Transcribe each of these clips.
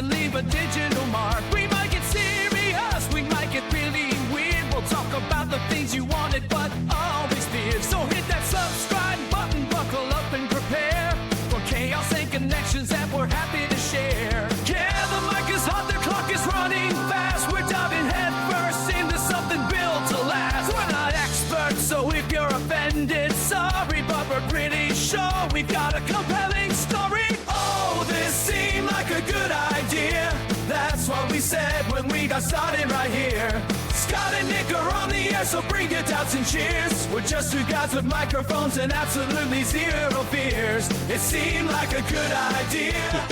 and leave a digital mark. We might get serious, we might get really weird. We'll talk about the things you wanted but always feared. So hit that subscribe button, buckle up and prepare for chaos and connections that we're happy to share. Yeah, the mic is hot, the clock is running fast. We're diving headfirst into something built to last. We're not experts, so if you're offended, sorry, but we're pretty sure we've got a compelling story. Oh, this seemed like a good idea. That's what we said when we got started right here. Scott and Nick are on the air, so bring your doubts and cheers. We're just two guys with microphones and absolutely zero fears. It seemed like a good idea.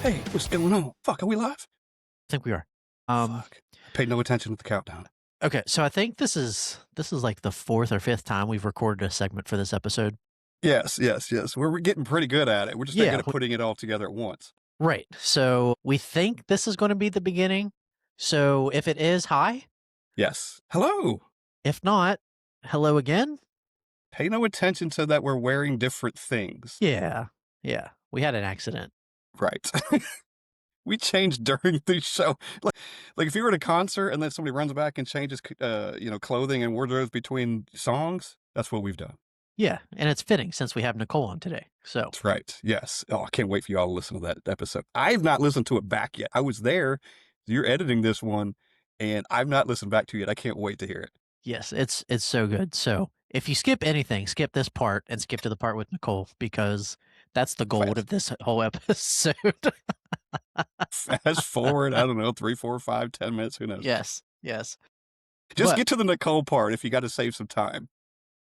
Hey, what's going on? Fuck, are we live? I think we are. Fuck. I paid no attention with the countdown. Okay, so I think this is like the 4th or 5th time we've recorded a segment for this episode. Yes. We're getting pretty good at it. We're just not good at putting it all together at once. Right. So we think this is going to be the beginning. So if it is, hi. Yes. Hello. If not, hello again. Pay no attention to that we're wearing different things. Yeah. We had an accident. Right. We changed during the show. Like if you were at a concert and then somebody runs back and changes, clothing and wardrobes between songs, that's what we've done. Yeah, and it's fitting since we have Nicole on today. So that's right. Yes. Oh, I can't wait for you all to listen to that episode. I've not listened to it back yet. I was there. You're editing this one, and I've not listened back to it. I can't wait to hear it. Yes, it's so good. So if you skip anything, skip this part and skip to the part with Nicole, because that's the gold of this whole episode. Fast forward, I don't know, 3, 4, 5, 10 minutes. Who knows? Yes. Just get to the Nicole part if you got to save some time.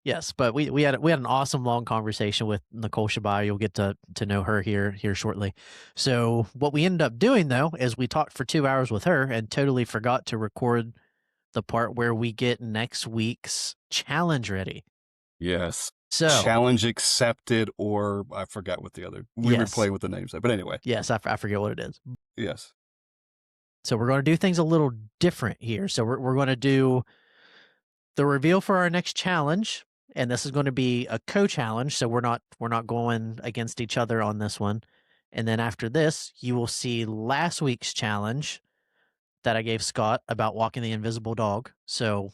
Yes, but we had an awesome long conversation with Nicole Csabai. You'll get to know her here shortly. So what we ended up doing though is we talked for 2 hours with her and totally forgot to record the part where we get next week's challenge ready. Yes. So challenge accepted, or I forgot what the other. We were playing with the names, but anyway. Yes, I forget what it is. Yes. So we're going to do things a little different here. So we're going to do the reveal for our next challenge. And this is going to be a co-challenge, so we're not going against each other on this one. And then after this, you will see last week's challenge that I gave Scott about walking the invisible dog. So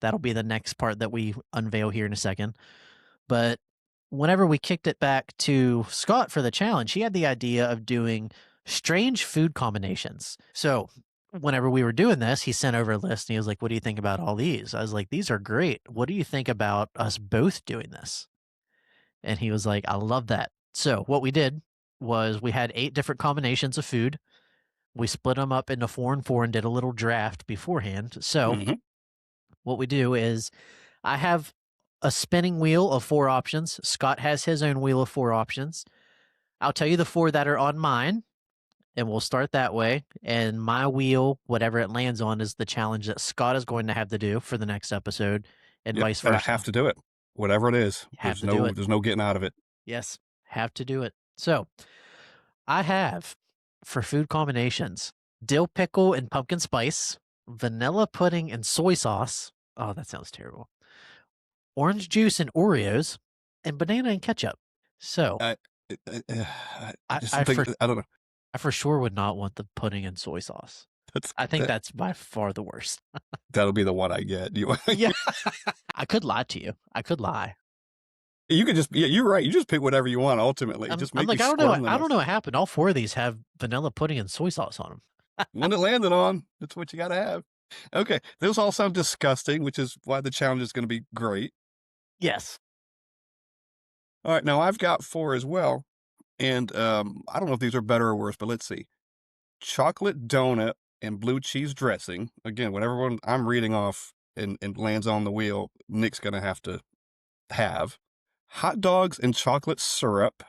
that'll be the next part that we unveil here in a second. But whenever we kicked it back to Scott for the challenge, he had the idea of doing strange food combinations. So whenever we were doing this, he sent over a list and he was like, what do you think about all these? I was like, these are great. What do you think about us both doing this? And he was like, I love that. So what we did was we had 8 different combinations of food. We split them up into 4 and 4 and did a little draft beforehand. So what we do is I have a spinning wheel of 4 options. Scott has his own wheel of 4 options. I'll tell you the 4 that are on mine. And we'll start that way. And my wheel, whatever it lands on, is the challenge that Scott is going to have to do for the next episode, and vice versa. I have to do it, whatever it is. Have to do it. There's no getting out of it. Yes, have to do it. So I have, for food combinations, dill pickle and pumpkin spice, vanilla pudding and soy sauce. Oh, that sounds terrible. Orange juice and Oreos, and banana and ketchup. So I don't know. I for sure would not want the pudding and soy sauce. I think that's by far the worst. That'll be the one I get. Yeah. I could lie to you. I could lie. You could just, you're right. You just pick whatever you want ultimately. I'm like, I don't know what happened. All 4 of these have vanilla pudding and soy sauce on them. One it landed on. That's what you got to have. Okay. Those all sound disgusting, which is why the challenge is going to be great. Yes. All right. Now I've got 4 as well. And I don't know if these are better or worse, but let's see. Chocolate donut and blue cheese dressing. Again, whatever one I'm reading off and lands on the wheel, Nick's going to have. Hot dogs and chocolate syrup.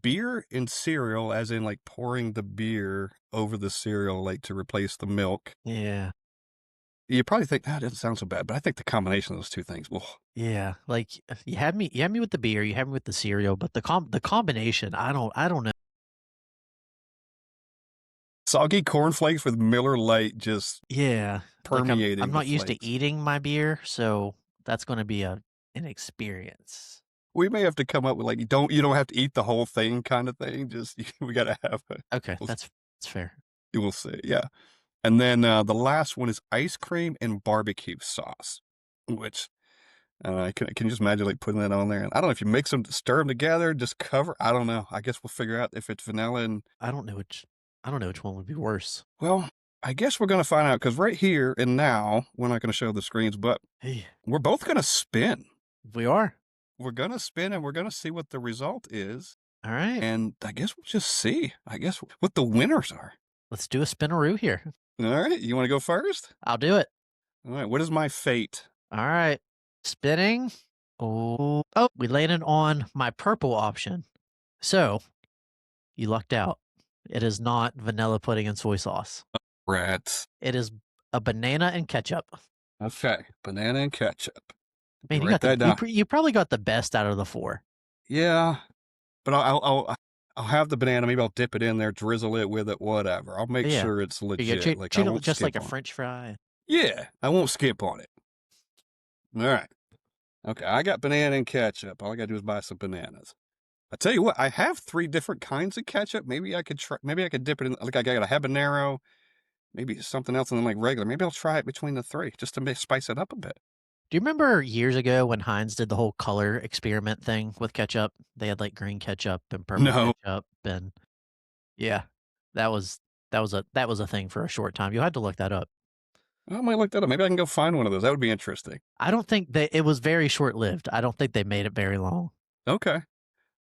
Beer and cereal, as in like pouring the beer over the cereal, like to replace the milk. Yeah. You probably think that doesn't sound so bad, but I think the combination of those 2 things. Yeah, like you had me with the beer, you had me with the cereal, but the combination, I don't know. Soggy cornflakes with Miller Lite just permeating. I'm not used to eating my beer, so that's going to be an experience. We may have to come up with like you don't have to eat the whole thing kind of thing. Just we gotta have it. Okay, that's fair. We'll see. Yeah. And then the last one is ice cream and barbecue sauce, which can you just imagine like putting that on there? And I don't know if you mix them, stir them together, just cover. I don't know. I guess we'll figure out if it's vanilla and I don't know which one would be worse. well, I guess we're gonna find out because right here and now we're not gonna show the screens, but Hey, we're both gonna spin. we are. We're gonna spin and we're gonna see what the result is. All right. And I guess we'll just see. I guess what the winners are. Let's do a spinaroo here. All right, you want to go first? I'll do it. All right, what is my fate? All right. Spinning. Oh, we landed on my purple option. So you lucked out. It is not vanilla pudding and soy sauce. Rats. It is a banana and ketchup. Okay, banana and ketchup. Man, you Write got that down. you probably got the best out of the four. Yeah, but I'll have the banana. Maybe I'll dip it in there, drizzle it with it, whatever. I'll make Yeah. sure it's You legit. treat, Like treat I it won't just like skip a on it. French fry. Yeah, I won't skip on it. All right. Okay, I got banana and ketchup. All I gotta do is buy some bananas. I tell you what, I have 3 different kinds of ketchup. Maybe I could try. Maybe I could dip it in. Like I got a habanero, maybe something else, and then like regular. Maybe I'll try it between the 3 just to spice it up a bit. Do you remember years ago when Heinz did the whole color experiment thing with ketchup? They had like green ketchup and purple No. ketchup, and yeah, that was a thing for a short time. You had to look that up. I might look that up. Maybe I can go find one of those. That would be interesting. I don't think it was very short lived. I don't think they made it very long. Okay.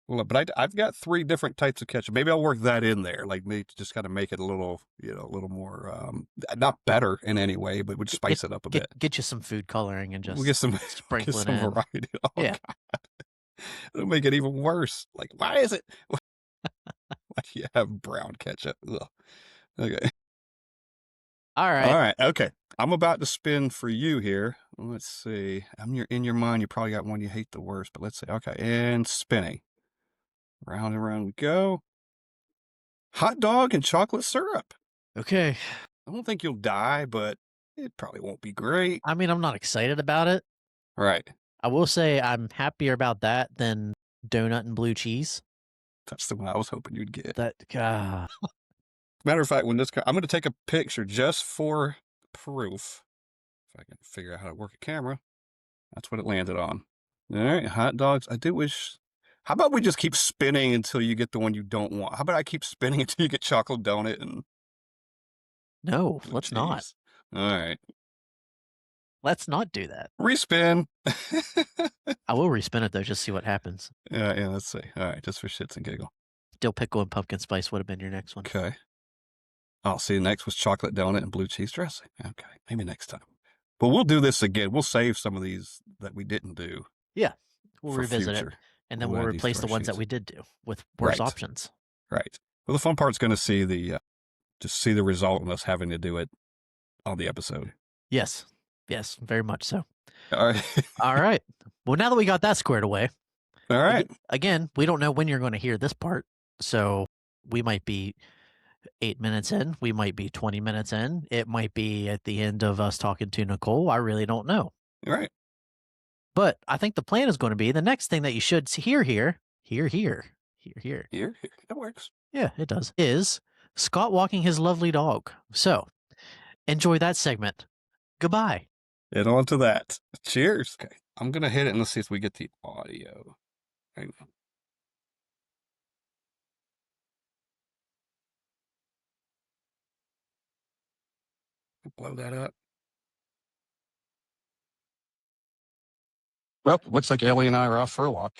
Well, but I've got 3 different types of ketchup. Maybe I'll work that in there. Like maybe just kind of make it a little, a little more, not better in any way, but would spice it up a bit. Get you some food coloring and just We'll get some sprinkle it some in. variety. Oh, Yeah. God. It'll make it even worse. Like, why is it? Why do you have brown ketchup? Ugh. Okay. All All right. right. Okay. I'm about to spin for you here. Let's see. In your mind, you probably got one you hate the worst, but let's see. Okay. And spinning. Round and round we go. Hot dog and chocolate syrup. Okay. I don't think you'll die, but it probably won't be great. I mean, I'm not excited about it. Right. I will say I'm happier about that than donut and blue cheese. That's the one I was hoping you'd get. Matter of fact, I'm going to take a picture just for proof. If I can figure out how to work a camera. That's what it landed on. All right, hot dogs. I do wish. How about we just keep spinning until you get the one you don't want? How about I keep spinning until you get chocolate donut and No, blue let's cheese? not. All right. Let's not do that. Respin. I will respin it though, just see what happens. Yeah, let's see. All right, just for shits and giggle. Dill pickle and pumpkin spice would have been your next one. Okay. Oh, see, next was chocolate donut and blue cheese dressing. Okay, maybe next time. But we'll do this again. We'll save some of these that we didn't do. Yeah, we'll for revisit future. it, and then We'll we'll add these replace to the our ones that sheets. we did do with worse Right. options. Right. Well, the fun part's going to see just see the result and us having to do it on the episode. Yes, very much so. All right. All right. Well, now that we got that squared away, All right. again, we don't know when you're going to hear this part, so we might be 8 minutes in, we might be 20 minutes in, it might be at the end of us talking to Nicole. I really don't know. All right. But I think the plan is going to be the next thing that you should hear here. Here. That works. Yeah, it does. Is Scott walking his lovely dog. So enjoy that segment. Goodbye. And on to that. Cheers. Okay. I'm going to hit it and let's see if we get the audio. Hang on. Blow that up. Well, looks like Ellie and I are off for a walk.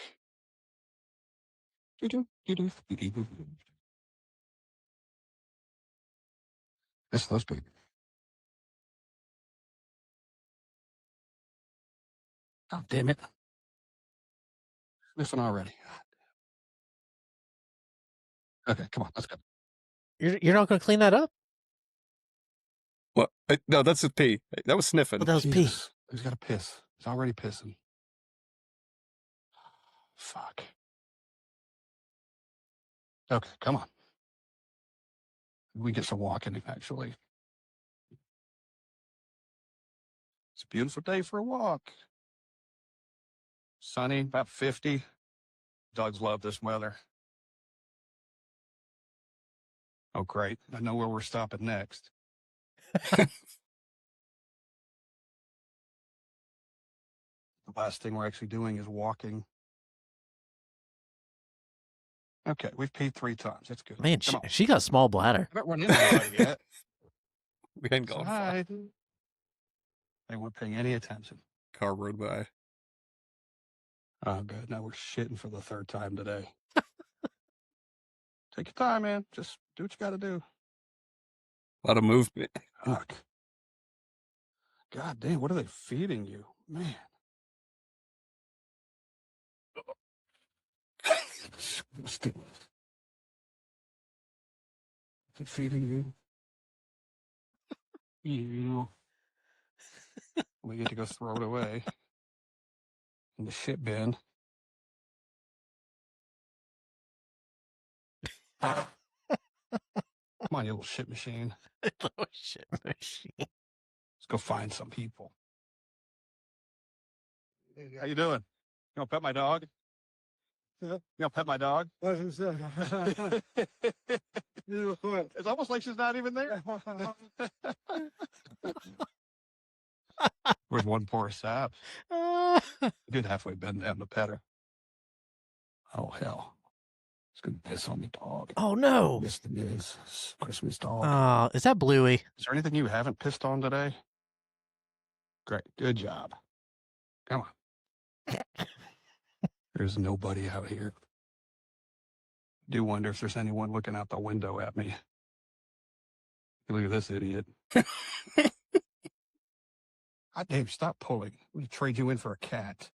This those big. Oh, damn it. Sniffing already. Okay, come on, let's go. You're not going to clean that up? What? No, that's his pee. That was sniffing. Oh, that was pee. He's got to piss. He's already pissing. Fuck. Okay, come on. We get some walking, actually. It's a beautiful day for a walk. Sunny, about 50. Dogs love this weather. Oh, great. I know where we're stopping next. The last thing we're actually doing is walking. Okay, we've peed 3 times. That's good. Man, Come on. she got a small bladder. I haven't run into anybody yet. We ain't gone far. Hi. They weren't paying any attention. Car rode by. Oh, good. Now we're shitting for the 3rd time today. Take your time, man. Just do what you got to do. A lot of movement. Fuck. God damn, what are they feeding you? Man. Disgusting. Is it feeding you? You. We get to go throw it away in the shit bin. Come on, you little shit machine. Oh, shit machine. Let's go find some people. Hey, how you doing? You want to pet my dog? Yeah. You want to pet my dog? It's almost like she's not even there. Where's one poor sap? Good halfway bend down to pet her. Oh, hell. It's going to piss on me, dog. Oh, no. Yes, it is. It's Christmas dog. Is that Bluey? Is there anything you haven't pissed on today? Great. Good job. Come on. There's nobody out here. Do wonder if there's anyone looking out the window at me. Look at this idiot. God damn, stop pulling. We trade you in for a cat.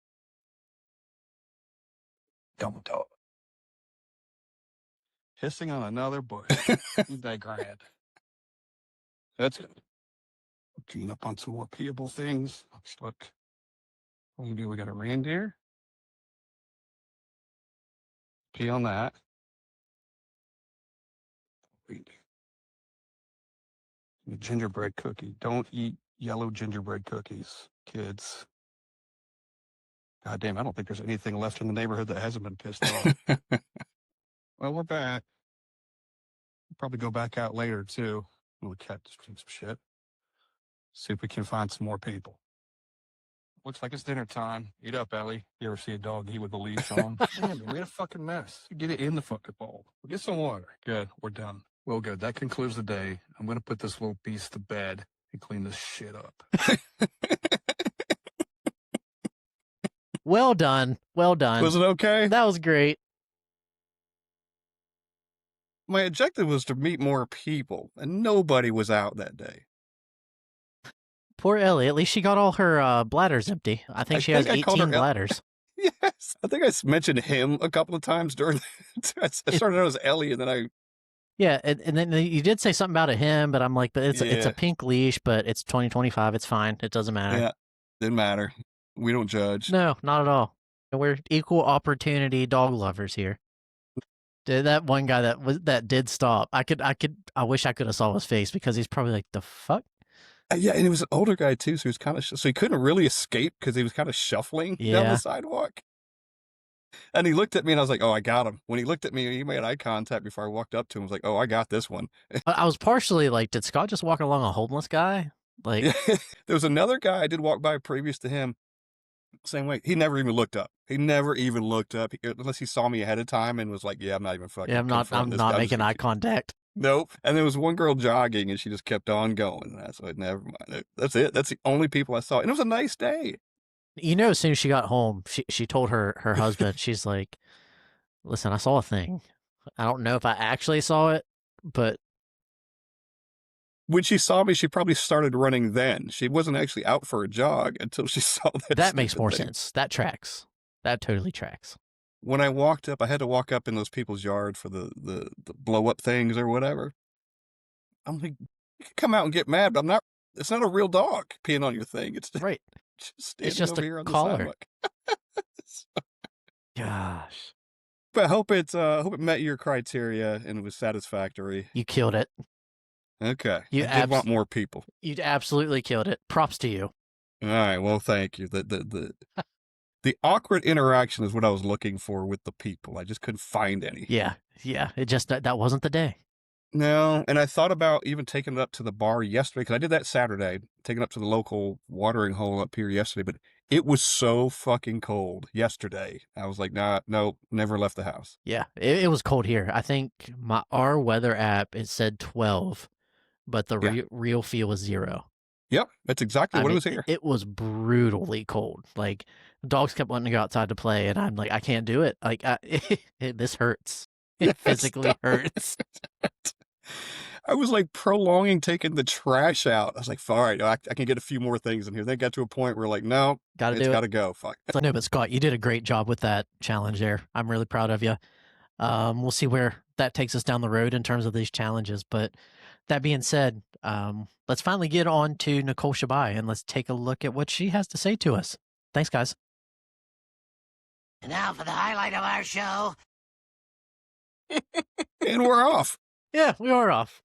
Dumb dog. Pissing on another bush. They grand. That's good. Clean up on some more peeable things. Let's look. What do we do? We got a reindeer. Pee on that. Reindeer. A gingerbread cookie. Don't eat yellow gingerbread cookies, kids. God damn, I don't think there's anything left in the neighborhood that hasn't been pissed on. Well, we're back. Probably go back out later, too. We'll catch some shit. See if we can find some more people. Looks like it's dinner time. Eat up, Ellie. You ever see a dog eat with a leash on? Man, we made a fucking mess. Get it in the fucking bowl. Get some water. Good. We're done. Well, good. That concludes the day. I'm going to put this little beast to bed and clean this shit up. Well done. Well done. Was it okay? That was great. My objective was to meet more people, and nobody was out that day. Poor Ellie. At least she got all her bladders empty. I think she has I called her 18 bladders. Yes. I think I mentioned him a couple of times during I started out as Ellie, and then I... Yeah, and then you did say something about a him, but I'm like, but it's Yeah. a pink leash, but it's 2025. It's fine. It doesn't matter. Yeah, didn't matter. We don't judge. No, not at all. We're equal opportunity dog lovers here. Dude, that one guy that did stop. I wish I could have saw his face because he's probably like, the fuck? Yeah, and he was an older guy too, so he was kind of so he couldn't really escape because he was kind of shuffling down Yeah. the sidewalk. And he looked at me, and I was like, "Oh, I got him." When he looked at me, he made eye contact before I walked up to him. I was like, "Oh, I got this one." I was partially like, did Scott just walk along a homeless guy? Like, There was another guy I did walk by previous to him. Same way. He never even looked up. Unless he saw me ahead of time and was like, "Yeah, I'm not even fucking." yeah, I'm not confronting this guy. I'm just making gonna eye contact. Nope. And there was one girl jogging, and she just kept on going. And I said, "Never mind." That's it. That's the only people I saw, and it was a nice day. You know, as soon as she got home, she told her husband, she's like, listen, I saw a thing. I don't know if I actually saw it, but When she saw me, she probably started running then. She wasn't actually out for a jog until she saw that makes stupid more thing. sense. That tracks. That totally tracks. When I walked up, I had to walk up in those people's yard for the blow up things or whatever. I'm like, you can come out and get mad, but it's not a real dog peeing on your thing. It's Right. just standing just over a here on collar. the sidewalk. Gosh. But I hope it met your criteria and it was satisfactory. You killed it. Okay. You I did want more people. You absolutely killed it. Props to you. All right. Well, thank you. The The awkward interaction is what I was looking for with the people. I just couldn't find any. Yeah. It just that wasn't the day. No, and I thought about even taking it up to the bar yesterday, because I did that Saturday, taking it up to the local watering hole up here yesterday, but it was so fucking cold yesterday. I was like, nah, no, never left the house. Yeah, it was cold here. I think our weather app, it said 12, but the Yeah. real feel was 0. Yep, that's exactly what it was here. It was brutally cold. Like, dogs kept wanting to go outside to play, and I'm like, I can't do it. Like, this hurts. It physically hurts. I was like prolonging taking the trash out. I was like, all right, I can get a few more things in here. They got to a point where like, no, Gotta it's do got it. to go. Fuck. So, no, but Scott, you did a great job with that challenge there. I'm really proud of you. We'll see where that takes us down the road in terms of these challenges. But that being said, let's finally get on to Nicole Csabai and let's take a look at what she has to say to us. Thanks, guys. And now for the highlight of our show. And we're off. Yeah, we are off.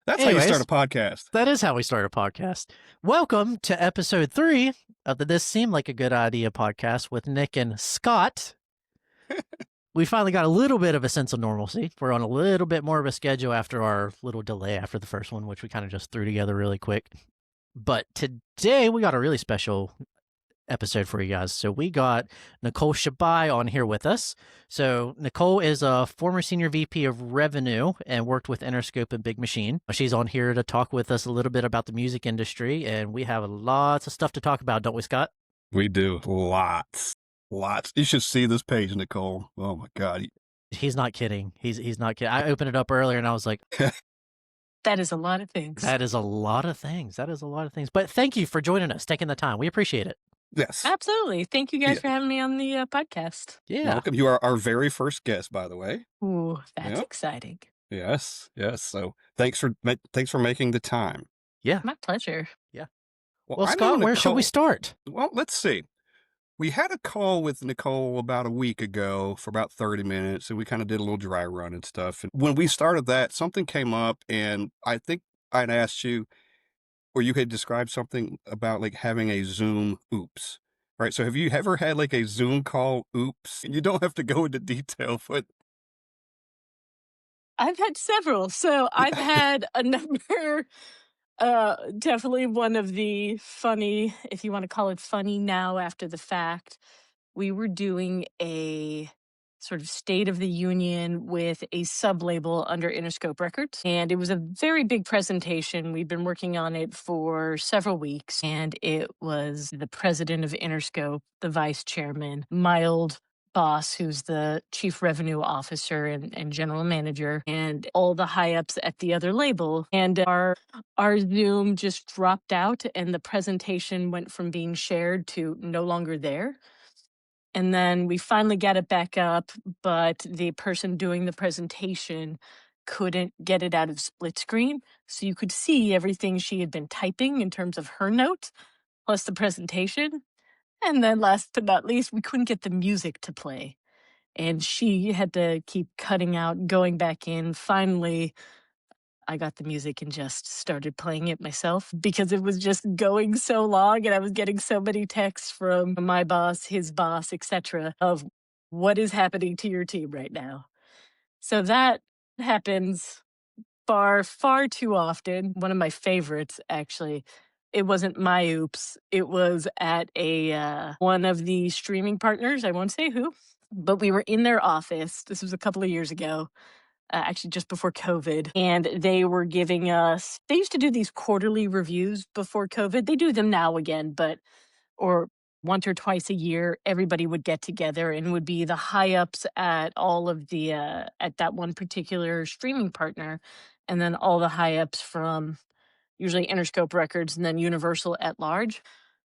That's how Anyways, you start a podcast. That is how we start a podcast. Welcome to episode 3 of the This Seemed Like a Good Idea podcast with Nick and Scott. We finally got a little bit of a sense of normalcy. We're on a little bit more of a schedule after our little delay after the first one, which we kind of just threw together really quick. But today we got a really special episode for you guys. So we got Nicole Csabai on here with us. So Nicole is a former senior VP of revenue and worked with Interscope and Big Machine. She's on here to talk with us a little bit about the music industry, and we have lots of stuff to talk about, don't we, Scott? We do. Lots. You should see this page, Nicole. Oh my God. He's not kidding. He's not kidding. I opened it up earlier and I was like, that is a lot of things. That is a lot of things. But thank you for joining us, taking the time. We appreciate it. Yes. Absolutely. Thank you guys for having me on the podcast. Yeah. Welcome. You are our very first guest, by the way. Ooh, that's Yep. exciting. Yes. So thanks for making the time. Yeah. My pleasure. Well, I Scott, know where should we Nicole- start? Well, let's see. We had a call with Nicole about a week ago for about 30 minutes, and we kind of did a little dry run and stuff. And when we started that, something came up, and I think I'd asked you, or you had described something about like having a Zoom oops, right? So have you ever had like a Zoom call oops? And you don't have to go into detail, but I've had several. So I've had a number. Definitely one of the funny, if you want to call it funny now after the fact, we were doing a sort of State of the Union with a sub-label under Interscope Records. And it was a very big presentation. We'd been working on it for several weeks. And it was the president of Interscope, the vice chairman, my old boss, who's the chief revenue officer and general manager, and all the high ups at the other label. And our Zoom just dropped out, and the presentation went from being shared to no longer there. And then we finally got it back up, but the person doing the presentation couldn't get it out of split screen. So you could see everything she had been typing in terms of her notes, plus the presentation. And then last but not least, we couldn't get the music to play. And she had to keep cutting out, going back in. Finally, I got the music and just started playing it myself because it was just going so long and I was getting so many texts from my boss, his boss, etc. of what is happening to your team right now. So that happens far too often. One of my favorites, actually. It wasn't my oops. It was at a one of the streaming partners. I won't say who, but we were in their office. This was a couple of years ago, actually just before COVID. And they were giving us, they used to do these quarterly reviews before COVID. They do them now again, or once or twice a year, everybody would get together and would be the high ups at all of the, at that one particular streaming partner. And then all the high ups from usually Interscope Records and then Universal at large.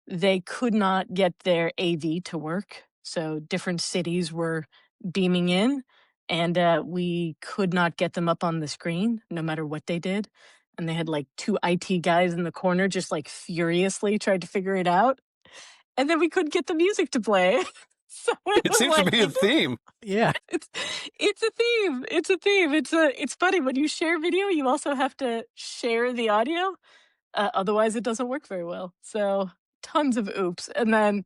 They could not get their AV to work. So different cities were beaming in, and we could not get them up on the screen no matter what they did. And they had like 2 IT guys in the corner just like furiously tried to figure it out. And then we couldn't get the music to play. So it seems to be a theme. Yeah. It's a theme. It's funny when you share video, you also have to share the audio. Otherwise, it doesn't work very well. So tons of oops. And then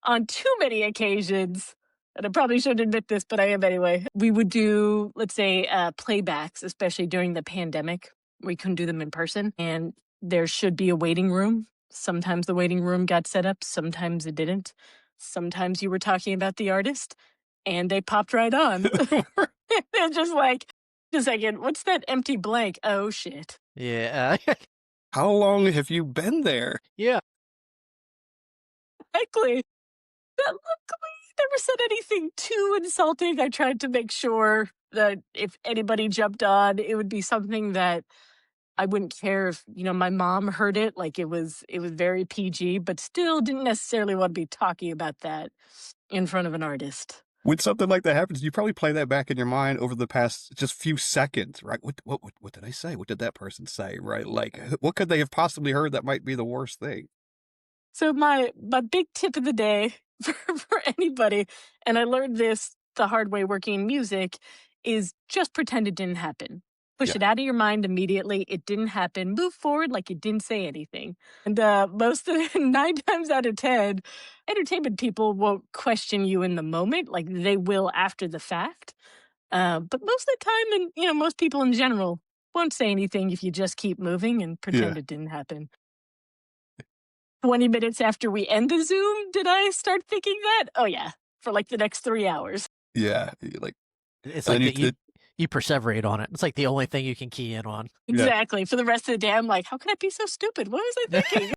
on too many occasions, and I probably shouldn't admit this, but I am anyway. We would do, let's say, playbacks, especially during the pandemic. We couldn't do them in person, and there should be a waiting room. Sometimes the waiting room got set up, sometimes it didn't. Sometimes you were talking about the artist, and they popped right on. They're just like, just a second, what's that empty blank? Oh, shit. Yeah. How long have you been there? Yeah. Exactly. But luckily, never said anything too insulting. I tried to make sure that if anybody jumped on, it would be something that I wouldn't care if, my mom heard it. Like it was very PG, but still didn't necessarily want to be talking about that in front of an artist. When something like that happens, you probably play that back in your mind over the past just few seconds, right? What did I say? What did that person say? Right? Like, what could they have possibly heard that might be the worst thing? So my big tip of the day for anybody, and I learned this the hard way working in music, is just pretend it didn't happen. Push Yeah. it out of your mind immediately. It didn't happen. Move forward like you didn't say anything. And most of the 9 times out of 10, entertainment people won't question you in the moment, like they will after the fact. But most of the time, and most people in general won't say anything if you just keep moving and pretend Yeah. it didn't happen. 20 minutes after we end the Zoom, did I start thinking that? Oh, yeah, for like the next 3 hours. Yeah. Like, It's and like then that you perseverate on it. It's like the only thing you can key in on. Yeah. Exactly. For the rest of the day, I'm like, how can I be so stupid? What was I thinking?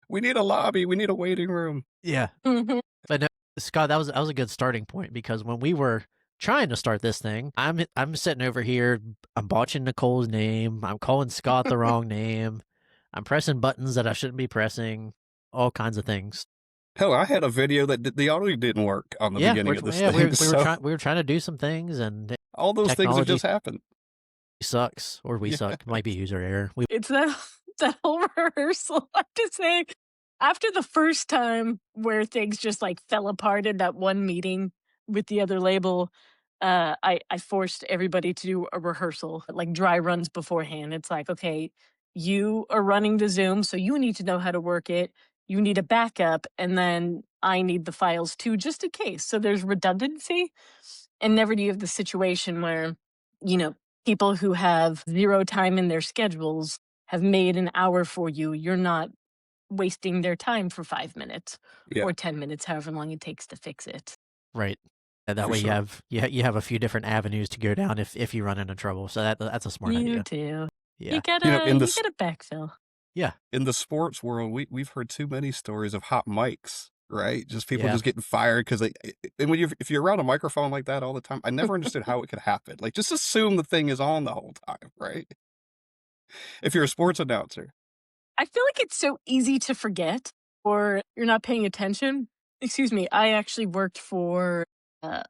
We need a lobby. We need a waiting room. Yeah. Mhm. But no, Scott, that was a good starting point, because when we were trying to start this thing, I'm sitting over here, I'm botching Nicole's name, I'm calling Scott the wrong name, I'm pressing buttons that I shouldn't be pressing, all kinds of things. Hell, I had a video that the audio didn't work on the Yeah, beginning of this we thing. were So trying to do some things, and all those things have technology just happened. sucks, or we Yeah. suck. Might be user error. It's that whole rehearsal. I have to say, after the first time where things just like fell apart in that one meeting with the other label, I forced everybody to do a rehearsal, like dry runs beforehand. It's like, okay, you are running the Zoom, so you need to know how to work it. You need a backup, and then I need the files too, just in case. So there's redundancy, and never do you have the situation where, people who have zero time in their schedules have made an hour for you. You're not wasting their time for 5 minutes Yeah. or 10 minutes, however long it takes to fix it. Right. And that For way sure. you have a few different avenues to go down if you run into trouble. So that's a smart You idea. do. Yeah. You gotta in you this gotta backfill. Yeah. in the sports world, we've heard too many stories of hot mics, right? Just people Yeah. just getting fired because and if you're around a microphone like that all the time, I never understood how it could happen. Like, just assume the thing is on the whole time, right? If you're a sports announcer. I feel like it's so easy to forget or you're not paying attention. Excuse me. I actually worked for uh,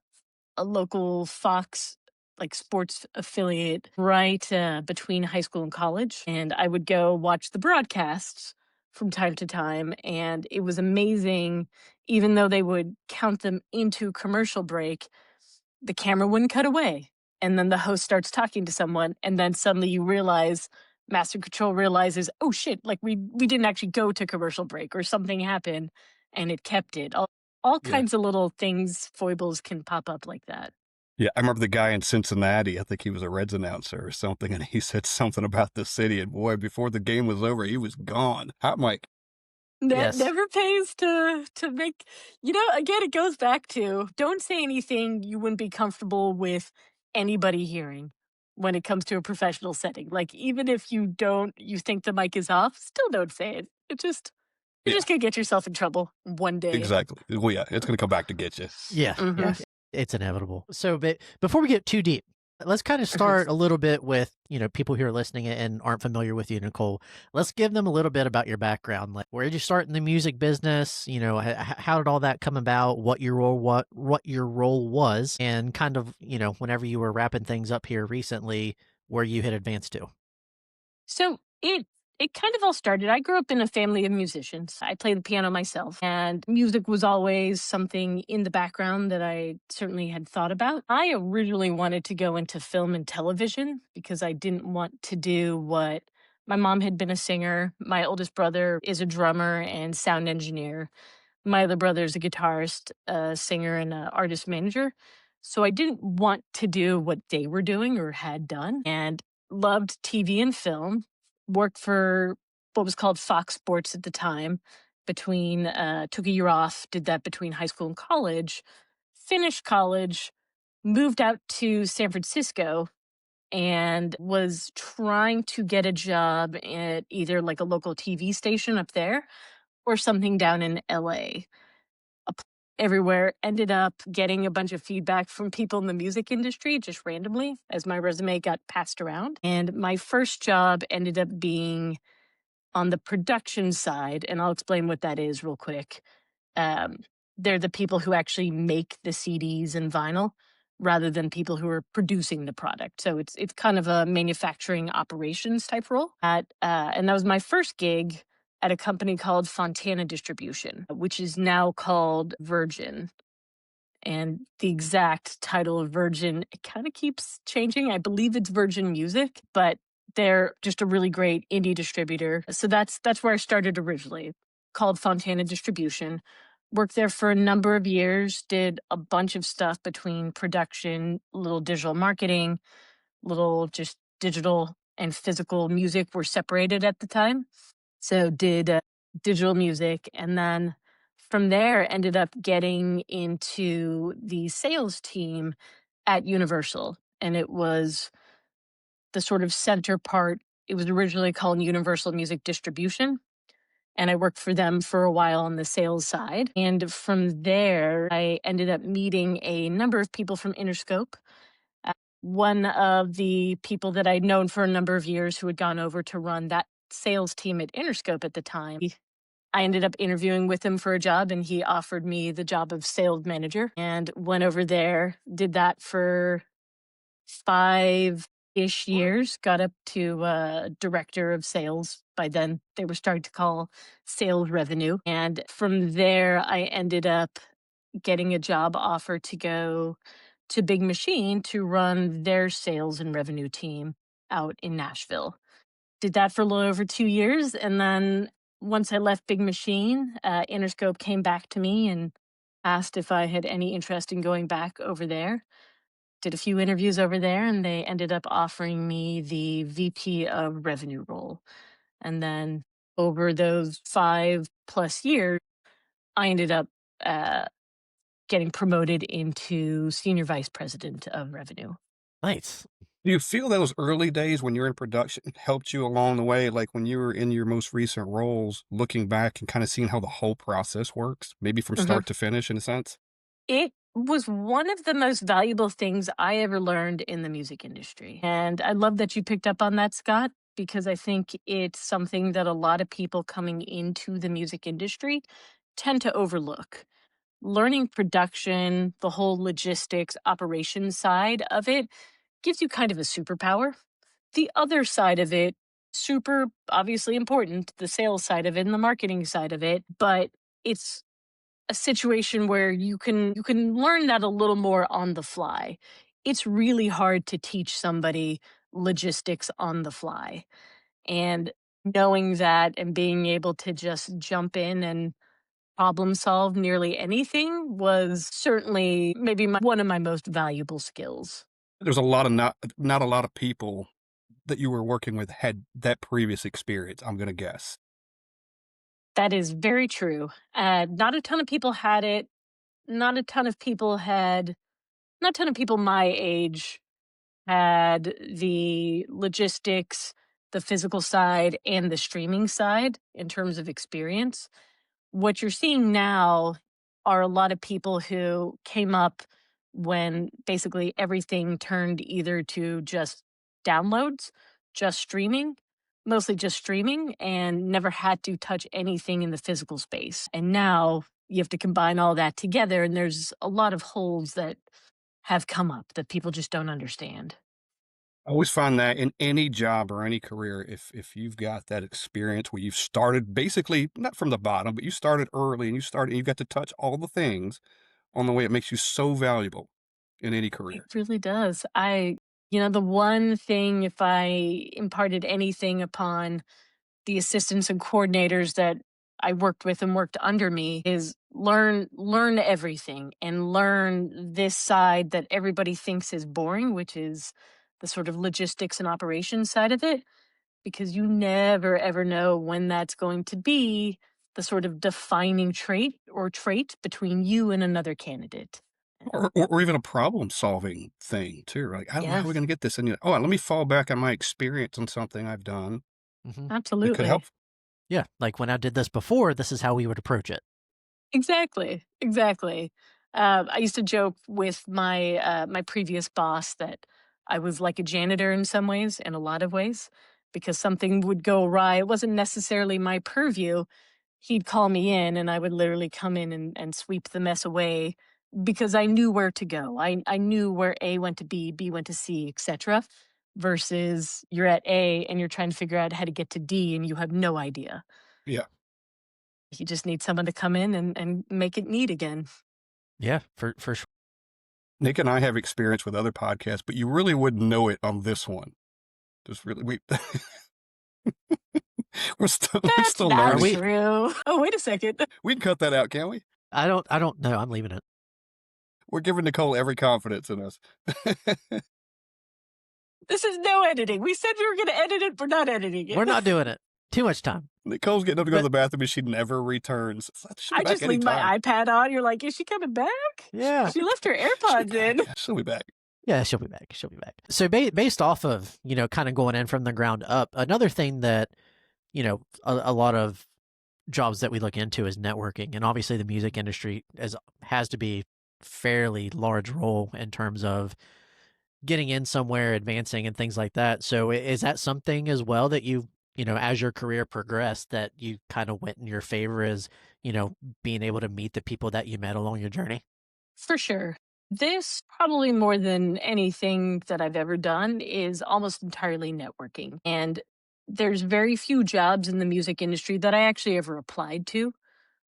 a local Fox like sports affiliate right between high school and college, and I would go watch the broadcasts from time to time, and it was amazing. Even though they would count them into commercial break, the camera wouldn't cut away, and then the host starts talking to someone, and then suddenly you realize master control realizes, oh shit, like we didn't actually go to commercial break or something happened, and it kept it. All Yeah. kinds of little things, foibles can pop up like that. Yeah, I remember the guy in Cincinnati. I think he was a Reds announcer or something, and he said something about the city. And boy, before the game was over, he was gone. Hot mic. Yes. Never pays to make, again, it goes back to don't say anything you wouldn't be comfortable with anybody hearing when it comes to a professional setting. Like, even if you think the mic is off, still don't say it. You're Yeah, just gonna get yourself in trouble one day. exactly. Well, yeah, it's going to come back to get you. Yeah. Mhm. Yeah. It's inevitable. So, but before we get too deep, let's kind of start a little bit with, people who are listening and aren't familiar with you, Nicole. Let's give them a little bit about your background. Like, where did you start in the music business? How did all that come about? What your role was, and kind of, whenever you were wrapping things up here recently, where you had advanced to. So it kind of all started. I grew up in a family of musicians. I played the piano myself, and music was always something in the background that I certainly had thought about. I originally wanted to go into film and television because I didn't want to do what My mom had been a singer. My oldest brother is a drummer and sound engineer. My other brother is a guitarist, a singer, and an artist manager. So I didn't want to do what they were doing or had done, and loved TV and film. Worked for what was called Fox Sports at the time. Took a year off, did that between high school and college. Finished college, moved out to San Francisco, and was trying to get a job at either like a local TV station up there or something down in LA. Everywhere, ended up getting a bunch of feedback from people in the music industry just randomly as my resume got passed around. And my first job ended up being on the production side, and I'll explain what that is real quick. Um, they're the people who actually make the CDs and vinyl rather than people who are producing the product. So it's kind of a manufacturing operations type role. And that was my first gig at a company called Fontana Distribution, which is now called Virgin. And the exact title of Virgin, it kind of keeps changing. I believe it's Virgin Music, but they're just a really great indie distributor. So that's where I started originally, called Fontana Distribution. Worked there for a number of years, did a bunch of stuff between production, little digital marketing, little just digital and physical music were separated at the time. So did digital music, and then from there ended up getting into the sales team at Universal, and it was the sort of center part. It was originally called Universal Music Distribution, and I worked for them for a while on the sales side. And from there, I ended up meeting a number of people from Interscope. Uh, One of the people that I'd known for a number of years who had gone over to run that sales team at Interscope at the time, I ended up interviewing with him for a job, and he offered me the job of sales manager, and went over there, did that for 5-ish years, got up to director of sales. By then, they were starting to call sales revenue. And from there, I ended up getting a job offer to go to Big Machine to run their sales and revenue team out in Nashville. Did that for a little over 2 years. And then once I left Big Machine, Interscope came back to me and asked if I had any interest in going back over there. Did a few interviews over there, and they ended up offering me the VP of revenue role. And then over those 5+ years, I ended up uh, getting promoted into senior vice president of revenue. Nice. Do you feel those early days when you're in production helped you along the way, like when you were in your most recent roles, looking back and kind of seeing how the whole process works, maybe from Mhm. start to finish in a sense? It was one of the most valuable things I ever learned in the music industry. And I love that you picked up on that, Scott, because I think it's something that a lot of people coming into the music industry tend to overlook. Learning production, the whole logistics, operations side of it gives you kind of a superpower. The other side of it, super obviously important, the sales side of it and the marketing side of it, but it's a situation where you can learn that a little more on the fly. It's really hard to teach somebody logistics on the fly. And knowing that and being able to just jump in and problem solve nearly anything was certainly maybe one of my most valuable skills. There's a lot of not a lot of people that you were working with had that previous experience, I'm gonna guess. That is very true. Not a ton of people had it. Not a ton of people had, not a ton of people my age had the logistics, the physical side, and the streaming side in terms of experience. What you're seeing now are a lot of people who came up when basically everything turned either to just downloads, just streaming, mostly just streaming, and never had to touch anything in the physical space. And now you have to combine all that together, and there's a lot of holes that have come up that people just don't understand. I always find that in any job or any career, if you've got that experience where you've started basically not from the bottom, but you started early and you got to touch all the things on the way, it makes you so valuable in any It career. really does. I The one thing, if I imparted anything upon the assistants and coordinators that I worked with and worked under me, is learn everything and learn this side that everybody thinks is boring, which is the sort of logistics and operations side of it, because you never ever know when that's going to be the sort of defining trait between you and another candidate. Or even a problem-solving thing too, like, "I don't know Yeah, how we're gonna get this," and you're, "Oh, let me fall back on my experience on something I've done Hmm. that could help." absolutely. Yeah, like when I did this before, this is how we would approach it. Exactly, exactly. I used to joke with my previous boss that I was like a janitor in some ways, in a lot of ways, because something would go awry. It wasn't necessarily my purview. He'd call me in, and I would literally come in and sweep the mess away because I knew where to go. I knew where A went to B, B went to C, etc. Versus you're at A and you're trying to figure out how to get to D, and you have no idea. Yeah. You just need someone to come in and make it neat again. Yeah, for sure. Nick and I have experience with other podcasts, but you really wouldn't know it on this one. Just really, we're That's still not learning. true. Oh, wait a second. We can cut that out, can't we? I don't know. I'm leaving it. We're giving Nicole every confidence in us. This is no editing. We said we were going to edit it. We're not editing it. We're not doing it. Too much time. Nicole's getting up to go to But- the bathroom and she never returns. She'll be I back just leave anytime. my iPad on. You're like, is she coming back? Yeah. She left her AirPods in. She'll be back. Yeah, she'll be back. She'll be back. So based off of, kind of going in from the ground up, another thing that, a lot of jobs that we look into is networking. And obviously the music industry has to be fairly large role in terms of getting in somewhere, advancing and things like that. So is that something as well that you, as your career progressed, that you kind of went in your favor as, being able to meet the people that you met along your journey? For sure. This, probably more than anything that I've ever done, is almost entirely networking. And there's very few jobs in the music industry that I actually ever applied to.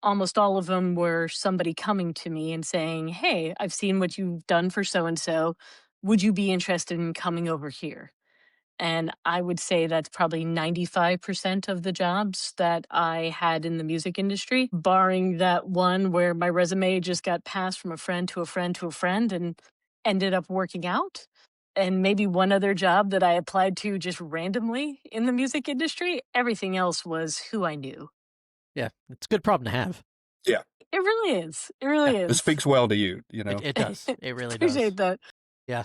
Almost all of them were somebody coming to me and saying, "Hey, I've seen what you've done for so and so. Would you be interested in coming over here?" And I would say that's probably 95% of the jobs that I had in the music industry, barring that one where my resume just got passed from a friend to a friend to a friend and ended up working out. And maybe one other job that I applied to just randomly in the music industry. Everything else was who I knew. Yeah, it's a good problem to have. It really is. It really It is. speaks well to you, It does. It really does. Appreciate that. Yeah.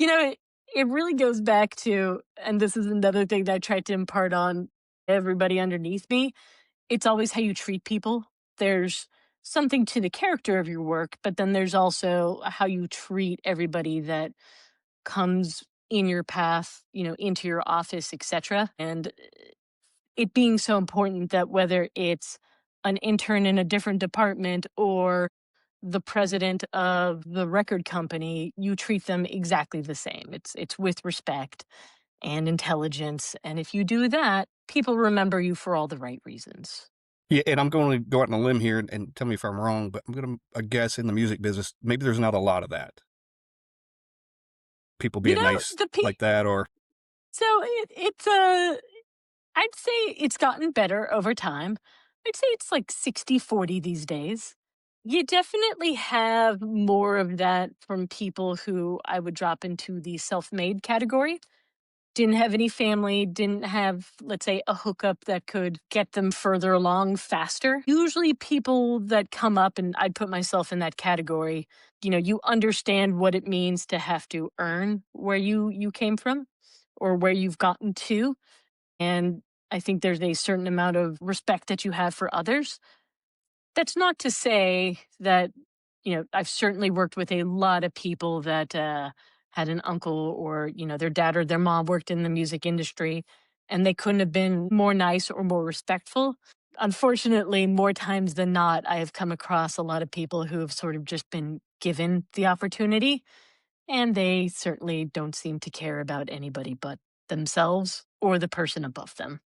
It really goes back to, and this is another thing that I tried to impart on everybody underneath me. It's always how you treat people. There's something to the character of your work, but then there's also how you treat everybody that comes in your path, into your office, etc. And it being so important that whether it's an intern in a different department or the president of the record company, you treat them exactly the same. It's with respect and intelligence. And if you do that, people remember you for all the right reasons. Yeah, and I'm going to go out on a limb here and tell me if I'm wrong, but I'm going to guess in the music business, maybe there's not a lot of that. People being nice like that, or So it's I'd say it's gotten better over time. I'd say it's like 60-40 these days. You definitely have more of that from people who I would drop into the self-made category. Didn't have any family, didn't have, let's say, a hookup that could get them further along faster. Usually people that come up, and I'd put myself in that category, you understand what it means to have to earn where you came from or where you've gotten to. And I think there's a certain amount of respect that you have for others. That's not to say that, I've certainly worked with a lot of people that had an uncle or, their dad or their mom worked in the music industry and they couldn't have been more nice or more respectful. Unfortunately, more times than not, I have come across a lot of people who have sort of just been given the opportunity and they certainly don't seem to care about anybody but themselves or the person above them.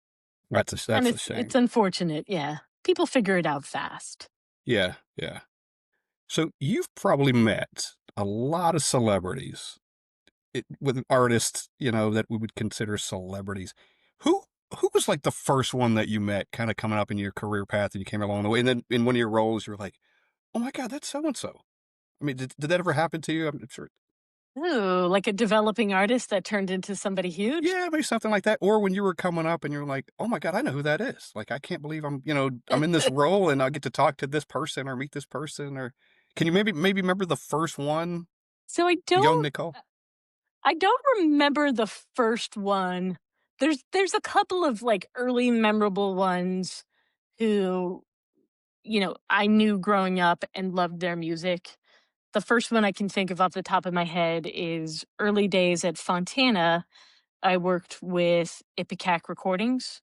that's a shame. It's unfortunate, yeah. People figure it out fast. Yeah. So you've probably met a lot of celebrities with artists, that we would consider celebrities. Who who was like the first one that you met, kind of coming up in your career path, and you came along the way, and then in one of your roles, you're like, oh my god, that's so and so. I mean, did that ever happen to you? I'm sure. Ooh, like a developing artist that turned into somebody huge? Yeah, maybe something like that. Or when you were coming up and you're like, oh my God, I know who that is. Like, I can't believe I'm in this role and I get to talk to this person or meet this person. Or can you maybe remember the first one, So young Nicole? I don't remember the first one. There's a couple of like early memorable ones who, I knew growing up and loved their music. The first one I can think of off the top of my head is early days at Fontana. I worked with Ipecac Recordings.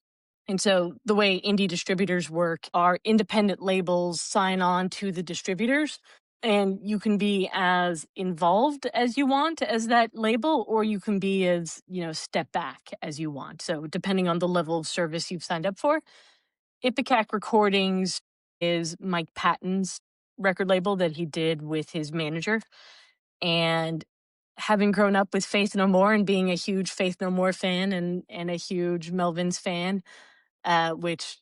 And so the way indie distributors work are independent labels sign on to the distributors, and you can be as involved as you want as that label, or you can be as, step back as you want. So depending on the level of service you've signed up for. Ipecac Recordings is Mike Patton's record label that he did with his manager. And having grown up with Faith No More and being a huge Faith No More fan and a huge Melvins fan, which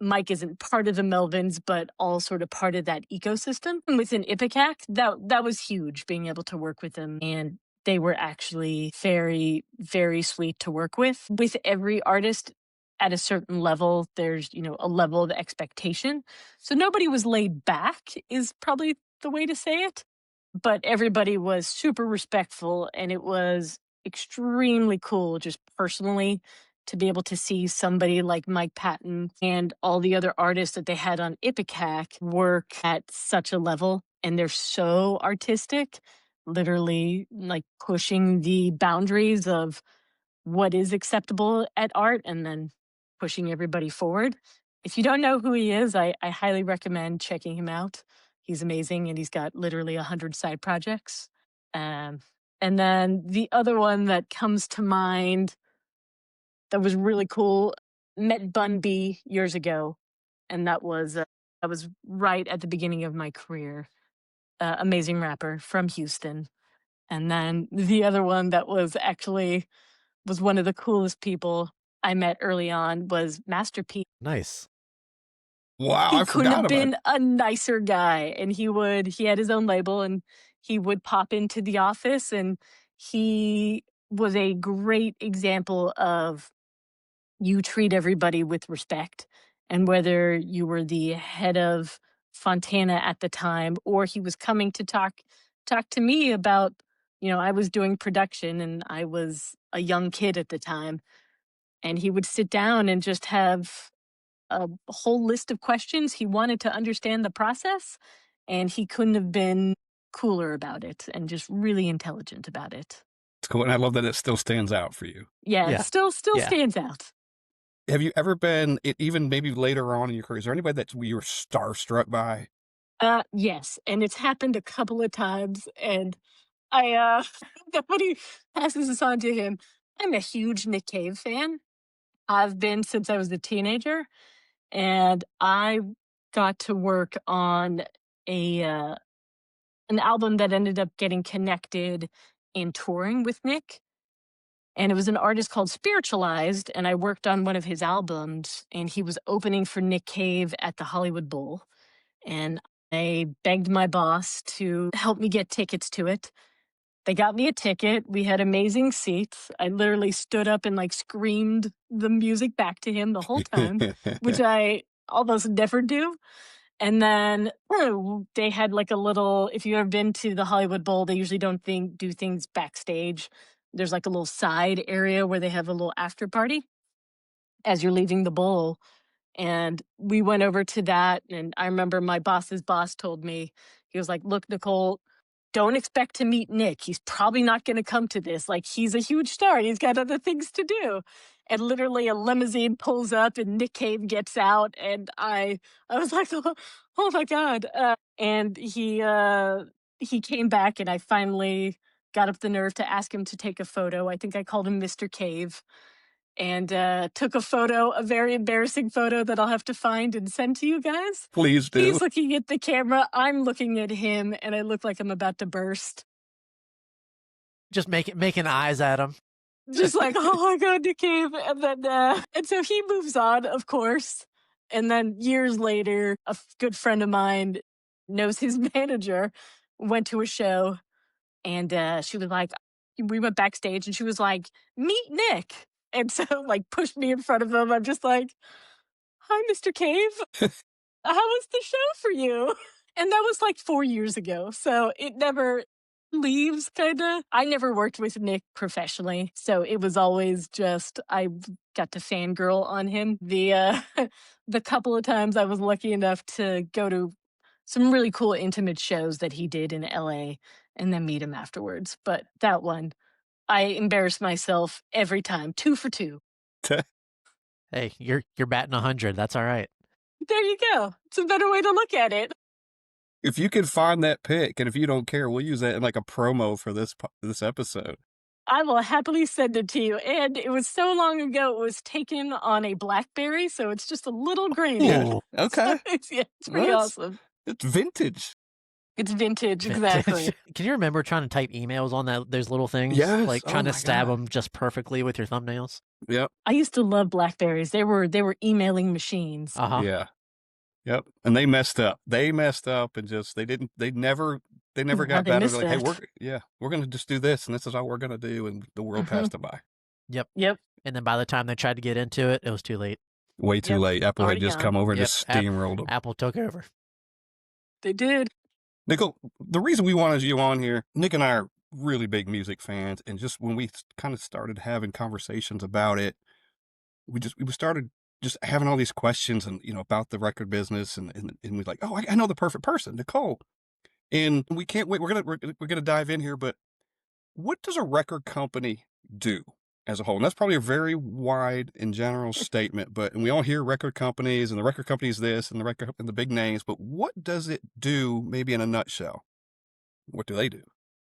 Mike isn't part of the Melvins, but all sort of part of that ecosystem within Ipecac. That was huge, being able to work with them. And they were actually very, very sweet to work with. With every artist at a certain level, there's, a level of expectation. So nobody was laid back, is probably the way to say it. But everybody was super respectful, and it was extremely cool just personally to be able to see somebody like Mike Patton and all the other artists that they had on Ipecac work at such a level. And they're so artistic, literally like pushing the boundaries of what is acceptable at art and then pushing everybody forward. If you don't know who he is, I highly recommend checking him out. He's amazing, and he's got literally 100 side projects. Um, and then the other one that comes to mind that was really cool, met Bun B years ago, and that was right at the beginning of my career. Amazing rapper from Houston. And then the other one that was one of the coolest people I met early on was Master P. Nice. Wow, He I couldn't forgot have about been a nicer guy. And he had his own label, and he would pop into the office, and he was a great example of you treat everybody with respect. And whether you were the head of Fontana at the time, or he was coming to talk to me about, I was doing production and I was a young kid at the time, and he would sit down and just have a whole list of questions. He wanted to understand the process, and he couldn't have been cooler about it and just really intelligent about it. it's cool, and I love that it still stands out for you. Yeah, Yeah. it still Yeah. stands out. Have you ever been, even maybe later on in your career, is there anybody that you were starstruck by? Yes, and it's happened a couple of times, and I nobody passes this on to him. I'm a huge Nick Cave fan. I've been since I was a teenager, and I got to work on a an album that ended up getting connected in touring with Nick. And it was an artist called Spiritualized, and I worked on one of his albums, and he was opening for Nick Cave at the Hollywood Bowl. And I begged my boss to help me get tickets to it. They got me a ticket. We had amazing seats. I literally stood up and like screamed the music back to him the whole time, which I almost never do. And then they had like a little, if you've ever been to the Hollywood Bowl, they usually don't do things backstage. There's like a little side area where they have a little after party as you're leaving the bowl. And we went over to that. And I remember my boss's boss told me, he was like, look, Nicole, don't expect to meet Nick. He's probably not going to come to this. Like, he's a huge star. He's got other things to do. And literally a limousine pulls up and Nick Cave gets out. And I was like, oh my God. And he came back, and I finally got up the nerve to ask him to take a photo. I think I called him Mr. Cave, and took a photo, a very embarrassing photo that I'll have to find and send to you guys. Please do. He's looking at the camera, I'm looking at him, and I look like I'm about to burst. Just making eyes at him. Just like, oh my God, Nick Cave. And then, and so he moves on, of course. And then years later, a good friend of mine knows his manager, went to a show, and she was like, we went backstage and she was like, meet Nick. And so, like, pushed me in front of him. I'm just like, hi, Mr. Cave. How was the show for you? And that was like 4 years ago. So it never leaves, kind of. I never worked with Nick professionally. So it was always just, I got to fangirl on him. The couple of times I was lucky enough to go to some really cool intimate shows that he did in LA and then meet him afterwards. But that one, I embarrassed myself every time. 2 for 2. Hey, you're batting 100. That's all right. There you go. It's a better way to look at it. If you can find that pic, and if you don't care, we'll use that in like a promo for this episode. I will happily send it to you. And it was so long ago, it was taken on a BlackBerry, so it's just a little grainy. Ooh. Okay. It's pretty Well, awesome. It's vintage. It's vintage, exactly. Can you remember trying to type emails on those little things? Yes. Like Oh trying my to stab God. them just perfectly with your thumbnails? Yep. I used to love BlackBerries. They were emailing machines. Uh-huh. Yeah. Yep. And they messed up. They messed up and just they never How got they better. missed They're like, that. hey, we're gonna just do this, and this is all we're gonna do, and the world passed them by. Yep. Yep. And then by the time they tried to get into it, it was too late. Way too Yep. late. Apple Already had just gone. come over and Yep. just steamrolled them. Apple took over. They did. Nicole, the reason we wanted you on here, Nick and I are really big music fans, and just when we kind of started having conversations about it, we started just having all these questions and about the record business, and we're like, oh, I know the perfect person, Nicole, and we can't wait. We're gonna dive in here, but what does a record company do as a whole? And that's probably a very wide and general statement, and we all hear record companies and the record companies this and the big names, but what does it do, maybe in a nutshell? What do they do?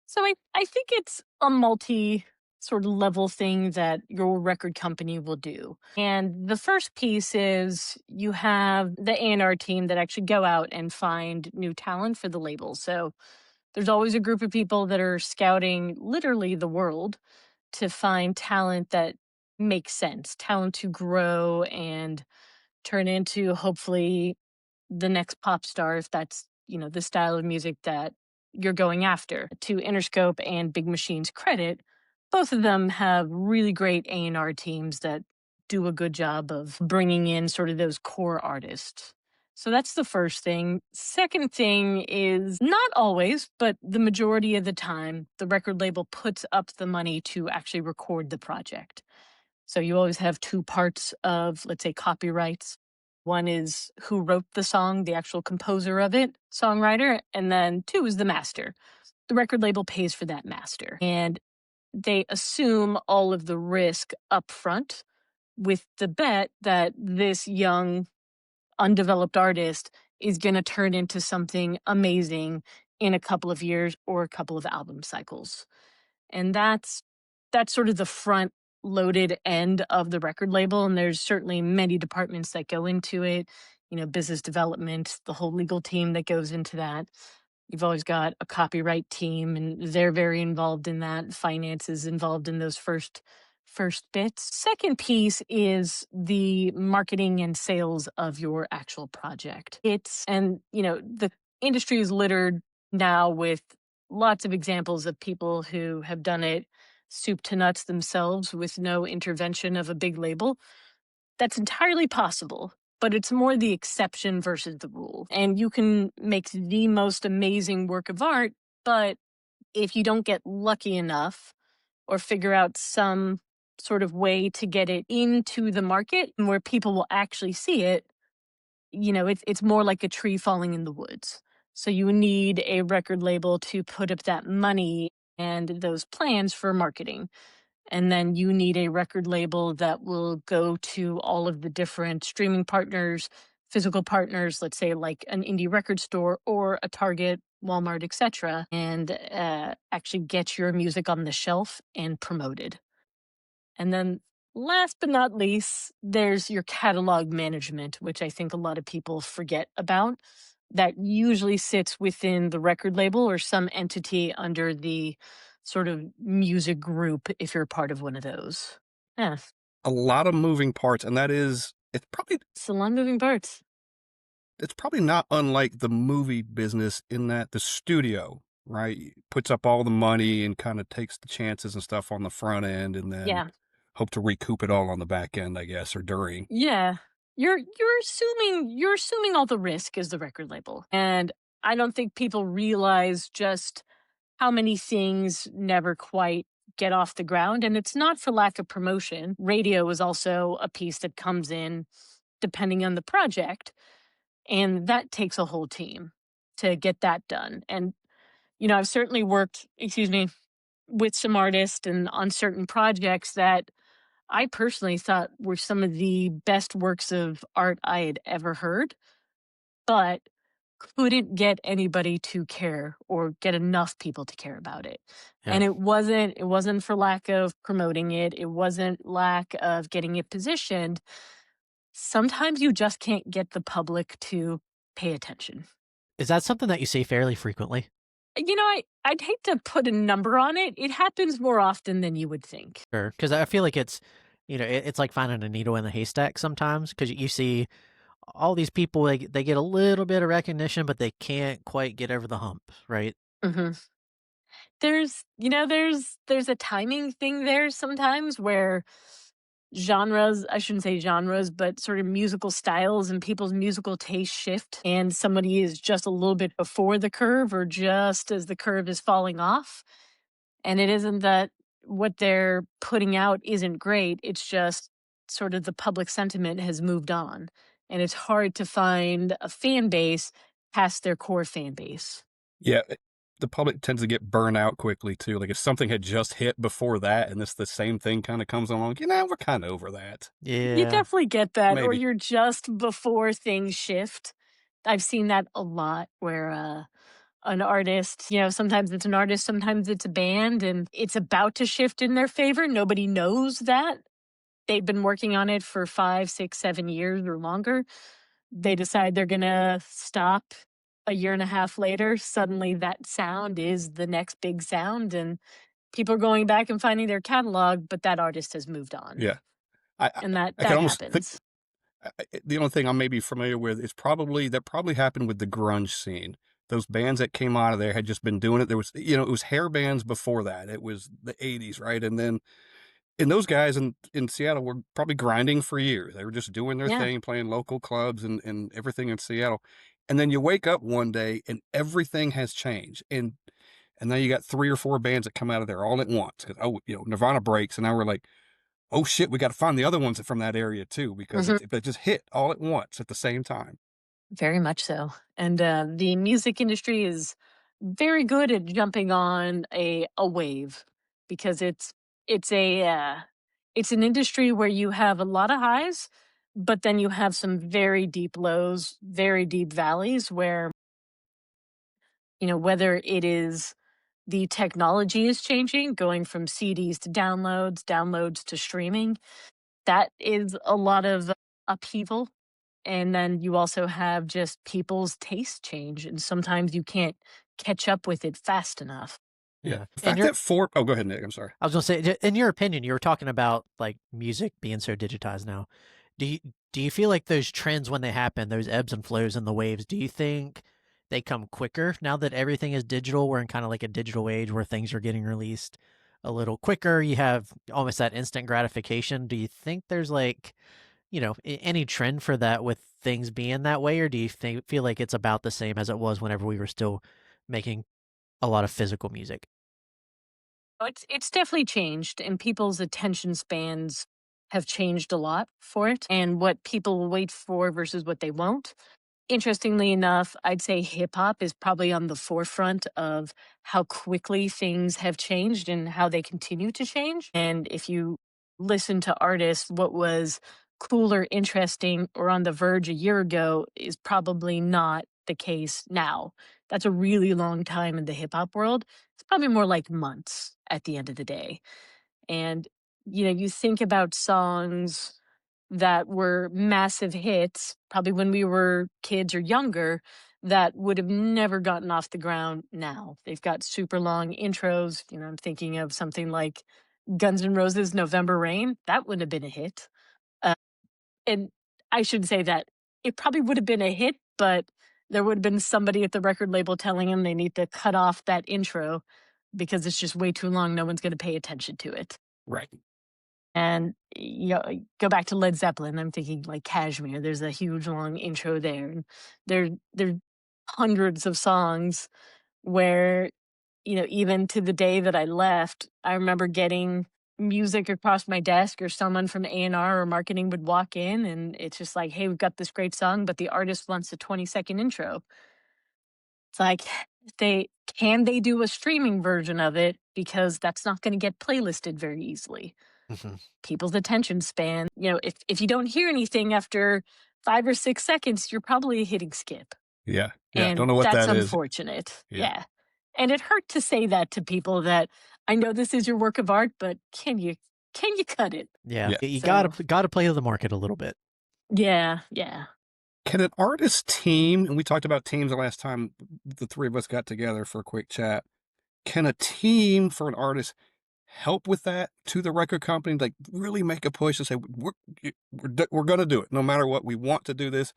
So I think it's a multi sort of level thing that your record company will do. And the first piece is you have the A&R team that actually go out and find new talent for the label. So there's always a group of people that are scouting literally the world to find talent that makes sense, talent to grow and turn into hopefully the next pop star, if that's the style of music that you're going after. To Interscope and Big Machine's credit, both of them have really great A&R teams that do a good job of bringing in sort of those core artists. So that's the first thing. Second thing is, not always, but the majority of the time, the record label puts up the money to actually record the project. So you always have 2 parts of, let's say, copyrights. One is who wrote the song, the actual composer of it, songwriter, and then 2 is the master. The record label pays for that master, and they assume all of the risk up front with the bet that this young, undeveloped artist is going to turn into something amazing in a couple of years or a couple of album cycles. And that's sort of the front loaded end of the record label, and there's certainly many departments that go into it, business development, the whole legal team that goes into that. You've always got a copyright team, and they're very involved in that. Finance is involved in those first bits. Second piece is the marketing and sales of your actual project. The industry is littered now with lots of examples of people who have done it soup to nuts themselves with no intervention of a big label. That's entirely possible, but it's more the exception versus the rule. And you can make the most amazing work of art, but if you don't get lucky enough or figure out some sort of way to get it into the market where people will actually see it, it's more like a tree falling in the woods. So you need a record label to put up that money and those plans for marketing. And then you need a record label that will go to all of the different streaming partners, physical partners, let's say like an indie record store or a Target, Walmart, etc., and actually get your music on the shelf and promoted. And then last but not least, there's your catalog management, which I think a lot of people forget about. That usually sits within the record label or some entity under the sort of music group if you're part of one of those. Yeah, A lot of moving parts, and it's a lot of moving parts. it's probably not unlike the movie business in that the studio, right, puts up all the money and kind of takes the chances and stuff on the front end, and then Yeah. hope to recoup it all on the back end, I guess, or during. Yeah. You're assuming all the risk is the record label. And I don't think people realize just how many things never quite get off the ground. And it's not for lack of promotion. Radio is also a piece that comes in depending on the project. And that takes a whole team to get that done. And, I've certainly worked, with some artists and on certain projects that I personally thought were some of the best works of art I had ever heard, but couldn't get anybody to care or get enough people to care about it. Yeah. And it wasn't for lack of promoting it. It wasn't lack of getting it positioned. Sometimes you just can't get the public to pay attention. Is that something that you see fairly frequently? I'd hate to put a number on it. It happens more often than you would think. Sure, because I feel like it's like finding a needle in a haystack sometimes. Because you see all these people, they get a little bit of recognition, but they can't quite get over the hump, right? Hmm. There's a timing thing there sometimes where genres, I shouldn't say genres, but sort of musical styles and people's musical taste shift. And somebody is just a little bit before the curve or just as the curve is falling off. And it isn't that what they're putting out isn't great. It's just sort of the public sentiment has moved on. And it's hard to find a fan base past their core fan base. Yeah, the public tends to get burned out quickly too. Like if something had just hit before that, and the same thing kind of comes along, we're kind of over that. You Yeah. definitely get that, or Maybe. you're just before things shift. I've seen that a lot where an artist, sometimes it's an artist, sometimes it's a band, and it's about to shift in their favor. Nobody knows that. They've been working on it for 5, 6, 7 years or longer. They decide they're going to stop a year and a half later. Suddenly that sound is the next big sound, and people are going back and finding their catalog, but that artist has moved on. Yeah, I And that I can almost happens. the only thing I'm maybe familiar with is probably happened with the grunge scene. Those bands that came out of there had just been doing it. There was, it was hair bands before that. It was the 80s, right? And those guys in Seattle were probably grinding for years. They were just doing their Yeah. thing, playing local clubs and everything in Seattle. And then you wake up one day and everything has changed. And now you got 3 or 4 bands that come out of there all at once. Because Nirvana breaks, and now we're like, oh shit, we got to find the other ones from that area too, because Mhm. it just hit all at once at the same time. Very much so. And the music industry is very good at jumping on a wave because it's an industry where you have a lot of highs, but then you have some very deep lows, very deep valleys where, whether it is the technology is changing, going from CDs to downloads, downloads to streaming, that is a lot of upheaval. And then you also have just people's taste change, and sometimes you can't catch up with it fast enough. Yeah. Yeah. The And fact you're, that 4 oh, go ahead, Nick. I'm sorry. I was gonna say, in your opinion, you were talking about like music being so digitized now. Do you feel like those trends when they happen, those ebbs and flows and the waves, do you think they come quicker now that everything is digital? We're in kind of like a digital age where things are getting released a little quicker. You have almost that instant gratification. Do you think there's like, any trend for that with things being that way, or do you feel like it's about the same as it was whenever we were still making a lot of physical music? It's definitely changed, and people's attention spans have changed a lot for it, and what people will wait for versus what they won't. Interestingly enough, I'd say hip hop is probably on the forefront of how quickly things have changed and how they continue to change. And if you listen to artists, what was cool or interesting or on the verge a year ago is probably not the case now. That's a really long time in the hip hop world. It's probably more like months at the end of the day. And, you think about songs that were massive hits, probably when we were kids or younger, that would have never gotten off the ground now. They've got super long intros. You know, I'm thinking of something like Guns N' Roses' November Rain. That would have been a hit. Uh, and I should say that it probably would have been a hit, but there would have been somebody at the record label telling them they need to cut off that intro because it's just way too long. No one's going to pay attention to it. Right. And you know, go back to Led Zeppelin. I'm thinking like Kashmir. There's a huge long intro there, and there are hundreds of songs where, you know, even to the day that I left, I remember getting music across my desk, or someone from A&R or marketing would walk in, and it's just like, hey, we've got this great song, but the artist wants a 20-second intro. It's like, they do a streaming version of it, because that's not going to get playlisted very easily. Mm-hmm. People's attention span, you know, if you don't hear anything after 5 or 6 seconds, you're probably hitting skip. Yeah. Yeah. And Don't know what that's that is. unfortunate. Yeah. Yeah. And it hurt to say that to people, that I know this is your work of art, but can you cut it? Yeah. Yeah. You So- gotta play to the market a little bit. Yeah. Can an artist team, and we talked about teams the last time the three of us got together for a quick chat, can a team for an artist help with that to the record company, like really make a push and say, we're going to do it no matter what, we want to do this,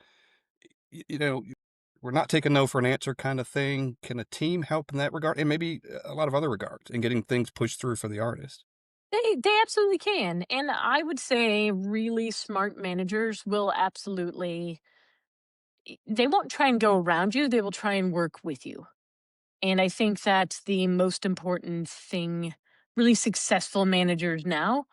you know, we're not taking no for an answer kind of thing? Can a team help in that regard, and maybe a lot of other regards, in getting things pushed through for the artist? They absolutely can. And I would say really smart managers will absolutely, they won't try and go around you, they will try and work with you. And I think that's the most important thing. Really successful managers now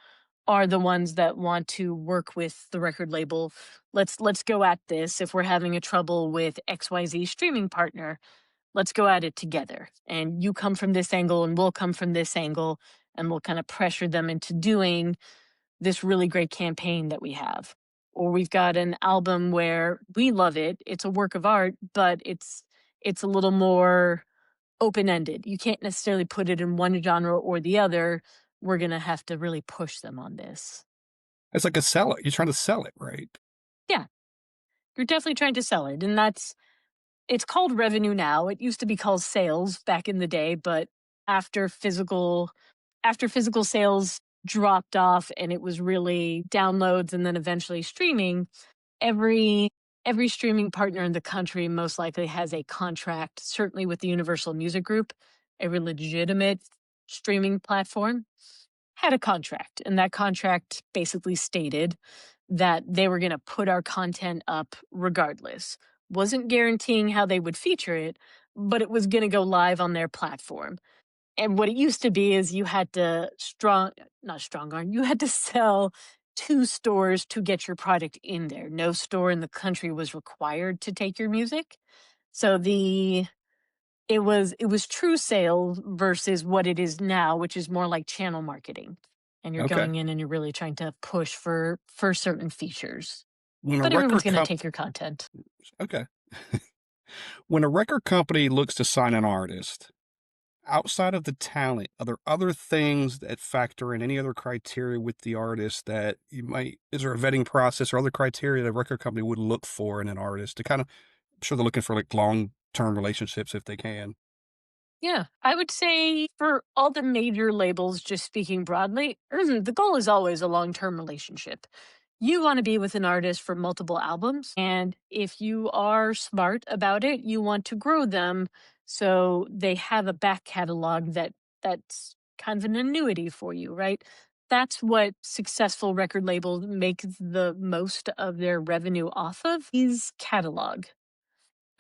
are the ones that want to work with the record label. Let's go at this. If we're having a trouble with XYZ streaming partner, let's go at it together. And you come from this angle and we'll come from this angle, and we'll kind of pressure them into doing this really great campaign that we have. Or we've got an album where we love it. It's a work of art, but it's a little more open-ended. You can't necessarily put it in one genre or the other. We're going to have to really push them on this. It's like a seller. You're trying to sell it, right? Yeah. You're definitely trying to sell it. And it's called revenue now. It used to be called sales back in the day, but after physical sales dropped off and it was really downloads and then eventually streaming, every streaming partner in the country most likely has a contract, certainly with the Universal Music Group. Every legitimate streaming platform had a contract, and that contract basically stated that they were going to put our content up regardless. Wasn't guaranteeing how they would feature it, but it was going to go live on their platform. And what it used to be is you had to not strong arm, you had to sell 2 stores to get your product in there. No store in the country was required to take your music. So it was true sales versus what it is now, which is more like channel marketing. And you're Okay. going in and you're really trying to push for certain features. When a But everyone's record going to comp- take your content. Okay. When a record company looks to sign an artist, outside of the talent, are there other things that factor in, any other criteria with the artist that is there a vetting process or other criteria that a record company would look for in an artist to kind of, I'm sure they're looking for like long-term relationships if they can. Yeah, I would say for all the major labels, just speaking broadly, the goal is always a long-term relationship. You want to be with an artist for multiple albums, and if you are smart about it, you want to grow them so they have a back catalog that's kind of an annuity for you, right? That's what successful record labels make the most of their revenue off of, is catalog.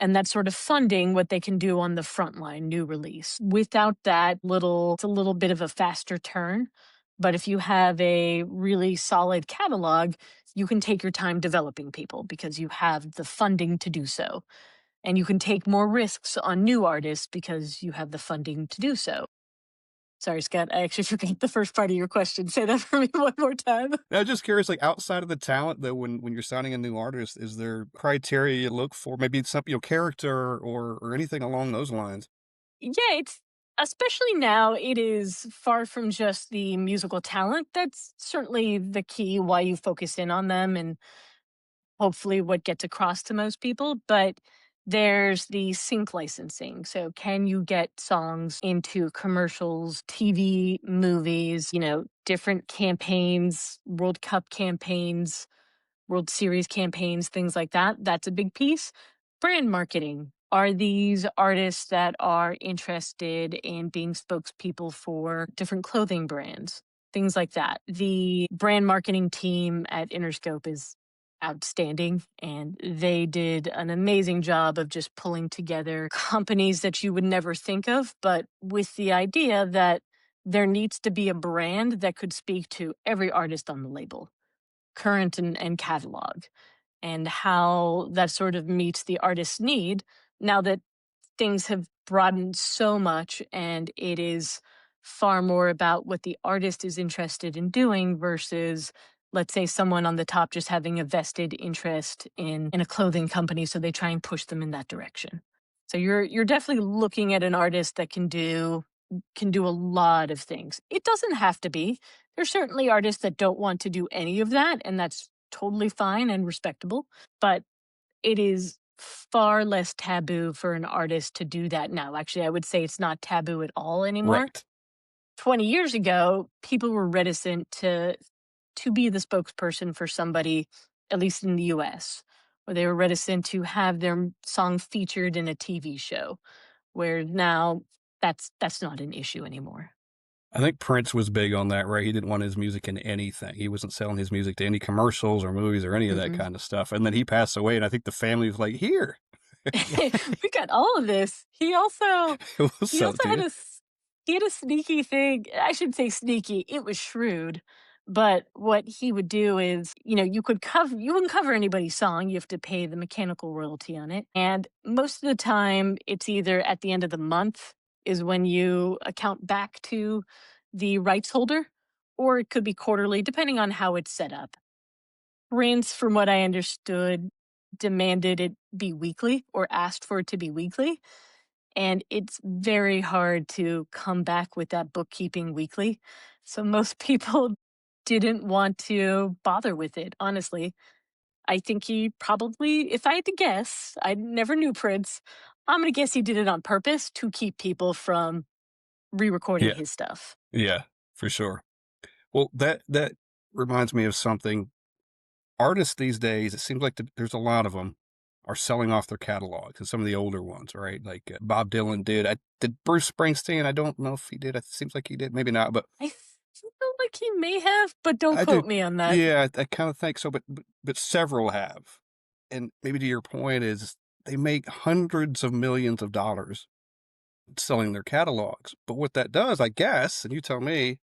And that's sort of funding what they can do on the front line, new release. Without that, it's a little bit of a faster turn. But if you have a really solid catalog, you can take your time developing people because you have the funding to do so. And you can take more risks on new artists because you have the funding to do so. Sorry, Scott, I actually forgot the first part of your question. Say that for me one more time. Now, just curious, like outside of the talent, though, when you're signing a new artist, is there criteria you look for? Maybe some, character or anything along those lines? Yeah, it's especially now, it is far from just the musical talent. That's certainly the key why you focus in on them and hopefully what gets across to most people. But There's the sync licensing. So, can you get songs into commercials, TV, movies, different campaigns, World Cup campaigns, World Series campaigns, things like that? That's a big piece. Brand marketing. Are these artists that are interested in being spokespeople for different clothing brands? Things like that. The brand marketing team at Interscope is outstanding, and they did an amazing job of just pulling together companies that you would never think of, but with the idea that there needs to be a brand that could speak to every artist on the label, current and catalog, and how that sort of meets the artist's need now that things have broadened so much and it is far more about what the artist is interested in doing versus, let's say, someone on the top just having a vested interest in a clothing company, so they try and push them in that direction. So you're definitely looking at an artist that can do a lot of things. It doesn't have to be. There's certainly artists that don't want to do any of that, and that's totally fine and respectable. But it is far less taboo for an artist to do that now. Actually, I would say it's not taboo at all anymore. Right. 20 years ago, people were reticent to be the spokesperson for somebody, at least in the US, or they were reticent to have their song featured in a TV show, where now that's not an issue anymore. I think Prince was big on that, right? He didn't want his music in anything. He wasn't selling his music to any commercials or movies or any of that Mm-mm. kind of stuff. And then he passed away, and I think the family was like, "Here." We got all of this. He also It was he so also had too. he had a sneaky thing. I shouldn't say sneaky. It was shrewd. But what he would do is, you wouldn't cover anybody's song. You have to pay the mechanical royalty on it. And most of the time it's either at the end of the month is when you account back to the rights holder, or it could be quarterly, depending on how it's set up. Prince, from what I understood, demanded it be weekly or asked for it to be weekly. And it's very hard to come back with that bookkeeping weekly. So most people didn't want to bother with it, honestly. I think he probably, if I had to guess, I never knew Prince. I'm going to guess he did it on purpose to keep people from re recording Yeah, his stuff. yeah, for sure. Well, that reminds me of something. Artists these days, it seems like there's a lot of them are selling off their catalogs, and some of the older ones, right? Like Bob Dylan did. Did Bruce Springsteen? I don't know if he did. It seems like he did. Maybe not, but I feel like he may have, but don't I do. quote me on that. Yeah, I kind of think so. But several have, and maybe to your point is they make hundreds of millions of dollars selling their catalogs. But what that does, I guess, and you tell me,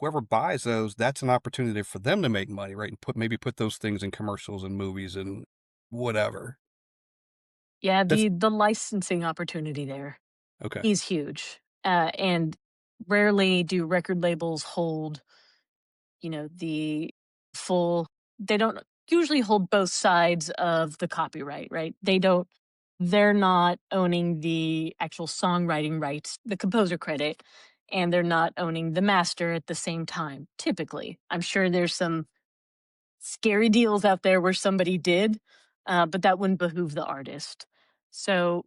whoever buys those, that's an opportunity for them to make money, right? And put those things in commercials and movies and whatever. Yeah, That's the licensing opportunity there okay. is huge. And rarely do record labels hold, the full, they don't usually hold both sides of the copyright, right? They're not owning the actual songwriting rights, the composer credit, and they're not owning the master at the same time, typically. I'm sure there's some scary deals out there where somebody did, but that wouldn't behoove the artist. So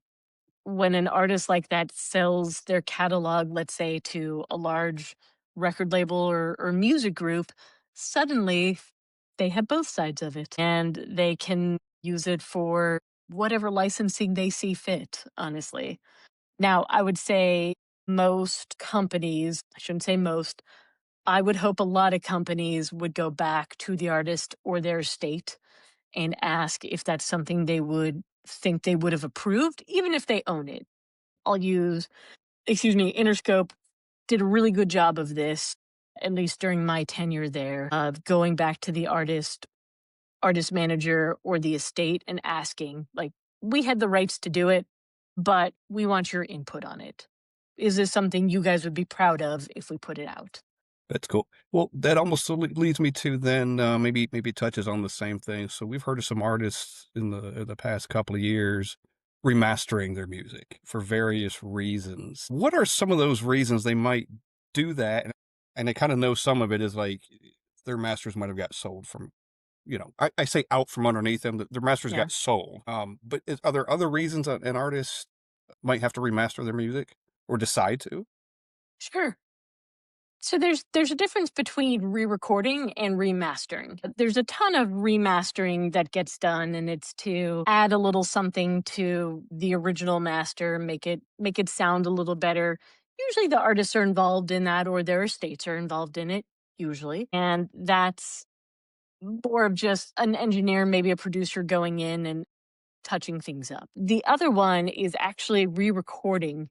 when an artist like that sells their catalog, let's say to a large record label or music group, suddenly they have both sides of it and they can use it for whatever licensing they see fit, honestly. Now, I would say most companies, I shouldn't say most, I would hope a lot of companies would go back to the artist or their estate and ask if that's something they would think they would have approved, even if they own it. I'll use, Interscope did a really good job of this, at least during my tenure there, of going back to the artist manager or the estate and asking, like, we had the rights to do it, but we want your input on it. Is this something you guys would be proud of if we put it out? That's cool. Well, that almost leads me to then maybe touches on the same thing. So we've heard of some artists in the past couple of years remastering their music for various reasons. What are some of those reasons they might do that? And I kind of know some of it is like their masters might have got sold from I say out from underneath them. Their masters Yeah. got sold. But are there other reasons an artist might have to remaster their music or decide to? Sure. So there's a difference between re-recording and remastering. There's a ton of remastering that gets done, and it's to add a little something to the original master, make it sound a little better. Usually the artists are involved in that, or their estates are involved in it, usually. And that's more of just an engineer, maybe a producer going in and touching things up. The other one is actually re-recording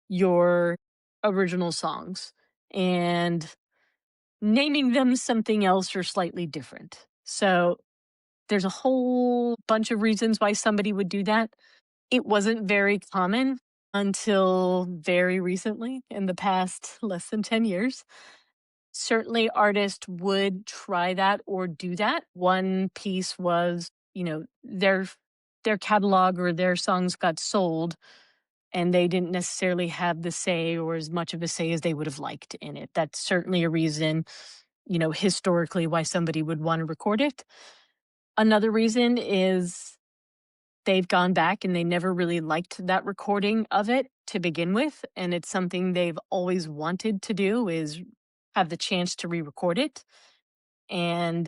your original songs and naming them something else or slightly different. So there's a whole bunch of reasons why somebody would do that. It wasn't very common until very recently, in the past less than 10 years. Certainly artists would try that or do that. One piece was, their catalog or their songs got sold and they didn't necessarily have the say or as much of a say as they would have liked in it. That's certainly a reason, historically why somebody would want to record it. Another reason is they've gone back and they never really liked that recording of it to begin with, and it's something they've always wanted to do is have the chance to re-record it. And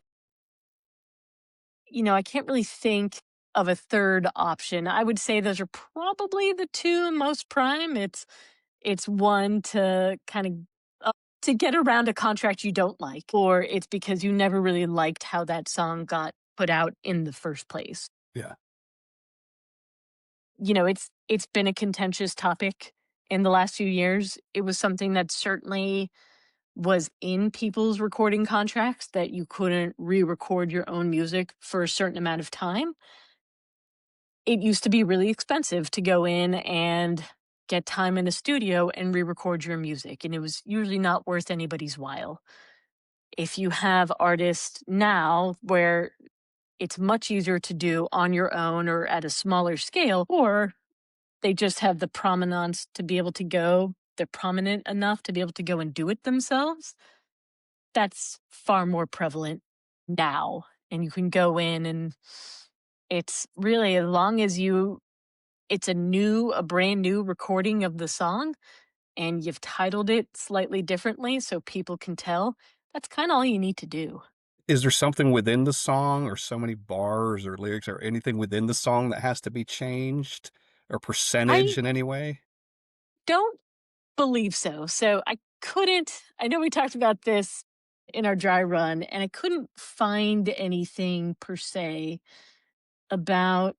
I can't really think of a third option. I would say those are probably the two most prime. It's one to kind of to get around a contract you don't like, or it's because you never really liked how that song got put out in the first place. Yeah. It's been a contentious topic in the last few years. It was something that certainly was in people's recording contracts that you couldn't re-record your own music for a certain amount of time. It used to be really expensive to go in and get time in a studio and re-record your music, and it was usually not worth anybody's while. If you have artists now where it's much easier to do on your own or at a smaller scale, or they just have the prominence to be able to go, they're prominent enough to be able to go and do it themselves, that's far more prevalent now. And you can go in and it's really, as long as it's a brand new recording of the song and you've titled it slightly differently so people can tell, that's kind of all you need to do. Is there something within the song or so many bars or lyrics or anything within the song that has to be changed or I percentage in any way? don't believe so. I know we talked about this in our dry run, and I couldn't find anything per se about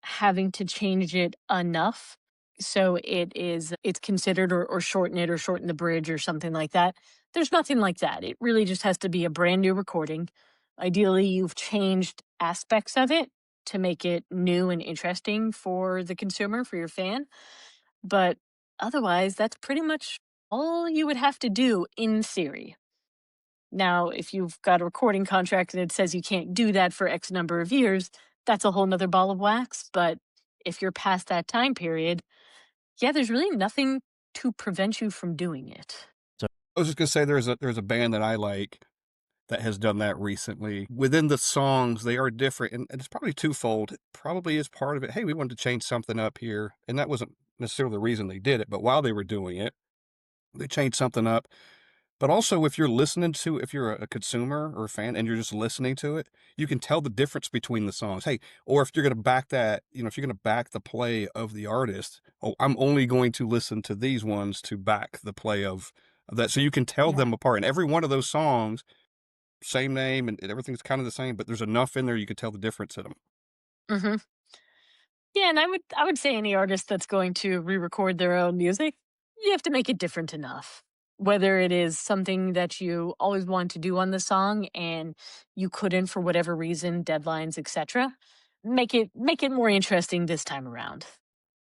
having to change it enough. So it's considered or shorten it or shorten the bridge or something like that. There's nothing like that. It really just has to be a brand new recording. Ideally, you've changed aspects of it to make it new and interesting for the consumer, for your fan. But otherwise, that's pretty much all you would have to do in theory. Now, if you've got a recording contract and it says you can't do that for X number of years, that's a whole nother ball of wax. But if you're past that time period, yeah, there's really nothing to prevent you from doing it. I was just gonna say there's a band that I like that has done that recently. Within the songs, they are different, and it's probably twofold. It probably is part of it. Hey, we wanted to change something up here, and that wasn't necessarily the reason they did it, but while they were doing it, they changed something up. But also, if you're a consumer or a fan and you're just listening to it, you can tell the difference between the songs. Hey, or if you're going to back that, if you're going to back the play of the artist, oh, I'm only going to listen to these ones to back the play of that. So you can tell Yeah. them apart. And every one of those songs, same name and everything's kind of the same, but there's enough in there you can tell the difference in them. hmm Yeah, and I would say any artist that's going to re-record their own music, you have to make it different enough. Whether it is something that you always wanted to do on the song and you couldn't for whatever reason, deadlines, etc., make it more interesting this time around,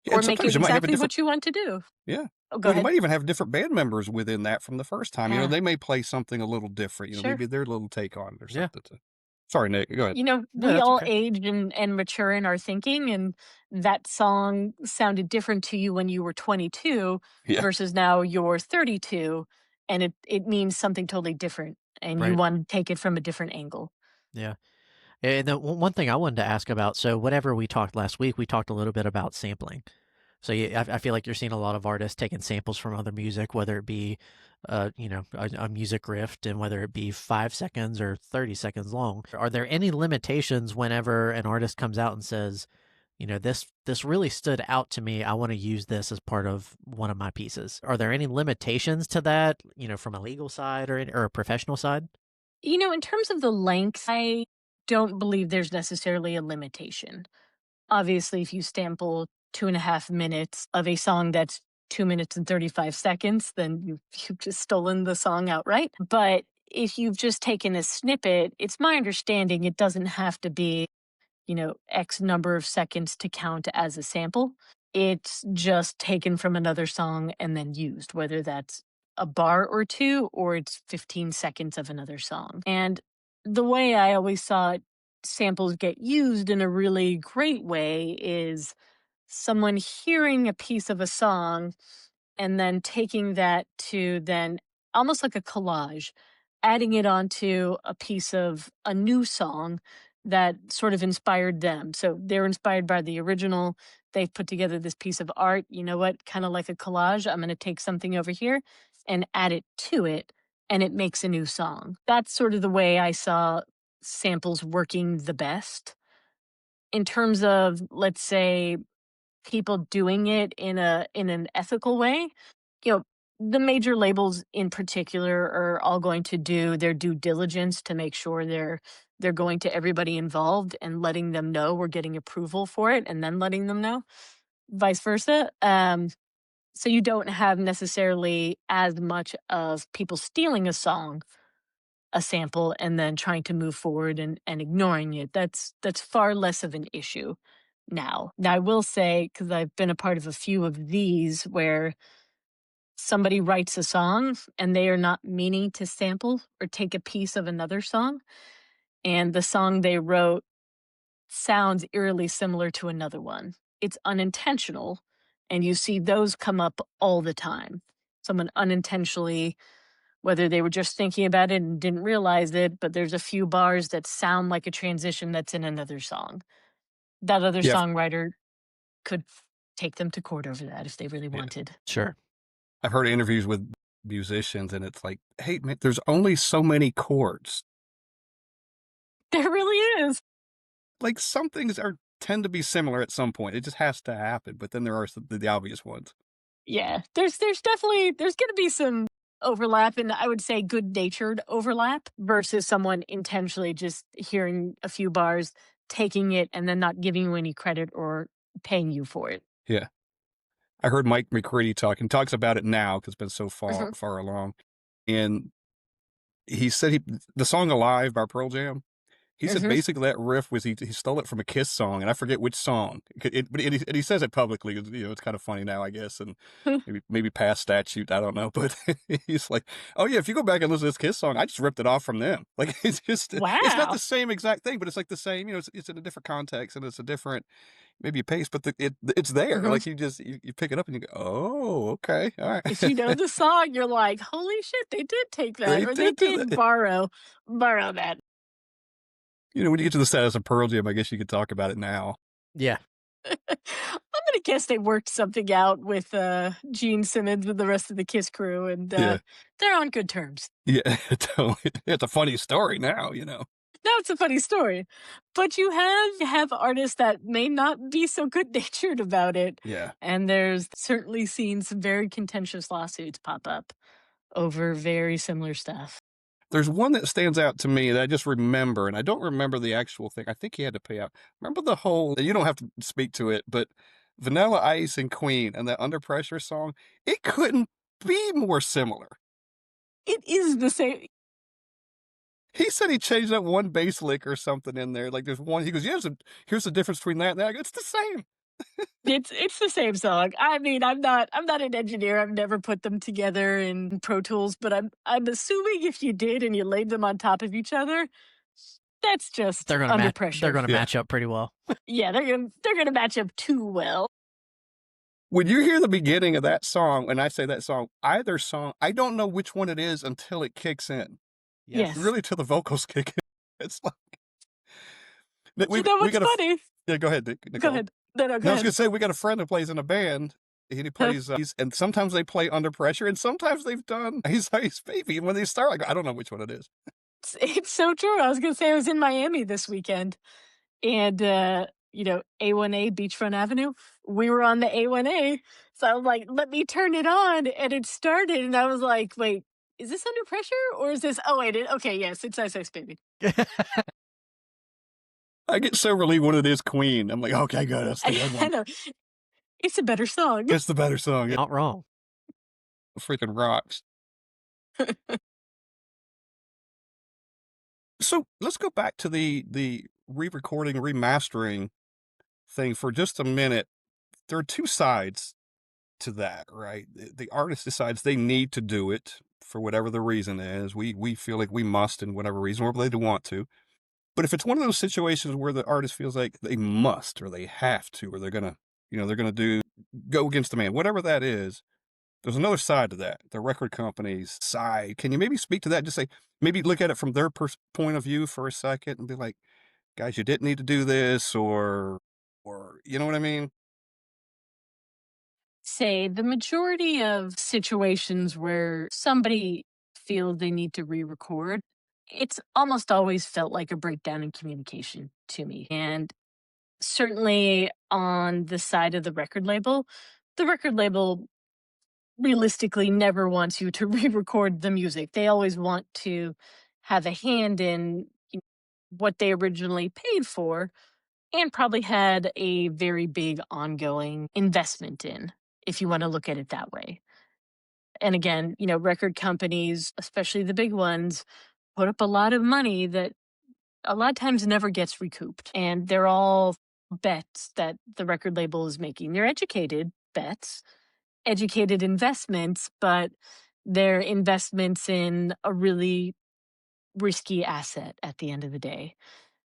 Yeah, or and make sometimes it you might have a exactly different, what you want to do. yeah. Oh, go Well, you ahead. might even have different band members within that from the first time. Yeah, They may play something a little different. sure. Maybe their little take on it or Yeah. something. Sorry, Nick. Go ahead. No, We that's all okay. age and mature in our thinking, and that song sounded different to you when you were 22 Yeah. versus now you're 32, and it means something totally different, and you Right. want to take it from a different angle. Yeah. And then one thing I wanted to ask about, so whatever we talked last week, we talked a little bit about sampling. So I feel like you're seeing a lot of artists taking samples from other music, whether it be, a music riff, and whether it be 5 seconds or 30 seconds long. Are there any limitations whenever an artist comes out and says, this really stood out to me, I want to use this as part of one of my pieces? Are there any limitations to that, from a legal side or a professional side? In terms of the length, I don't believe there's necessarily a limitation. Obviously, if you sample 2.5 minutes of a song that's 2 minutes and 35 seconds, then you've just stolen the song outright. But if you've just taken a snippet, it's my understanding it doesn't have to be, X number of seconds to count as a sample. It's just taken from another song and then used, whether that's a bar or two or it's 15 seconds of another song. And the way I always saw samples get used in a really great way is someone hearing a piece of a song and then taking that to then almost like a collage, adding it onto a piece of a new song that sort of inspired them. So they're inspired by the original. They've put together this piece of art. You know what? Kind of like a collage. I'm going to take something over here and add it to it, and it makes a new song. That's sort of the way I saw samples working the best. In terms of, let's say, people doing it in an ethical way, you know, the major labels in particular are all going to do their due diligence to make sure they're going to everybody involved and letting them know we're getting approval for it, and then letting them know, vice versa. So you don't have necessarily as much of people stealing a sample and then trying to move forward and ignoring it. That's far less of an issue now. Now I will say, because I've been a part of a few of these where somebody writes a song and they are not meaning to sample or take a piece of another song, and the song they wrote sounds eerily similar to another one. It's unintentional, and you see those come up all the time. Someone unintentionally, whether they were just thinking about it and didn't realize it, but there's a few bars that sound like a transition that's in another song. That other Yeah, songwriter could take them to court over that if they really yeah. wanted. Sure. I've heard interviews with musicians, and it's like, hey, man, there's only so many chords. There really is. Like, some things tend to be similar at some point. It just has to happen. But then there are the obvious ones. Yeah, there's definitely there's going to be some overlap, and I would say good-natured overlap versus someone intentionally just hearing a few bars, taking it, and then not giving you any credit or paying you for it. Yeah. I heard Mike McCready talks about it now because it's been so Mhm. far along. And he said the song Alive by Pearl Jam, he said Mhm. basically that riff was he stole it from a Kiss song, and I forget which song. And he says it publicly. It's kind of funny now, I guess, and maybe past statute, I don't know. But he's like, oh yeah, if you go back and listen to this Kiss song, I just ripped it off from them. Like, it's not the Wow. same exact thing, but it's like the same. It's in a different context, and it's a different maybe a pace, but it's there. Mhm. Like, you pick it up and you go, oh, okay, all right. If you know the song, you're like, "Holy shit, they did take that, They or they did do did that. borrow that." When you get to the status of Pearl Jam, I guess you could talk about it now. Yeah. I'm gonna guess they worked something out with Gene Simmons and the rest of the Kiss crew, and Yeah. they're on good terms. Yeah, totally. It's a funny story now. Now it's a funny story, but you have artists that may not be so good natured about it, Yeah. and there's certainly seen some very contentious lawsuits pop up over very similar stuff. There's one that stands out to me that I just remember, and I don't remember the actual thing. I think he had to pay out. Remember the whole, you don't have to speak to it, but Vanilla Ice and Queen and that Under Pressure song, it couldn't be more similar. It is the same. He said he changed that one bass lick or something in there. Like, there's one, he goes, yeah, here's the difference between that and that. I go, it's the same. It's the same song. I mean, I'm not an engineer. I've never put them together in Pro Tools, but I'm assuming if you did and you laid them on top of each other, that's just They're gonna under match. pressure. They're gonna Yeah. match up pretty well. Yeah, they're gonna match up too well. When you hear the beginning of that song, and I say that song, either song, I don't know which one it is until it kicks in. Yes. Really, till the vocals kick in. It's like, You know we what's got a funny? yeah. Go ahead, Go Nicole. ahead. No, go No, I was ahead. gonna say we got a friend that plays in a band. And he plays, and sometimes they play under pressure, and sometimes they've done He's Baby. And when they start, I don't know which one it is. It's so true. I was gonna say I was in Miami this weekend, and A1A Beachfront Avenue. We were on the A1A, so I was like, "Let me turn it on," and it started, and I was like, "Wait, is this under pressure or is this? Oh wait, okay, yes, it's Ice Ice Baby." I get so relieved when it is Queen. I'm like, okay, good, that's the good I one. know it's a better song. It's the better song. It Not wrong. freaking rocks. So let's go back to the re-recording, remastering thing for just a minute. There are two sides to that, right? The artist decides they need to do it for whatever the reason is. We feel like we must in whatever reason, or they do want to. But if it's one of those situations where the artist feels like they must, or they have to, or they're gonna, go against the man, whatever that is, there's another side to that. The record company's side. Can you maybe speak to that? Just say, maybe look at it from their point of view for a second and be like, guys, you didn't need to do this, or you know what I mean? Say the majority of situations where somebody feels they need to re-record, it's almost always felt like a breakdown in communication to me. And certainly on the side of the record label realistically never wants you to re-record the music. They always want to have a hand in what they originally paid for and probably had a very big ongoing investment in, if you want to look at it that way. And again, record companies, especially the big ones, put up a lot of money that a lot of times never gets recouped. And they're all bets that the record label is making. They're educated bets, educated investments, but they're investments in a really risky asset at the end of the day.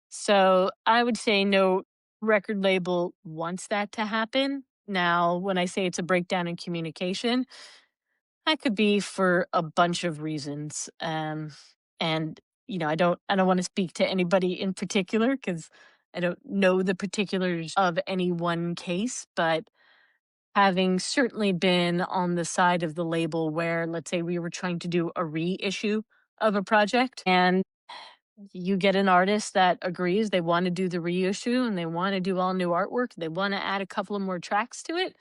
So I would say no record label wants that to happen. Now, when I say it's a breakdown in communication, that could be for a bunch of reasons. And I don't want to speak to anybody in particular because I don't know the particulars of any one case, but having certainly been on the side of the label where, let's say, we were trying to do a reissue of a project and you get an artist that agrees they want to do the reissue and they want to do all new artwork, they want to add a couple of more tracks to it.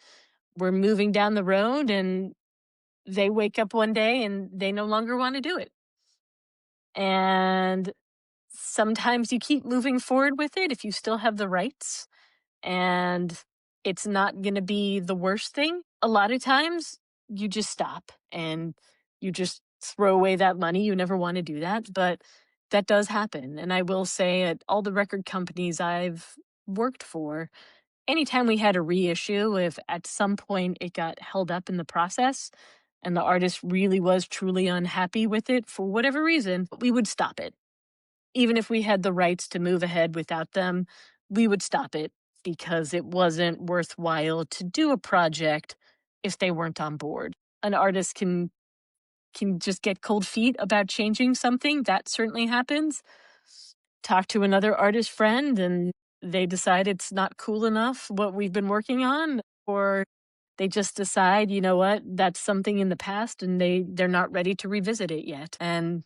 We're moving down the road and they wake up one day and they no longer want to do it. And sometimes you keep moving forward with it if you still have the rights and it's not going to be the worst thing. A lot of times you just stop and you just throw away that money. You never want to do that, but that does happen. And I will say at all the record companies I've worked for, anytime we had a reissue, if at some point it got held up in the process and the artist really was truly unhappy with it for whatever reason, we would stop it. Even if we had the rights to move ahead without them, we would stop it because it wasn't worthwhile to do a project if they weren't on board. An artist can just get cold feet about changing something. That certainly happens. Talk to another artist friend and they decide it's not cool enough what we've been working on, or they just decide, you know what, that's something in the past and they're not ready to revisit it yet. And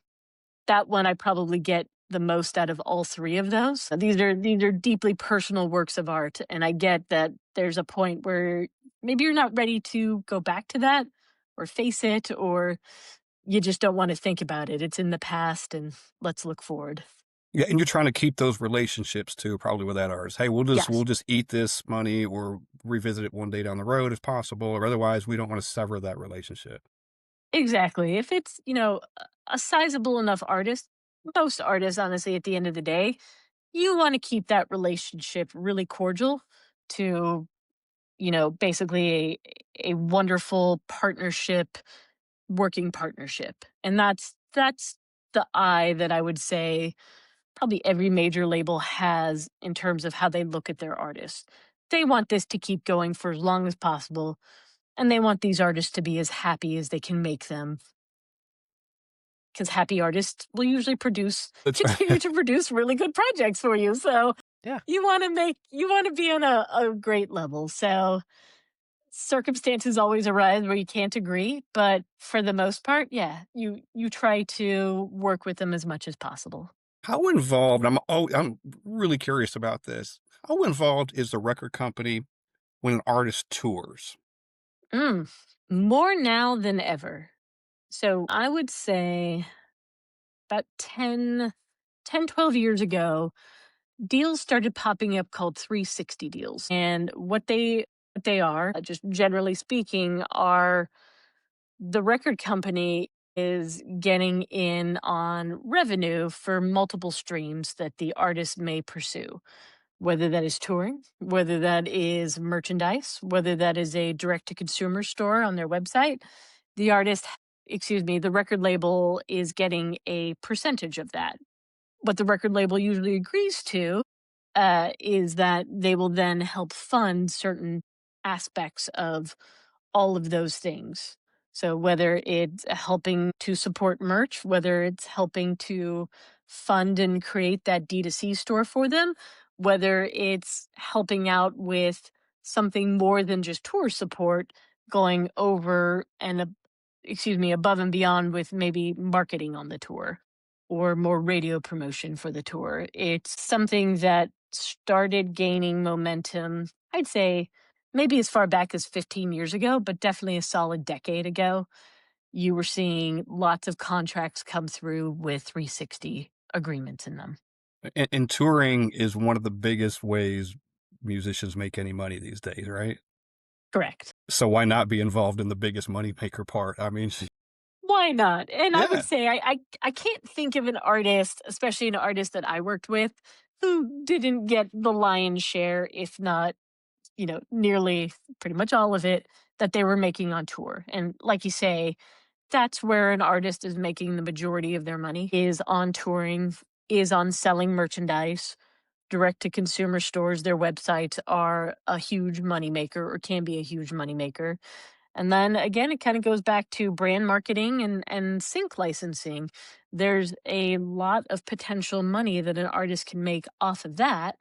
that one I probably get the most out of all three of those. These are deeply personal works of art, and I get that there's a point where maybe you're not ready to go back to that or face it, or you just don't want to think about it. It's in the past and let's look forward. Yeah, and you're trying to keep those relationships too, probably with that artist. Hey, we'll Yes. just eat this money or revisit it one day down the road if possible, or otherwise we don't want to sever that relationship. Exactly. If it's, a sizable enough artist, most artists, honestly, at the end of the day, you want to keep that relationship really cordial to, basically a wonderful partnership, working partnership. And that's the eye that I would say probably every major label has in terms of how they look at their artists. They want this to keep going for as long as possible, and they want these artists to be as happy as they can make them. Because happy artists will usually That's right. continue to produce really good projects for you. So Yeah. You want to be on a great level. So circumstances always arise where you can't agree, but for the most part, yeah, you try to work with them as much as possible. How involved, I'm really curious about this. How involved is the record company when an artist tours? Mm, more now than ever. So I would say about 12 years ago, deals started popping up called 360 deals. And what they are, just generally speaking, are the record company is getting in on revenue for multiple streams that the artist may pursue, whether that is touring, whether that is merchandise, whether that is a direct to consumer store on their website. The artist, excuse me, the record label is getting a percentage of that. What the record label usually agrees to is that they will then help fund certain aspects of all of those things. So whether it's helping to support merch, whether it's helping to fund and create that D2C store for them, whether it's helping out with something more than just tour support, going over and above and beyond with maybe marketing on the tour or more radio promotion for the tour. It's something that started gaining momentum, I'd say maybe as far back as 15 years ago, but definitely a solid decade ago. You were seeing lots of contracts come through with 360 agreements in them. And touring is one of the biggest ways musicians make any money these days, right? Correct. So why not be involved in the biggest moneymaker part? I mean, Why not? And I would yeah. say I can't think of an artist, especially an artist that I worked with, who didn't get the lion's share, if not, nearly pretty much all of it that they were making on tour. And like you say, that's where an artist is making the majority of their money, is on touring, is on selling merchandise. Direct to consumer stores, their websites are a huge moneymaker or can be a huge moneymaker. And then again, it kind of goes back to brand marketing and sync licensing. There's a lot of potential money that an artist can make off of that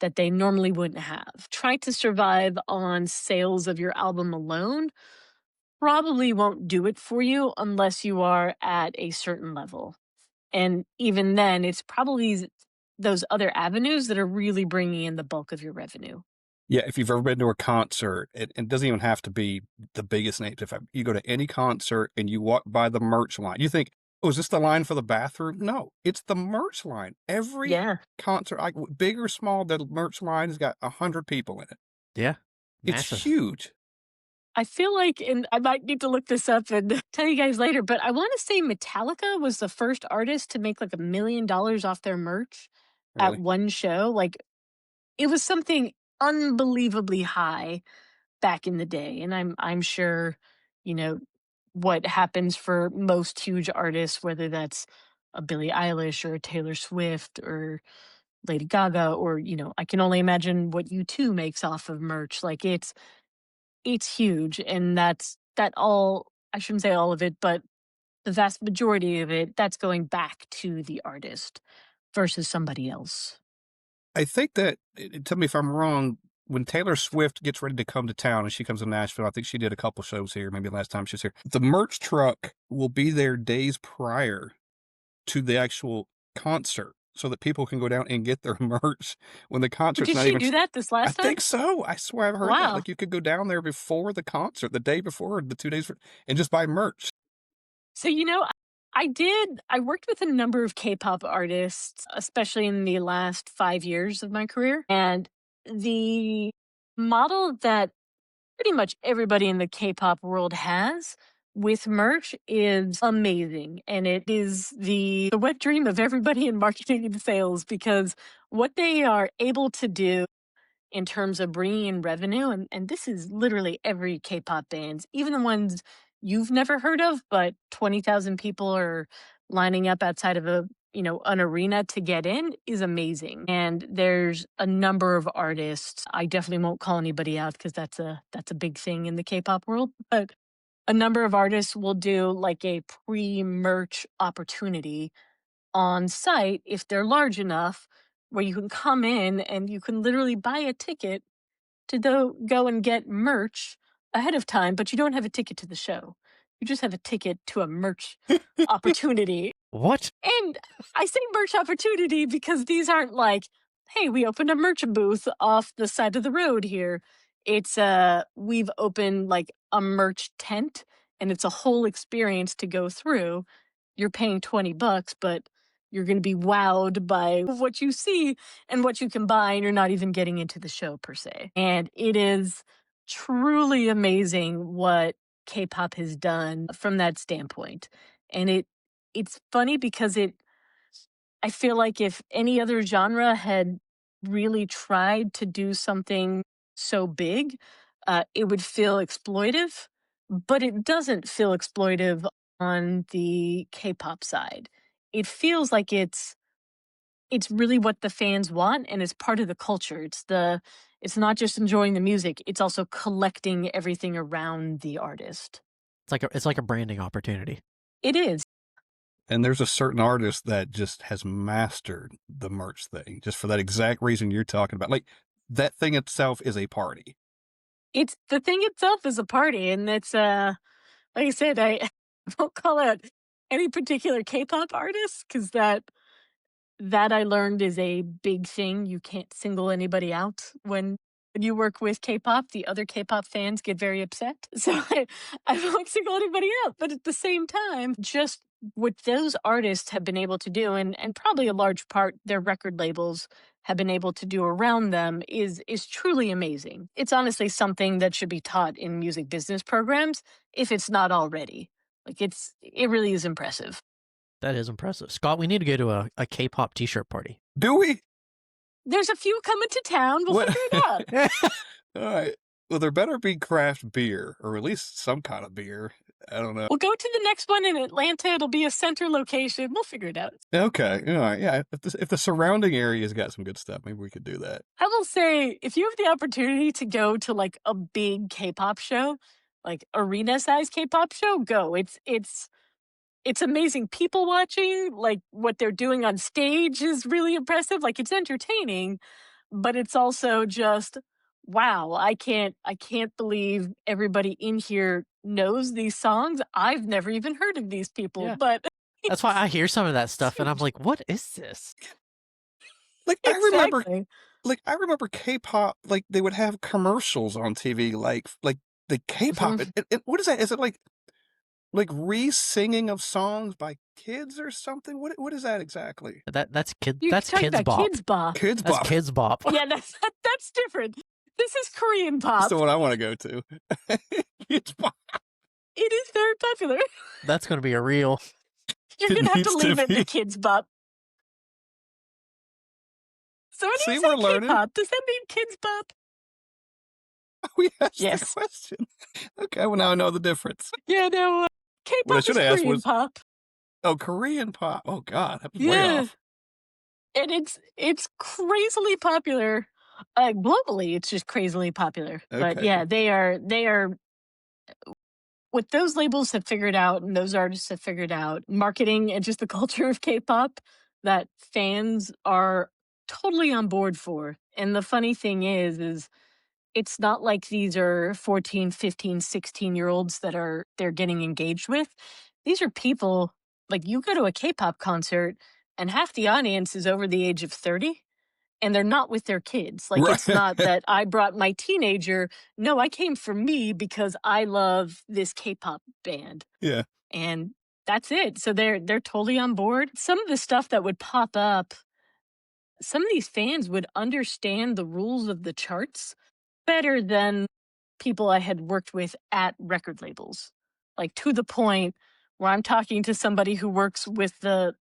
that they normally wouldn't have. Trying to survive on sales of your album alone probably won't do it for you unless you are at a certain level. And even then, it's probably those other avenues that are really bringing in the bulk of your revenue. Yeah, if you've ever been to a concert, it doesn't even have to be the biggest names. You go to any concert and you walk by the merch line, you think, oh, is this the line for the bathroom? No, it's the merch line. Every Yeah. concert, big or small, the merch line has got 100 people in it. Yeah. It's Massive. huge. I feel like, and I might need to look this up and tell you guys later, but I want to say Metallica was the first artist to make like $1 million off their merch at Really. one show. Like it was something unbelievably high back in the day. And I'm sure, you know, what happens for most huge artists, whether that's a Billie Eilish or a Taylor Swift or Lady Gaga, or, I can only imagine what U2 makes off of merch. Like it's huge. And that all, I shouldn't say all of it, but the vast majority of it, that's going back to the artist versus somebody else. I think that, tell me if I'm wrong, when Taylor Swift gets ready to come to town and she comes to Nashville, I think she did a couple shows here, maybe last time she was here. The merch truck will be there days prior to the actual concert so that people can go down and get their merch when the concert's Did not she even. do that this I last time? think so. I swear I've heard that. Wow. Like you could go down there before the concert, the day before, or the 2 days, and just buy merch. So, I worked with a number of K-pop artists, especially in the last 5 years of my career. And the model that pretty much everybody in the K-pop world has with merch is amazing. And it is the wet dream of everybody in marketing and sales, because what they are able to do in terms of bringing in revenue, and this is literally every K-pop bands, even the ones you've never heard of, but 20,000 people are lining up outside of an arena to get in, is amazing. And there's a number of artists. I definitely won't call anybody out because that's a big thing in the K-pop world, but a number of artists will do like a pre-merch opportunity on site if they're large enough, where you can come in and you can literally buy a ticket to go and get merch ahead of time, but you don't have a ticket to the show. You just have a ticket to a merch opportunity. What? And I say merch opportunity because these aren't like, hey, we opened a merch booth off the side of the road here. It's we've opened like a merch tent, and it's a whole experience to go through. You're paying $20, but you're going to be wowed by what you see and what you can buy, and you're not even getting into the show per se. And it is truly amazing what K-pop has done from that standpoint. And it's funny because I feel like if any other genre had really tried to do something so big, it would feel exploitive, but it doesn't feel exploitive on the K-pop side. It feels like it's really what the fans want, and it's part of the culture. It's not just enjoying the music, it's also collecting everything around the artist. It's like a branding opportunity. It is. And there's a certain artist that just has mastered the merch thing, just for that exact reason you're talking about. Like, that thing itself is a party. It's the thing itself is a party, and it's like I said, I won't call out any particular K-pop artist because that I learned is a big thing. You can't single anybody out when you work with K-pop. The other K-pop fans get very upset. So I won't single anybody out. But at the same time, just what those artists have been able to do, and probably a large part their record labels have been able to do around them is truly amazing. It's honestly something that should be taught in music business programs if it's not already. Like it really is impressive. That is impressive. Scott, we need to go to a K-pop t-shirt party. Do we? There's a few coming to town. We'll What? figure it out. All right. Well, there better be craft beer, or at least some kind of beer. I don't know. We'll go to the next one in Atlanta. It'll be a center location. We'll figure it out. Okay. All right. Yeah. If the surrounding area's got some good stuff, maybe we could do that. I will say, if you have the opportunity to go to like a big K-pop show, like arena-sized K-pop show, go. It's amazing. People watching, like what they're doing on stage is really impressive. Like it's entertaining, but it's also just wow. I can't believe everybody in here knows these songs. I've never even heard of these people, Yeah. but That's why I hear some of that stuff and I'm like, what is this? Like exactly. I remember K-pop. Like they would have commercials on TV. Like the K-pop. What is that? Is it like re-singing of songs by kids or something? What is that exactly? That's kid. You're That's talking kids about bop. Kids Bop. Kids That's Bop. kids bop. Yeah, that's different. This is Korean pop. That's the one I want to go to. Kids Bop. It is very popular. That's going to be a real. You're It going to have to needs to leave it be. to Kids Bop. So when See, you say we're learning. K-pop, does that mean Kids Bop? We asked the Yes. question. Okay, well now I know the difference. Yeah, no. K-pop What I is should have asked Korean was- pop. Oh, Korean pop. Oh God, that'd be way Yeah. off. And it's crazily popular. Globally, it's just crazily popular. But Okay. yeah, they are what those labels have figured out and those artists have figured out, marketing and just the culture of K-pop that fans are totally on board for. And the funny thing is it's not like these are 14, 15, 16-year-olds that they're getting engaged with. These are people, like you go to a K-pop concert and half the audience is over the age of 30 and they're not with their kids. Like it's Right. not that I brought my teenager. No, I came for me because I love this K-pop band. Yeah. And that's it. So they're totally on board. Some of the stuff that would pop up, some of these fans would understand the rules of the charts better than people I had worked with at record labels. Like to the point where I'm talking to somebody who works with the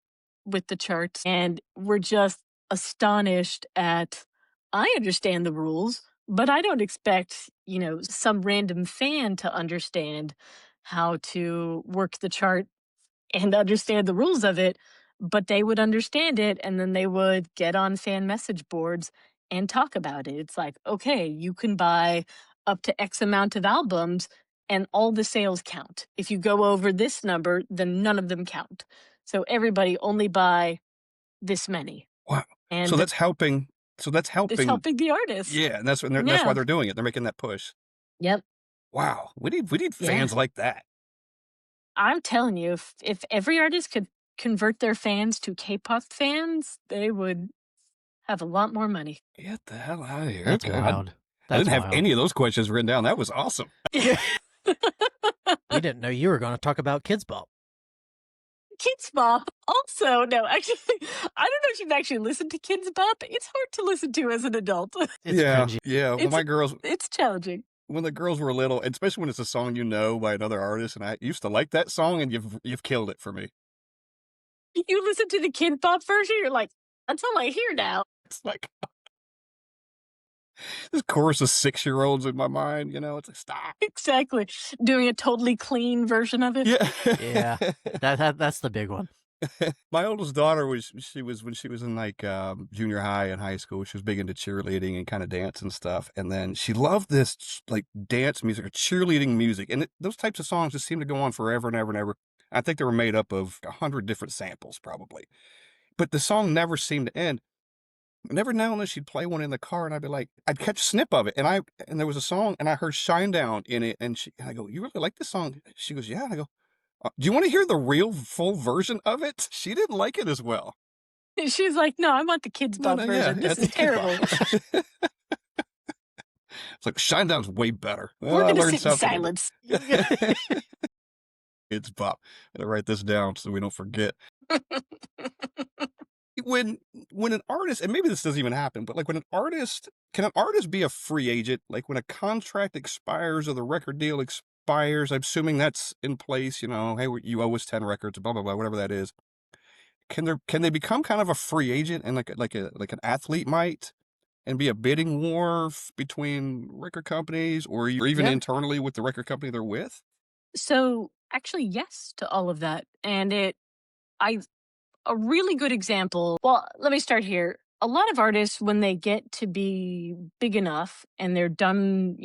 charts and we're just astonished at I understand the rules, but I don't expect, some random fan to understand how to work the chart and understand the rules of it, but they would understand it and then they would get on fan message boards and talk about it. It's like, okay, you can buy up to X amount of albums and all the sales count. If you go over this number, then none of them count. So everybody only buy this many. Wow. and So that's helping. So that's it's helping. helping the artist. Yeah, and that's why Yeah. they're doing it. They're making that push. Yep. Wow, we need Yeah. fans like that. I'm telling you, if every artist could convert their fans to K-pop fans, they would have a lot more money. Get the hell out of here. That's Okay, wild. I That's didn't have wild. any of those questions written down. That was awesome. We didn't know you were going to talk about Kids Bop. Kids Bop also, no, actually, I don't know if you've actually listened to Kids Bop. It's hard to listen to as an adult. It's cringy. Yeah. Well, It's challenging. when the girls were little, and especially when it's a song you know by another artist, and I used to like that song, and you've killed it for me. You listen to the Kid Bop version, you're like, that's all I hear now. It's like this chorus of 6-year-olds in my mind. It's like stop. Exactly. Doing a totally clean version of it. Yeah. Yeah. That's the big one. My oldest daughter when she was in like junior high and high school, she was big into cheerleading and kind of dance and stuff. And then she loved this like dance music or cheerleading music. And those types of songs just seem to go on forever and ever and ever. I think they were made up of 100 different samples probably. But the song never seemed to end. And every now and then she'd play one in the car and I'd be like, I'd catch a snip of it. And there was a song and I heard Shine Down in it. And I go, you really like this song? She goes, yeah. And I go, do you want to hear the real full version of it? She didn't like it as well. She's like, no, I want the Kids Bop version. This is terrible. It's like Shine Down's way better. We're going to sit in silence. Kids Bop. Gotta write this down so we don't forget. When an artist, and maybe this doesn't even happen, but like can an artist be a free agent? Like when a contract expires or the record deal expires, I'm assuming that's in place, hey, you owe us 10 records, blah, blah, blah, whatever that is. Can they become kind of a free agent and like an athlete might and be a bidding war between record companies or even internally with the record company they're with? So actually, yes to all of that. And a really good example. Well, let me start here. A lot of artists, when they get to be big enough and they're done,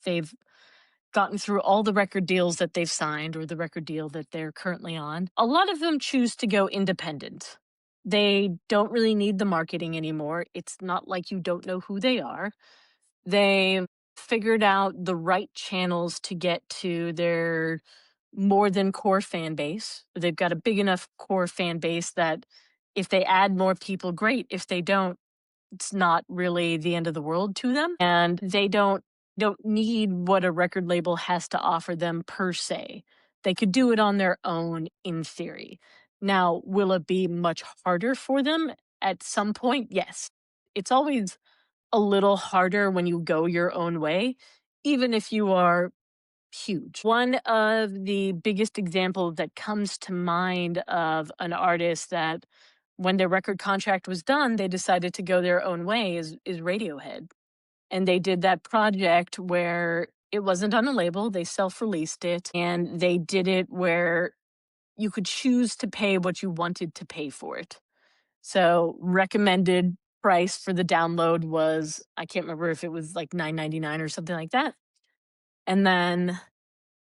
they've gotten through all the record deals that they've signed or the record deal that they're currently on, a lot of them choose to go independent. They don't really need the marketing anymore. It's not like you don't know who they are. They figured out the right channels to get to their more than core fan base. They've got a big enough core fan base that if they add more people, great. If they don't, it's not really the end of the world to them. And they don't need what a record label has to offer them per se. They could do it on their own in theory. Now, will it be much harder for them at some point? Yes. It's always a little harder when you go your own way, even if you are huge. One of the biggest examples that comes to mind of an artist that when their record contract was done, they decided to go their own way is Radiohead. And they did that project where it wasn't on a label, they self-released it, and they did it where you could choose to pay what you wanted to pay for it. So recommended price for the download was, I can't remember if it was like $9.99 or something like that. And then,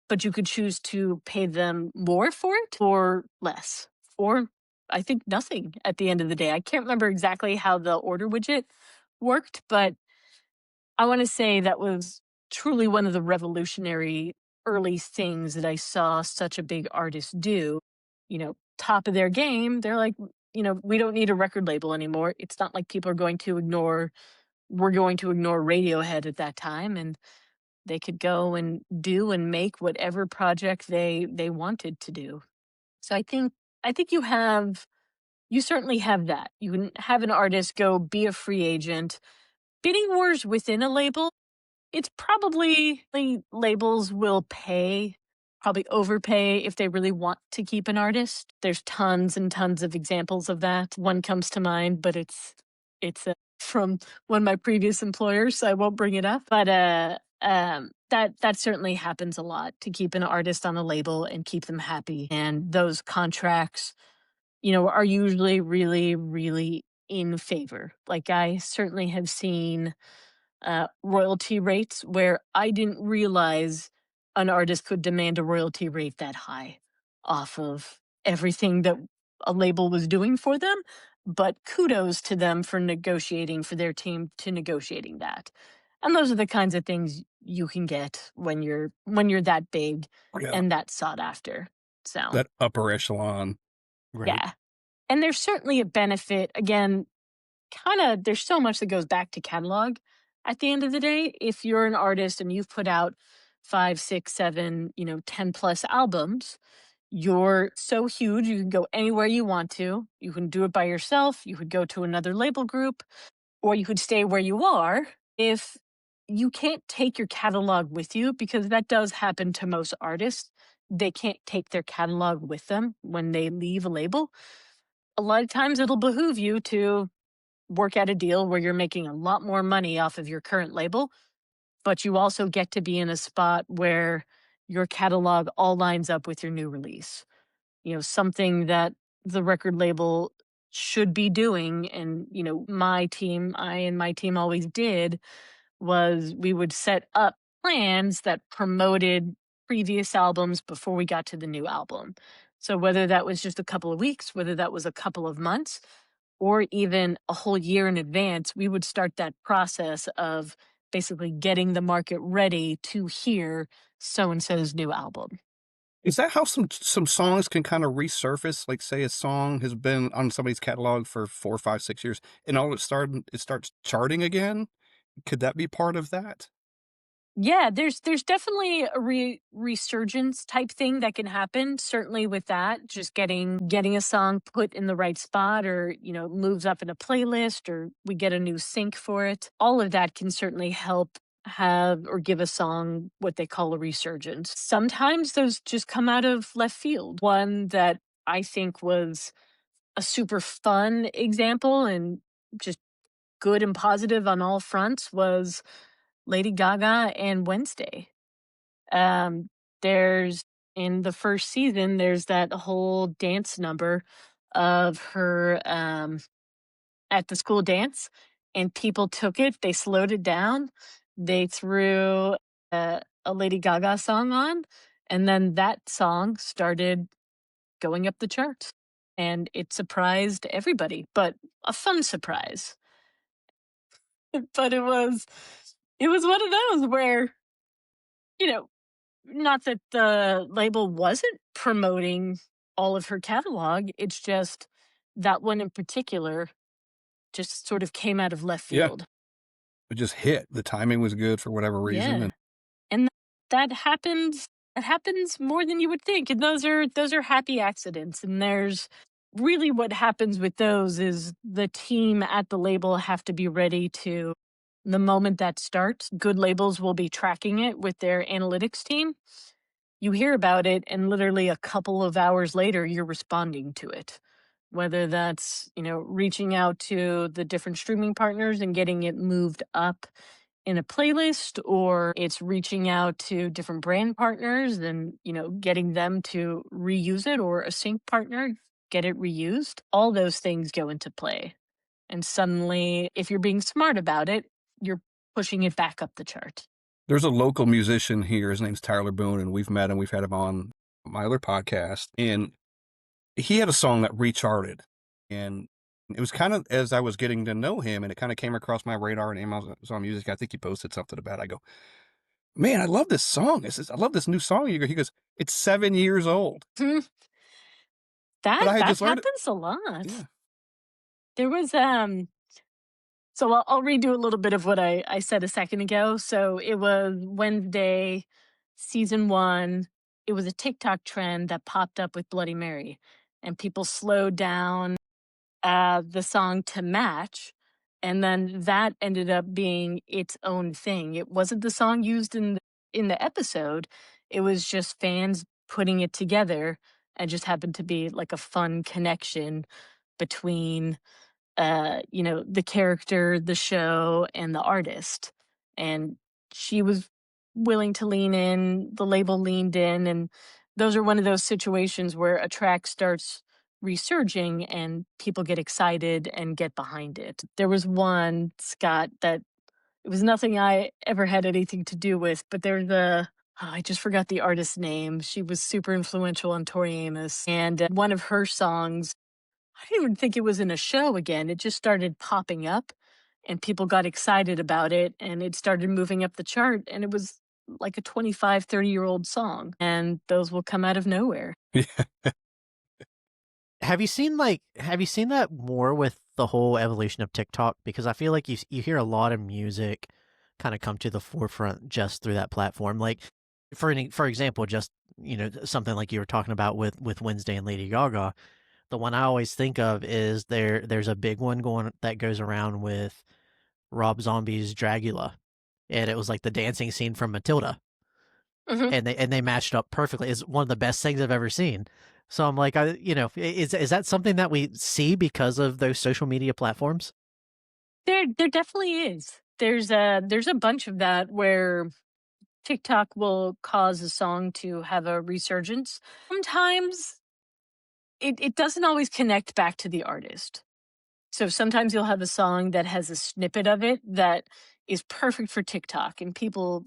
but you could choose to pay them more for it or less, or I think nothing at the end of the day. I can't remember exactly how the order widget worked, but I want to say that was truly one of the revolutionary early things that I saw such a big artist do. Top of their game. They're like, we don't need a record label anymore. It's not like people are going to ignore, we're going to ignore Radiohead at that time. And they could go and do and make whatever project they wanted to do. So I think you certainly have that. You can have an artist go be a free agent. Bidding wars within a label, it's probably labels will probably overpay if they really want to keep an artist. There's tons and tons of examples of that. One comes to mind, but it's from one of my previous employers, so I won't bring it up. But that certainly happens a lot to keep an artist on a label and keep them happy. And those contracts, are usually really, really in favor. Like I certainly have seen royalty rates where I didn't realize an artist could demand a royalty rate that high off of everything that a label was doing for them, but kudos to them for negotiating, for their team to negotiating that. And those are the kinds of things you can get when you're that big Yeah. and that sought after. So That upper echelon. Right. yeah. And there's certainly a benefit. Again, kind of, there's so much that goes back to catalog at the end of the day. If you're an artist and you've put out 5, 6, 7, 10 plus albums, you're so huge. You can go anywhere you want to. You can do it by yourself. You could go to another label group, or you could stay where you are. If you can't take your catalog with you, because that does happen to most artists, they can't take their catalog with them when they leave a label. A lot of times it'll behoove you to work out a deal where you're making a lot more money off of your current label, but you also get to be in a spot where your catalog all lines up with your new release. Something that the record label should be doing. And, I and my team always did, was we would set up plans that promoted previous albums before we got to the new album. So whether that was just a couple of weeks, whether that was a couple of months, or even a whole year in advance, we would start that process of basically getting the market ready to hear so and so's new album. Is that how some songs can kind of resurface? Like, say a song has been on somebody's catalog for 4, 5, 6 years, and all of a sudden it starts charting again? Could that be part of that? Yeah, there's definitely a resurgence type thing that can happen. Certainly with that, just getting a song put in the right spot, or moves up in a playlist, or we get a new sync for it. All of that can certainly help have or give a song what they call a resurgence. Sometimes those just come out of left field. One that I think was a super fun example and just good and positive on all fronts was Lady Gaga and Wednesday. Um, there's in the first season, there's that whole dance number of her at the school dance, and people took it, they slowed it down, they threw a Lady Gaga song on, and then that song started going up the charts. And it surprised everybody, but a fun surprise. But it was one of those where, you know, not that the label wasn't promoting all of her catalog, it's just that one in particular just sort of came out of left Yeah. field. It just hit. The timing was good for whatever reason, Yeah. and And that happens more than you would think. And those are happy accidents. And there's really, what happens with those is the team at the label have to be ready to, the moment that starts, good labels will be tracking it with their analytics team. You hear about it, and literally a couple of hours later you're responding to it, whether that's reaching out to the different streaming partners and getting it moved up in a playlist, or it's reaching out to different brand partners and getting them to reuse it, or a sync partner get it reused. All those things go into play, and suddenly, if you're being smart about it, you're pushing it back up the chart. there's a local musician here. His name's Tyler Boone, and we've met him. We've had him on my other podcast, and he had a song that recharted, and it was kind of as I was getting to know him, and it kind of came across my radar and Amazon Music. I think he posted something about it. I go, man, I love this song. I love this new song. He goes, it's 7 years old. Hmm. But I had That just learned it. happens a lot. Yeah. There was so I'll redo a little bit of what I said a second ago. So it was Wednesday, season 1. It was a TikTok trend that popped up with Bloody Mary, and people slowed down the song to match, and then that ended up being its own thing. It wasn't the song used in the episode. It was just fans putting it together, and just happened to be like a fun connection between the character, the show, and the artist. And she was willing to lean in, the label leaned in, and those are one of those situations where a track starts resurging and people get excited and get behind it. There was one, Scott, that it was nothing I ever had anything to do with, but there's I just forgot the artist's name. She was super influential on Tori Amos, and one of her songs I didn't even think it was in a show again. It just started popping up and people got excited about it and it started moving up the chart and it was like a 25, 30-year-old song and those will come out of nowhere. Yeah. Have you seen that more with the whole evolution of TikTok? Because I feel like you hear a lot of music kind of come to the forefront just through that platform. Like for example, just something like you were talking about with Wednesday and Lady Gaga. The one I always think of is there's a big one that goes around with Rob Zombie's Dragula, and it was like the dancing scene from Matilda, Mhm. and they matched up perfectly. It's one of the best things I've ever seen. So I'm like, is that something that we see because of those social media platforms? There definitely is. There's a bunch of that where TikTok will cause a song to have a resurgence. Sometimes it doesn't always connect back to the artist. So sometimes you'll have a song that has a snippet of it that is perfect for TikTok and people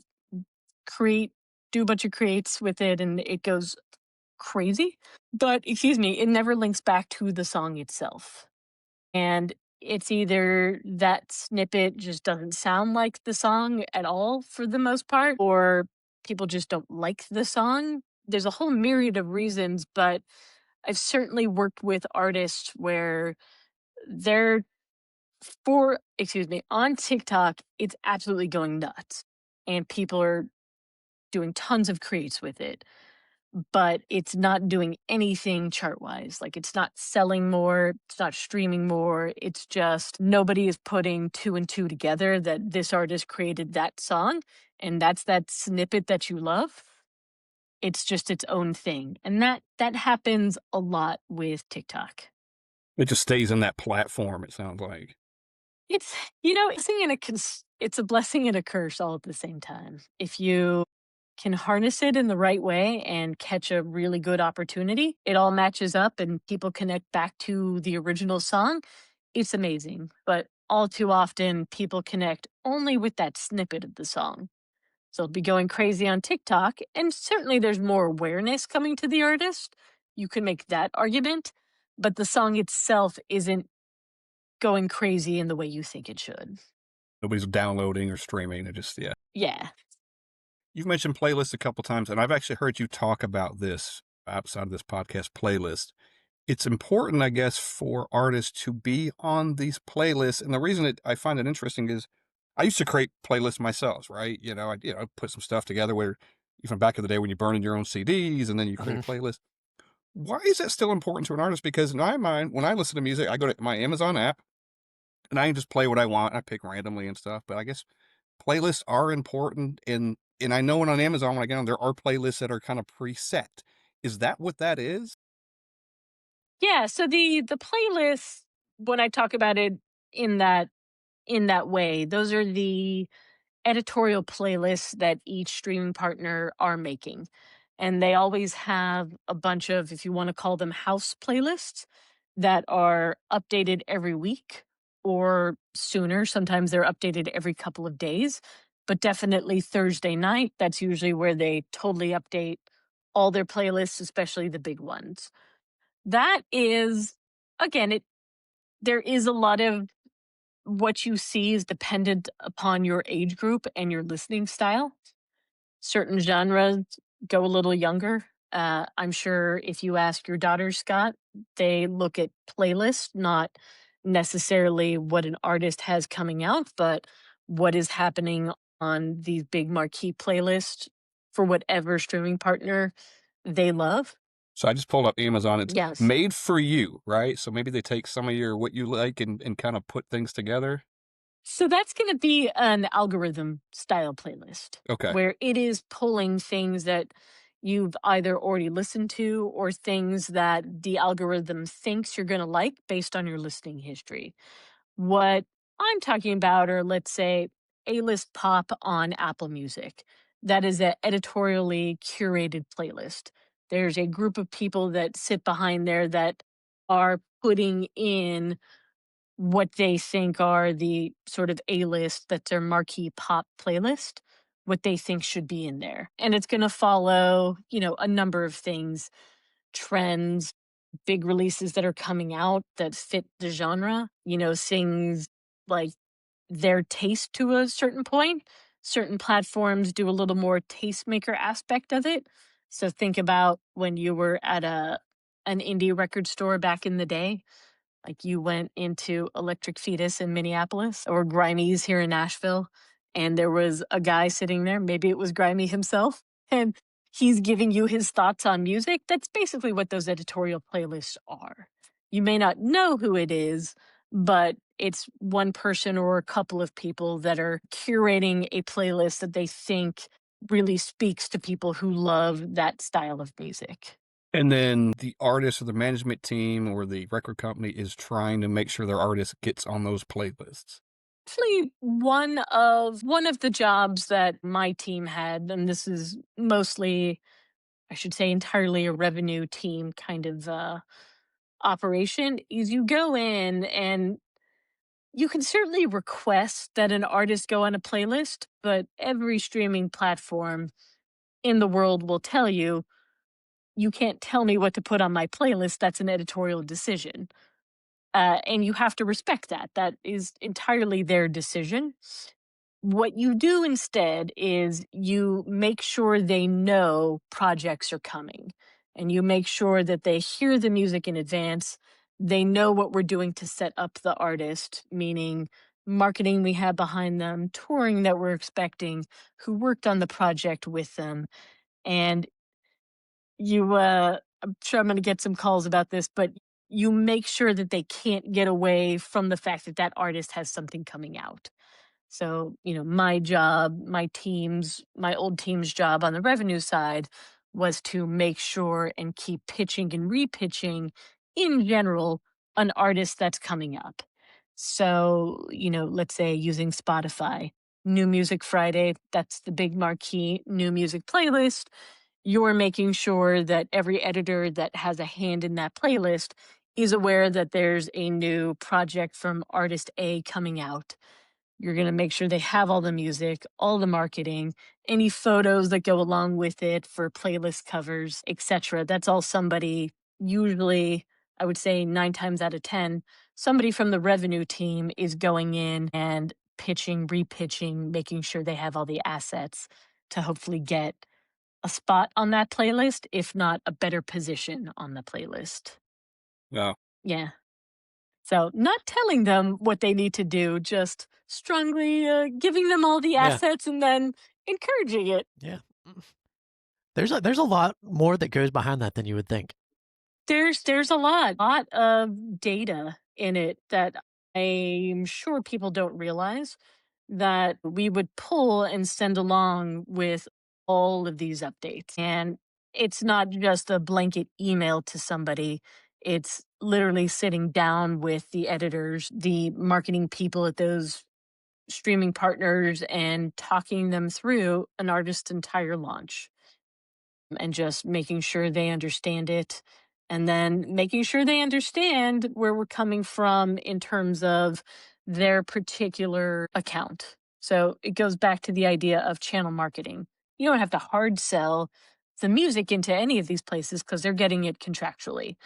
create do a bunch of creates with it and it goes crazy. But excuse me, it never links back to the song itself. And it's either that snippet just doesn't sound like the song at all for the most part, or people just don't like the song. There's a whole myriad of reasons, but I've certainly worked with artists where they're on TikTok, it's absolutely going nuts. And people are doing tons of creates with it, but it's not doing anything chart wise. Like it's not selling more, it's not streaming more. It's just nobody is putting two and two together that this artist created that song and that's that snippet that you love. It's just its own thing. And that happens a lot with TikTok. It just stays in that platform, it sounds like. It's it's a blessing and a curse all at the same time. If you can harness it in the right way and catch a really good opportunity, it all matches up and people connect back to the original song. It's amazing. But all too often, people connect only with that snippet of the song. So they'll be going crazy on TikTok. And certainly there's more awareness coming to the artist. You can make that argument. But the song itself isn't going crazy in the way you think it should. Nobody's downloading or streaming. It just, yeah. Yeah. You've mentioned playlists a couple times, and I've actually heard you talk about this outside of this podcast playlist. It's important, I guess, for artists to be on these playlists. And the reason I find it interesting is I used to create playlists myself, right? I put some stuff together where even back in the day when you burned your own CDs and then you create a playlist. Why is that still important to an artist? Because in my mind, when I listen to music, I go to my Amazon app and I can just play what I want. I pick randomly and stuff, but I guess playlists are important. And I know when on Amazon, when I get on, there are playlists that are kind of preset. Is that what that is? Yeah, so the playlist, when I talk about it in that way, those are the editorial playlists that each streaming partner are making. And they always have a bunch of, if you want to call them house playlists, that are updated every week or sooner. Sometimes they're updated every couple of days, but definitely Thursday night, that's usually where they totally update all their playlists, especially the big ones. That is, again, there is a lot of what you see is dependent upon your age group and your listening style. Certain genres go a little younger. I'm sure if you ask your daughter, Scott, they look at playlists, not necessarily what an artist has coming out, but what is happening on these big marquee playlists for whatever streaming partner they love. So I just pulled up Amazon. It's Yes. made for you, right? So maybe they take some of what you like and kind of put things together. So that's going to be an algorithm style playlist Okay. where it is pulling things that you've either already listened to or things that the algorithm thinks you're going to like based on your listening history. What I'm talking about are, let's say, A-list pop on Apple Music. That is an editorially curated playlist. There's a group of people that sit behind there that are putting in what they think are the sort of A-list, that's their marquee pop playlist, what they think should be in there. And it's going to follow, a number of things, trends, big releases that are coming out that fit the genre, sings like their taste to a certain point. Certain platforms do a little more tastemaker aspect of it. So think about when you were at an indie record store back in the day, like you went into Electric Fetus in Minneapolis or Grimey's here in Nashville, and there was a guy sitting there, maybe it was Grimy himself, and he's giving you his thoughts on music. That's basically what those editorial playlists are. You may not know who it is, but it's one person or a couple of people that are curating a playlist that they think really speaks to people who love that style of music. And then the artist or the management team or the record company is trying to make sure their artist gets on those playlists. Actually, one of the jobs that my team had, and this is mostly, I should say, entirely a revenue team kind of operation, is you go in and you can certainly request that an artist go on a playlist, but every streaming platform in the world will tell you, you can't tell me what to put on my playlist. That's an editorial decision. And you have to respect that. That is entirely their decision. What you do instead is you make sure they know projects are coming and you make sure that they hear the music in advance. They know what we're doing to set up the artist, meaning marketing we have behind them, touring that we're expecting, who worked on the project with them. And I'm sure I'm going to get some calls about this, but you make sure that they can't get away from the fact that that artist has something coming out. So, my job, my old team's job on the revenue side was to make sure and keep pitching and repitching in general an artist that's coming up. So, let's say using Spotify, New Music Friday, that's the big marquee new music playlist. You're making sure that every editor that has a hand in that playlist is aware that there's a new project from artist A coming out. You're going to make sure they have all the music, all the marketing, any photos that go along with it for playlist covers, etc. That's all somebody, usually, I would say 9 times out of 10, somebody from the revenue team is going in and pitching, repitching, making sure they have all the assets to hopefully get a spot on that playlist, if not a better position on the playlist. Yeah. Yeah. So, not telling them what they need to do, just strongly giving them all the Yeah. assets and then encouraging it. Yeah. There's a lot more that goes behind that than you would think. There's a lot of data in it that I'm sure people don't realize that we would pull and send along with all of these updates. And it's not just a blanket email to somebody. It's literally sitting down with the editors, the marketing people at those streaming partners and talking them through an artist's entire launch and just making sure they understand it. And then making sure they understand where we're coming from in terms of their particular account. So it goes back to the idea of channel marketing. You don't have to hard sell the music into any of these places because they're getting it contractually.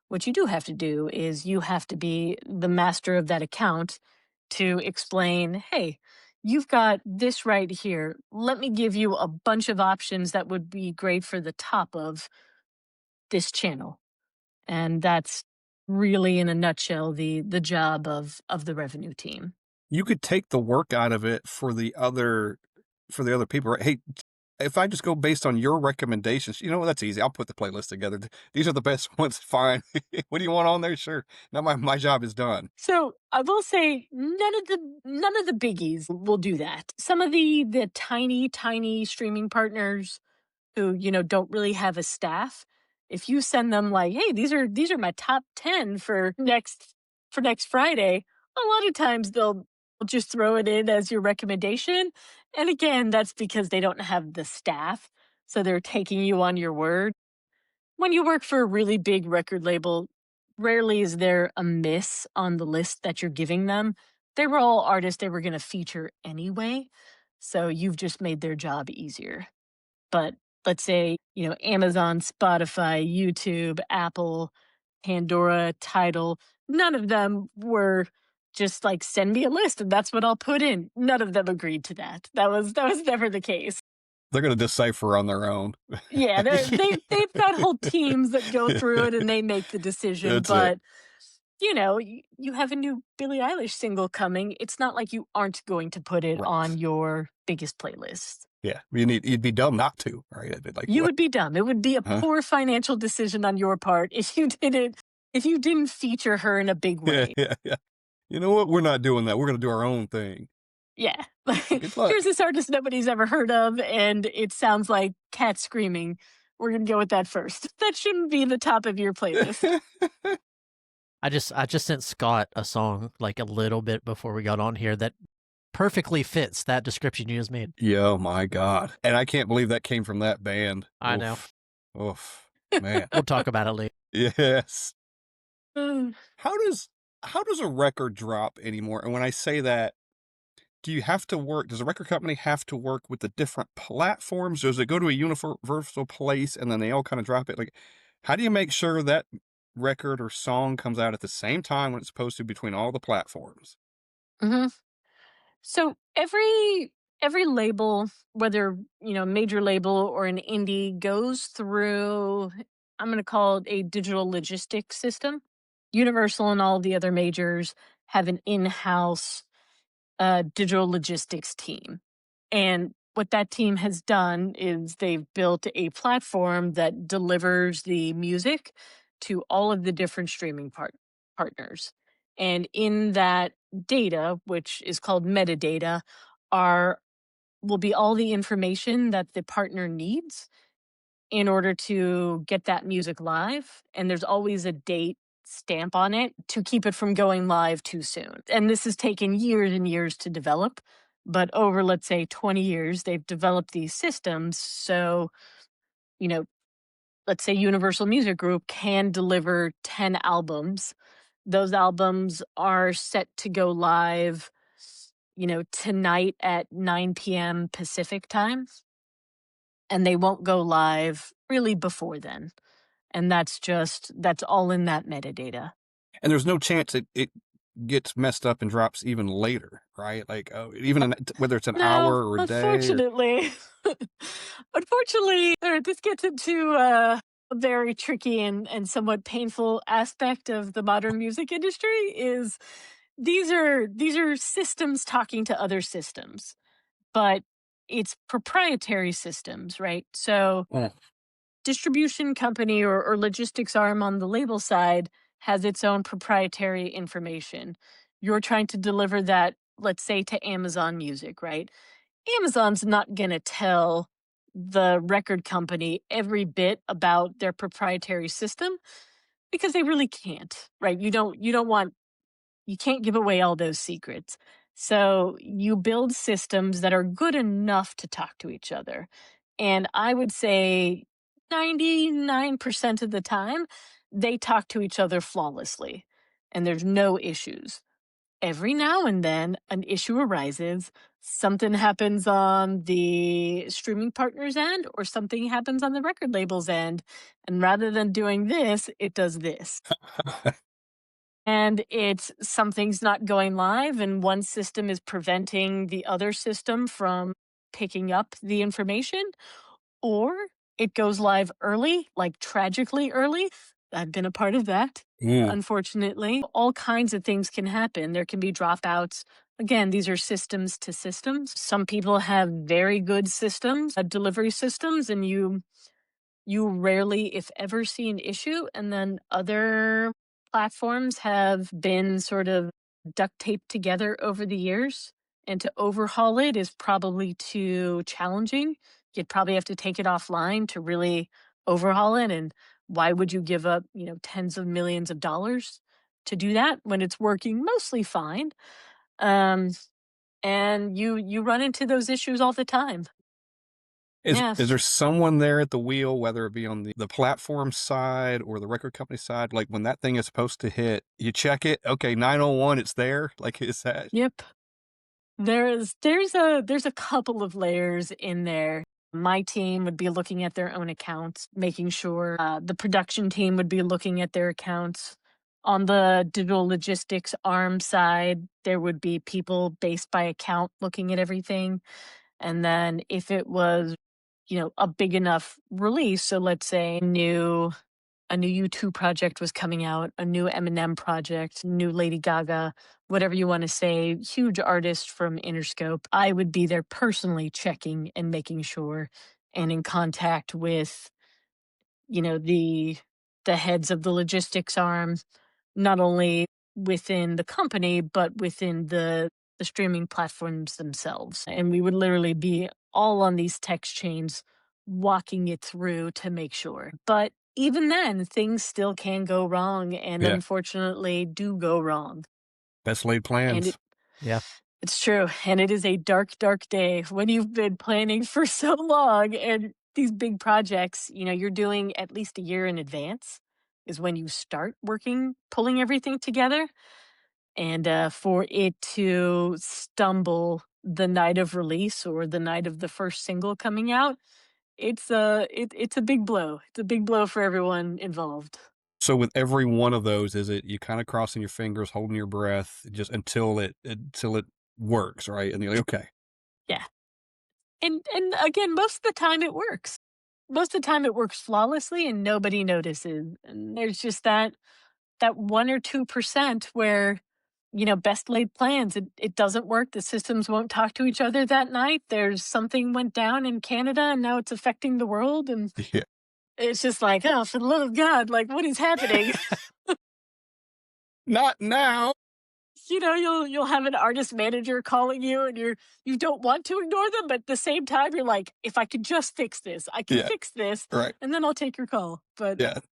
What you do have to do is you have to be the master of that account to explain, hey, you've got this right here. Let me give you a bunch of options that would be great for the top of this channel. And that's really, in a nutshell, the job of the revenue team. You could take the work out of it for the other people, right? Hey, if I just go based on your recommendations, that's easy. I'll put the playlist together. These are the best ones. Fine. What do you want on there? Sure. Now my job is done. So I will say none of the biggies will do that. Some of the tiny streaming partners who don't really have a staff, if you send them like, hey, these are my top 10 for next Friday, a lot of times they'll just throw it in as your recommendation. And again, that's because they don't have the staff, so they're taking you on your word. When you work for a really big record label, rarely is there a miss on the list that you're giving them. They were all artists they were going to feature anyway, so you've just made their job easier. But let's say, Amazon, Spotify, YouTube, Apple, Pandora, Tidal, none of them were just like, send me a list and that's what I'll put in. None of them agreed to that. That was never the case. They're going to decipher on their own. Yeah, they've got whole teams that go through it and they make the decision. That's it. But you have a new Billie Eilish single coming. It's not like you aren't going to put it Right. on your biggest playlist. Yeah, you'd be dumb not to, right? It'd be like, You what? would be dumb. It would be a Huh? poor financial decision on your part if you didn't feature her in a big Yeah, way. yeah. You know what? We're not doing that. We're going to do our own thing. Yeah. Good luck. Here's this artist nobody's ever heard of, and it sounds like cats screaming. We're going to go with that first. That shouldn't be the top of your playlist. I just sent Scott a song like a little bit before we got on here that perfectly fits that description you just made. Yeah, my God. And I can't believe that came from that band. I know. Oof. Man. We'll talk about it later. Yes. Mm. How does a record drop anymore? And when I say that, does a record company have to work with the different platforms? Does it go to a universal place and then they all kind of drop it? Like, how do you make sure that record or song comes out at the same time when it's supposed to between all the platforms? hmm So every label, whether major label or an indie, goes through, I'm going to call it a digital logistics system. Universal and all of the other majors have an in-house digital logistics team, and what that team has done is they've built a platform that delivers the music to all of the different streaming partners. And in that data, which is called metadata, will be all the information that the partner needs in order to get that music live. And there's always a date stamp on it to keep it from going live too soon. And this has taken years and years to develop. But over, let's say, 20 years, they've developed these systems. So, let's say Universal Music Group can deliver 10 albums. Those albums are set to go live, tonight at 9 p.m. Pacific time. And they won't go live really before then. And that's all in that metadata. And there's no chance it gets messed up and drops even later, right? Like, whether it's an hour or a day. Unfortunately, this gets into a very tricky and somewhat painful aspect of the modern music industry. Is these are systems talking to other systems, but it's proprietary systems, right? So distribution company or logistics arm on the label side has its own proprietary information. You're trying to deliver that, let's say, to Amazon Music, right? Amazon's not going to tell the record company every bit about their proprietary system because they really can't, right? You can't give away all those secrets. So you build systems that are good enough to talk to each other. And I would say 99% of the time, they talk to each other flawlessly and there's no issues. Every now and then, an issue arises. Something happens on the streaming partner's end or something happens on the record label's end. And rather than doing this, it does this. And it's something's not going live and one system is preventing the other system from picking up the information, or it goes live early, like tragically early. I've been a part of that. Unfortunately, all kinds of things can happen. There can be dropouts. Again, these are systems to systems. Some people have very good systems, delivery systems, and you rarely, if ever, see an issue. And then other platforms have been sort of duct taped together over the years. And to overhaul it is probably too challenging. You'd probably have to take it offline to really overhaul it. And why would you give up, tens of millions of dollars to do that when it's working mostly fine? And you run into those issues all the time. Is there someone there at the wheel, whether it be on the platform side or the record company side? Like when that thing is supposed to hit, you check it. Okay, 901, it's there. Like, is that? Yep. There's a couple of layers in there. My team would be looking at their own accounts, making sure the production team would be looking at their accounts. On the digital logistics arm side, there would be people based by account looking at everything. And then if it was, a big enough release, so let's say a new U2 project was coming out, a new Eminem project, new Lady Gaga, whatever you want to say, huge artist from Interscope, I would be there personally checking and making sure and in contact with, the heads of the logistics arm, not only within the company, but within the streaming platforms themselves. And we would literally be all on these text chains walking it through to make sure. But even then, things still can go wrong and Yeah. unfortunately do go wrong. Best laid And plans. Yeah. it's true. And it is a dark, dark day when you've been planning for so long and these big projects, you're doing at least a year in advance is when you start working, pulling everything together. And for it to stumble the night of release or the night of the first single coming out, it's a big blow. It's a big blow for everyone involved. So with every one of those, is it you kind of crossing your fingers, holding your breath, just until it works, right? And you're like, okay, Yeah. And again, most of the time it works. Most of the time it works flawlessly and nobody notices. And there's just that 1 or 2% where, best laid plans, it doesn't work. The systems won't talk to each other that night. There's something went down in Canada and now it's affecting the world. And yeah, it's just like, oh, for the love of God, like what is happening? not now. You'll have an artist manager calling you and you don't want to ignore them, but at the same time you're like, if I could just fix this, I can Yeah, fix this, right. and then I'll take your call. But Yeah, at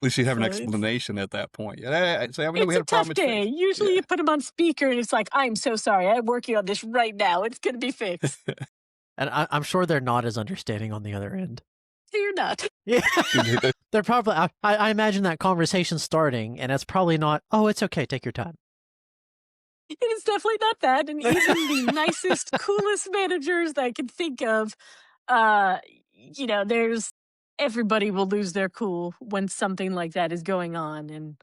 least you have an so it's explanation at that point. Yeah, say, we it's had a a tough problem. It's day. fixed. Usually Yeah. you put them on speaker and it's like, I'm so sorry. I'm working on this right now. It's going to be fixed. And I'm sure they're not as understanding on the other end. So you're not. Yeah. They're probably, I imagine that conversation starting, and it's probably not, oh, it's okay, take your time. It is definitely not that. And even the nicest, coolest managers that I can think of, there's everybody will lose their cool when something like that is going on. And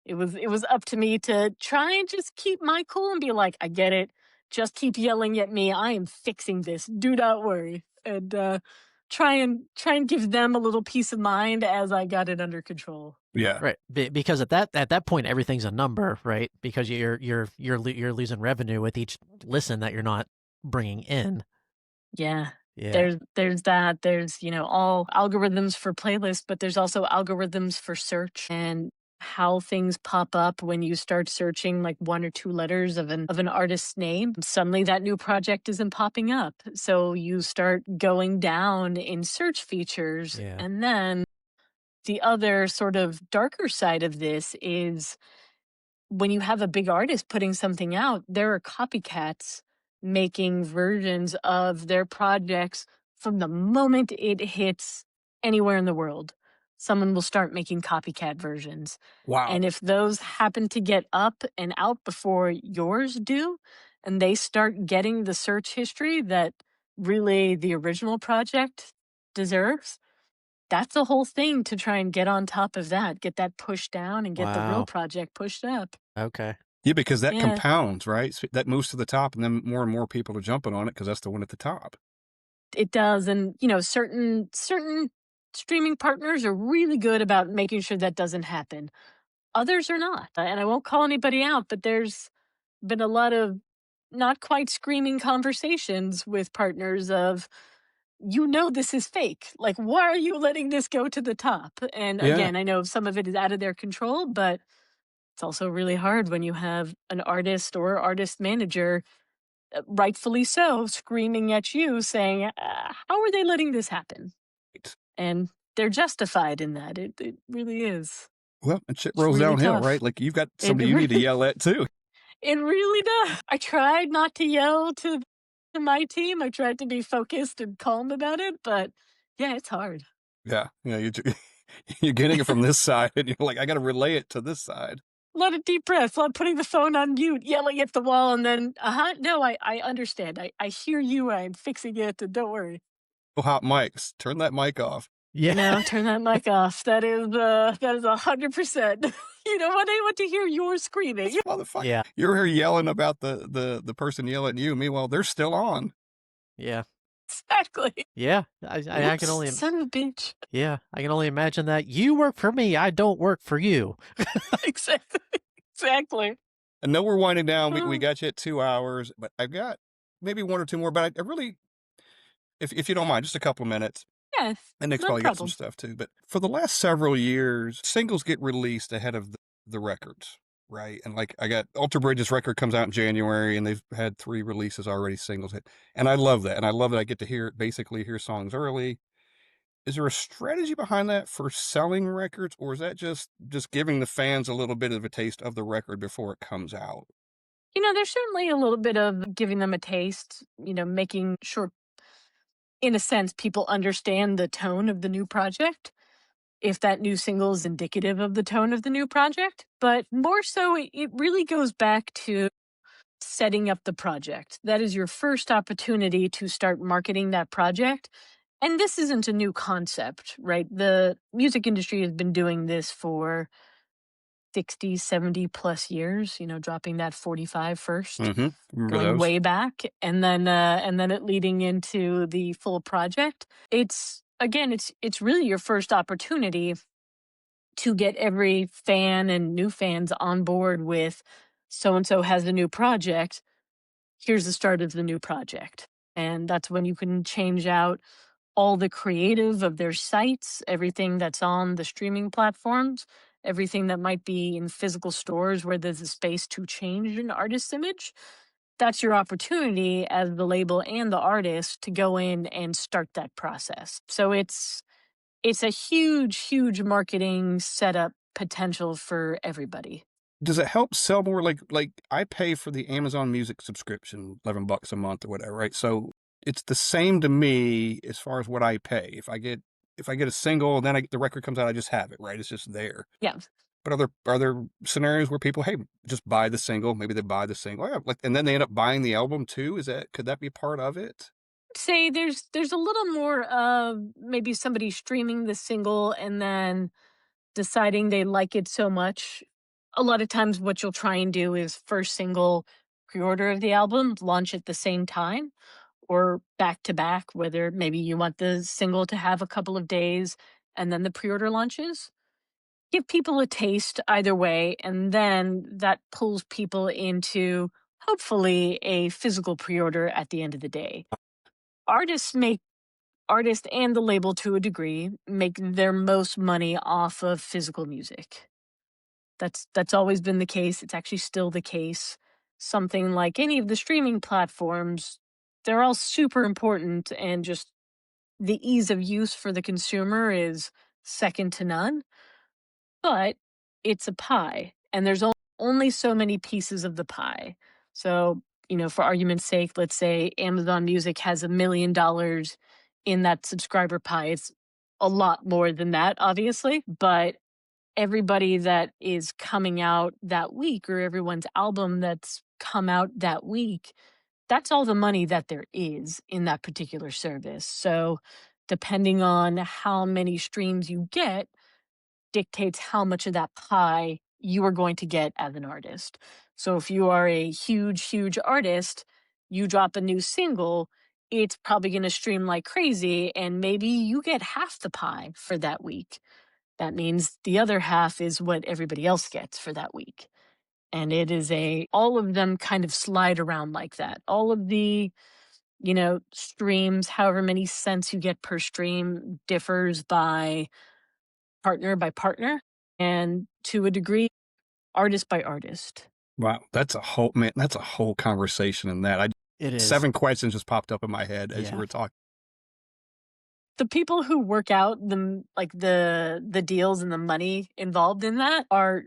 it was up to me to try and just keep my cool and be like, I get it. Just keep yelling at me. I am fixing this. Do not worry. And try and give them a little peace of mind as I got it under control. Yeah, Right, because at that point everything's a number, right? Because you're losing revenue with each listen that you're not bringing in. Yeah. Yeah. There's that. There's, all algorithms for playlists, but there's also algorithms for search and how things pop up when you start searching like 1 or 2 letters of an artist's name. Suddenly that new project isn't popping up. So you start going down in search features. Yeah. And then the other sort of darker side of this is when you have a big artist putting something out, there are copycats making versions of their projects from the moment it hits anywhere in the world. Someone will start making copycat versions. wow. And if those happen to get up and out before yours do, and they start getting the search history that really the original project deserves, that's a whole thing to try and get on top of that, get that pushed down and get the real Wow. project pushed up. Okay. Yeah, because that Yeah. compounds, right? So that moves to the top, and then more and more people are jumping on it because that's the one at the top. It does. And, certain streaming partners are really good about making sure that doesn't happen. Others are not. And I won't call anybody out, but there's been a lot of not quite screaming conversations with partners of, this is fake. Like, why are you letting this go to the top? And Yeah, again, I know some of it is out of their control, but it's also really hard when you have an artist or artist manager, rightfully so, screaming at you saying, how are they letting this happen? right. And they're justified in that. It really is. Well, and shit It's rolls really downhill, tough. right? Like you've got It somebody you need to really, yell at too. it really does. I tried not to yell to my team. I tried to be focused and calm about it, but yeah, it's hard. Yeah, you're getting it from this side, and you're like, I got to relay it to this side. A lot of deep breaths, a lot of putting the phone on mute, yelling at the wall, and then, no, I understand. I hear you. I'm fixing it, and don't worry. hot mics. Turn that mic off. Yeah. No, turn that mic off. That is 100%. You don't want to hear your screaming. Motherfucker. Yeah. You're here yelling about the person yelling at you. Meanwhile, they're still on. Yeah. Exactly. Yeah. I can only Son of a bitch. Yeah, I can only imagine that. You work for me, I don't work for you. Exactly. Exactly. I know we're winding down. We got you at 2 hours, but I've got maybe one or two more. But I really, if you don't mind, just a couple minutes. Yes. And Nick's No probably got some problem. stuff too. But for the last several years, singles get released ahead of the records, right? And like I got Alter Bridge's record comes out in January, and they've had 3 releases already, singles hit, and I love that. And I love that I get to hear songs early. Is there a strategy behind that for selling records, or is that just giving the fans a little bit of a taste of the record before it comes out? There's certainly a little bit of giving them a taste, making sure, in a sense, people understand the tone of the new project, if that new single is indicative of the tone of the new project. But more so, it really goes back to setting up the project. That is your first opportunity to start marketing that project. And this isn't a new concept, right? The music industry has been doing this for 60, 70 plus years, dropping that 45 first, Mm-hmm. Remember going those? way back, and then it leading into the full project. It's really your first opportunity to get every fan and new fans on board with so and so has a new project. Here's the start of the new project. And that's when you can change out all the creative of their sites, everything that's on the streaming platforms, everything that might be in physical stores where there's a space to change an artist's image. That's your opportunity as the label and the artist to go in and start that process. So it's a huge, huge marketing setup potential for everybody. Does it help sell more? Like I pay for the Amazon Music subscription, $11 a month or whatever, right? So it's the same to me as far as what I pay. If I get a single and then the record comes out, I just have it, right? It's just there. Yeah. But are there scenarios where people, hey, just buy the single? Maybe they buy the single, yeah, and then they end up buying the album too. Could that be part of it? Say there's a little more of maybe somebody streaming the single and then deciding they like it so much. A lot of times what you'll try and do is first single pre-order of the album, launch at the same time or back to back, whether maybe you want the single to have a couple of days and then the pre-order launches. Give people a taste either way, and then that pulls people into hopefully a physical pre-order at the end of the day. Artists and the label to a degree make their most money off of physical music. That's always been the case. It's actually still the case. Something like any of the streaming platforms, they're all super important, and just the ease of use for the consumer is second to none. But it's a pie, and there's only so many pieces of the pie. So, for argument's sake, let's say Amazon Music has $1 million in that subscriber pie. It's a lot more than that, obviously, but everybody that is coming out that week, or everyone's album that's come out that week, that's all the money that there is in that particular service. So, depending on how many streams you get, dictates how much of that pie you are going to get as an artist. So if you are a huge, huge artist, you drop a new single, it's probably going to stream like crazy, and maybe you get half the pie for that week. That means the other half is what everybody else gets for that week. And it is all of them kind of slide around like that. All of the, streams, however many cents you get per stream, differs by partner, and to a degree, artist by artist. Wow, that's a whole conversation in that. It is. 7 questions just popped up in my head as you Yeah. were talking. The people who work out the deals and the money involved in that are,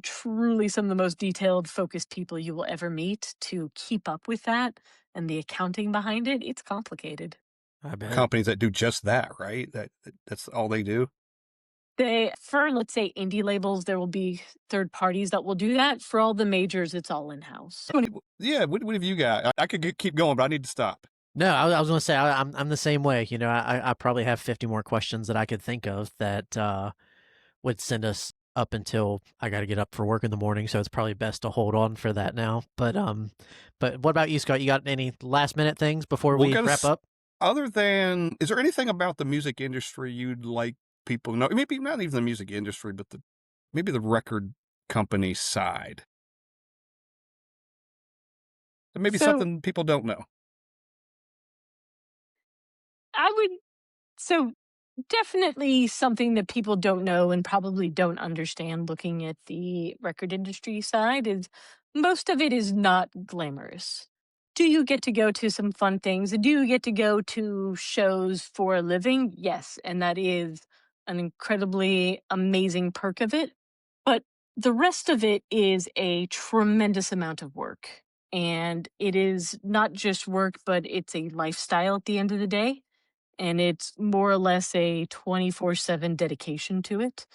truly some of the most detailed, focused people you will ever meet to keep up with that, and the accounting behind it. It's complicated. I bet. Companies that do just that, right? That's all they do. For, let's say, indie labels, there will be third parties that will do that. For all the majors, it's all in-house. Yeah, what have you got? I could keep going, but I need to stop. No, I was going to say I'm the same way. You know, I probably have 50 more questions that I could think of that would send us up until I got to get up for work in the morning. So it's probably best to hold on for that now. But what about you, Scott? You got any last minute things before We'll we get wrap us, up? other than, is there anything about the music industry you'd like people to know? Maybe not even the music industry, but maybe the record company side. Maybe So something people don't know. I would so definitely something that people don't know and probably don't understand looking at the record industry side is most of it is not glamorous. Do you get to go to some fun things? Do you get to go to shows for a living? Yes, and that is an incredibly amazing perk of it. But the rest of it is a tremendous amount of work. And it is not just work, but it's a lifestyle at the end of the day, and it's more or less a 24/7 dedication to it.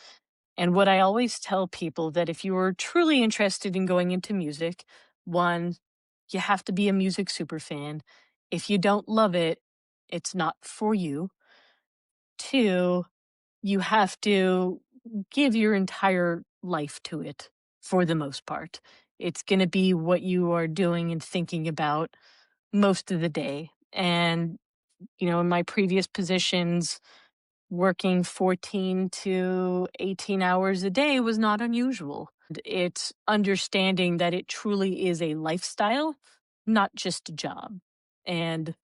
And what I always tell people that if you are truly interested in going into music, one, you have to be a music super fan. If you don't love it, it's not for you. Two, you have to give your entire life to it for the most part. It's going to be what you are doing and thinking about most of the day. And, in my previous positions, working 14 to 18 hours a day was not unusual. It's understanding that it truly is a lifestyle, not just a job. And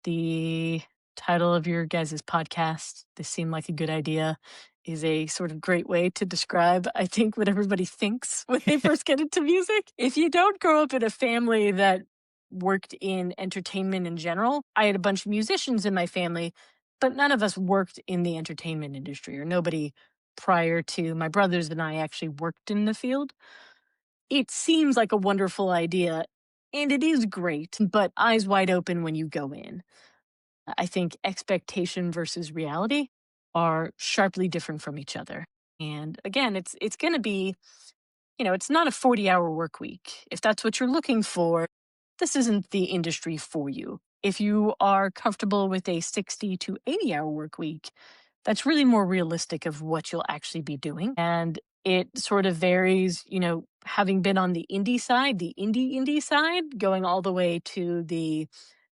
the title of your guys' podcast, This Seemed Like a Good Idea, is a sort of great way to describe, I think, what everybody thinks when they first get into music. If you don't grow up in a family that worked in entertainment in general, I had a bunch of musicians in my family, but none of us worked in the entertainment industry, or nobody prior to my brothers and I actually worked in the field. It seems like a wonderful idea, and it is great, but eyes wide open when you go in. I think expectation versus reality are sharply different from each other. And again, it's going to be, it's not a 40-hour work week. If that's what you're looking for, this isn't the industry for you. If you are comfortable with a 60 to 80-hour work week, that's really more realistic of what you'll actually be doing. And it sort of varies, having been on the indie side, going all the way to the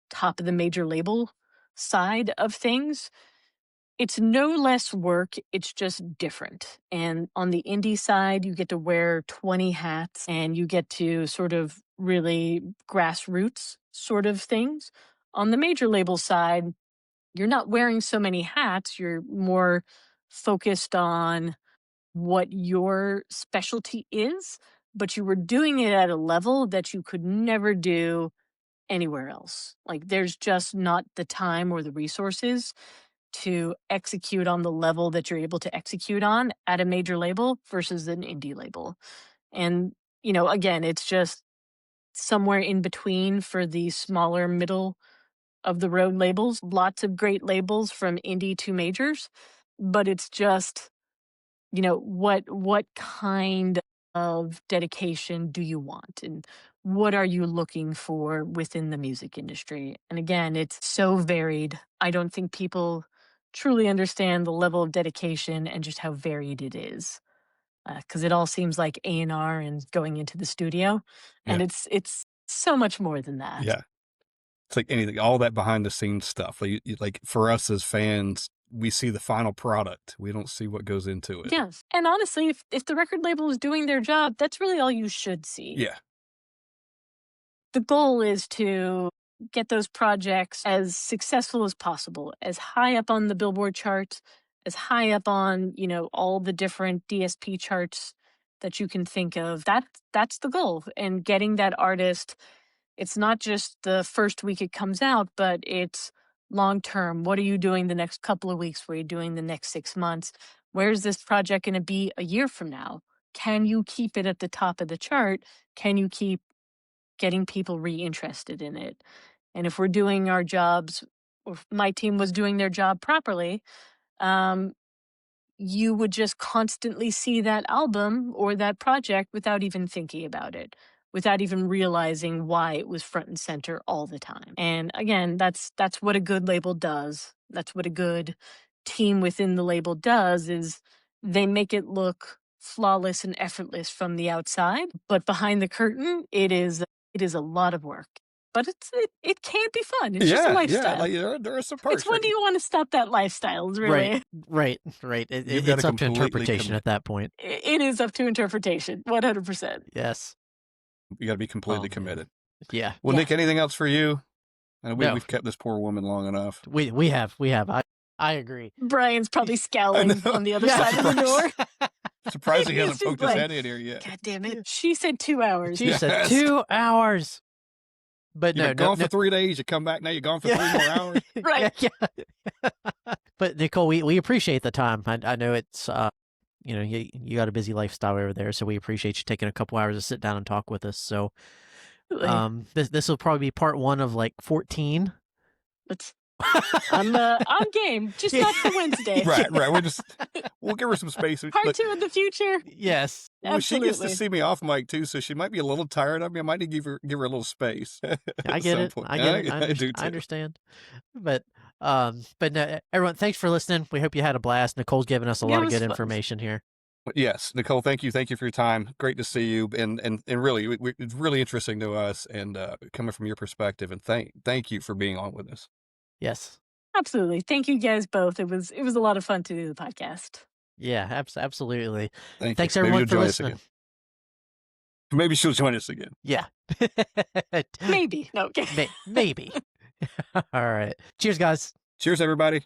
top of the major label side of things. It's no less work, it's just different. And on the indie side, you get to wear 20 hats and you get to sort of really grassroots sort of things. On the major label side, you're not wearing so many hats, you're more focused on what your specialty is, but you were doing it at a level that you could never do anywhere else. Like there's just not the time or the resources to execute on the level that you're able to execute on at a major label versus an indie label. And, again, it's just somewhere in between for the smaller middle of the road labels. Lots of great labels from indie to majors, but it's just, what kind of dedication do you want, and what are you looking for within the music industry? And again, it's so varied. I don't think people truly understand the level of dedication and just how varied it is, because it all seems like A&R and going into the studio, Yeah. and it's so much more than that. Yeah. It's like anything, all that behind the scenes stuff. Like for us as fans, we see the final product. We don't see what goes into it. Yes, and honestly, if the record label is doing their job, that's really all you should see. Yeah. The goal is to get those projects as successful as possible, as high up on the Billboard charts, as high up on, all the different DSP charts that you can think of. That's the goal. And getting that artist, it's not just the first week it comes out, but it's long term. What are you doing the next couple of weeks? What are you doing the next 6 months? Where's this project going to be a year from now? Can you keep it at the top of the chart? Can you keep getting people reinterested in it? And if we're doing our jobs, or if my team was doing their job properly, you would just constantly see that album or that project without even thinking about it. without even realizing why it was front and center all the time. And again, that's what a good label does. That's what a good team within the label does, is they make it look flawless and effortless from the outside, but behind the curtain, it is a lot of work. But it can be fun. It's just a lifestyle. like there are some perks. It's when do you want to stop that lifestyle? Is really Right. You've gotta It's up to completely interpretation commit. at that point. it is up to interpretation. 100%. Yes. You got to be completely man. committed. Yeah. Well, Yeah. Nick, anything else for you? And No. we've kept this poor woman long enough. We have. I agree. Brian's probably scowling know. on the other Yeah. side of the door. Surprised he He's hasn't just poked his like, head in here yet. God damn it. She said 2 hours. She said Yes. 2 hours. But You've no, been gone no, for 3 days. You come back now. You're gone for 3 more hours. Right. Yeah. But Nicole, we appreciate the time. I know it's you got a busy lifestyle over there, so we appreciate you taking a couple hours to sit down and talk with us. So this will probably be part 1 of like 14. Let's I'm game, just not for Wednesday. Right. We'll give her some space. Part Look, 2 in the future. Yes. well, she gets to Absolutely. see me off mic too, so she might be a little tired of me. I might need to give her a little space. I at get some it. point. I get it. I do I too. understand. But no, everyone, thanks for listening. We hope you had a blast. Nicole's given us a Yeah, lot it of was good fun. information here. Yes, Nicole, thank you for your time. Great to see you, and really, it's really interesting to us, and coming from your perspective. And thank you for being on with us. Yes. Absolutely. Thank you guys both. It was a lot of fun to do the podcast. Yeah, absolutely. Thanks Thanks everyone Maybe for you'll join us listening. again. Maybe she'll join us again. Yeah. Maybe. No, okay. Maybe. All right. Cheers, guys. Cheers, everybody.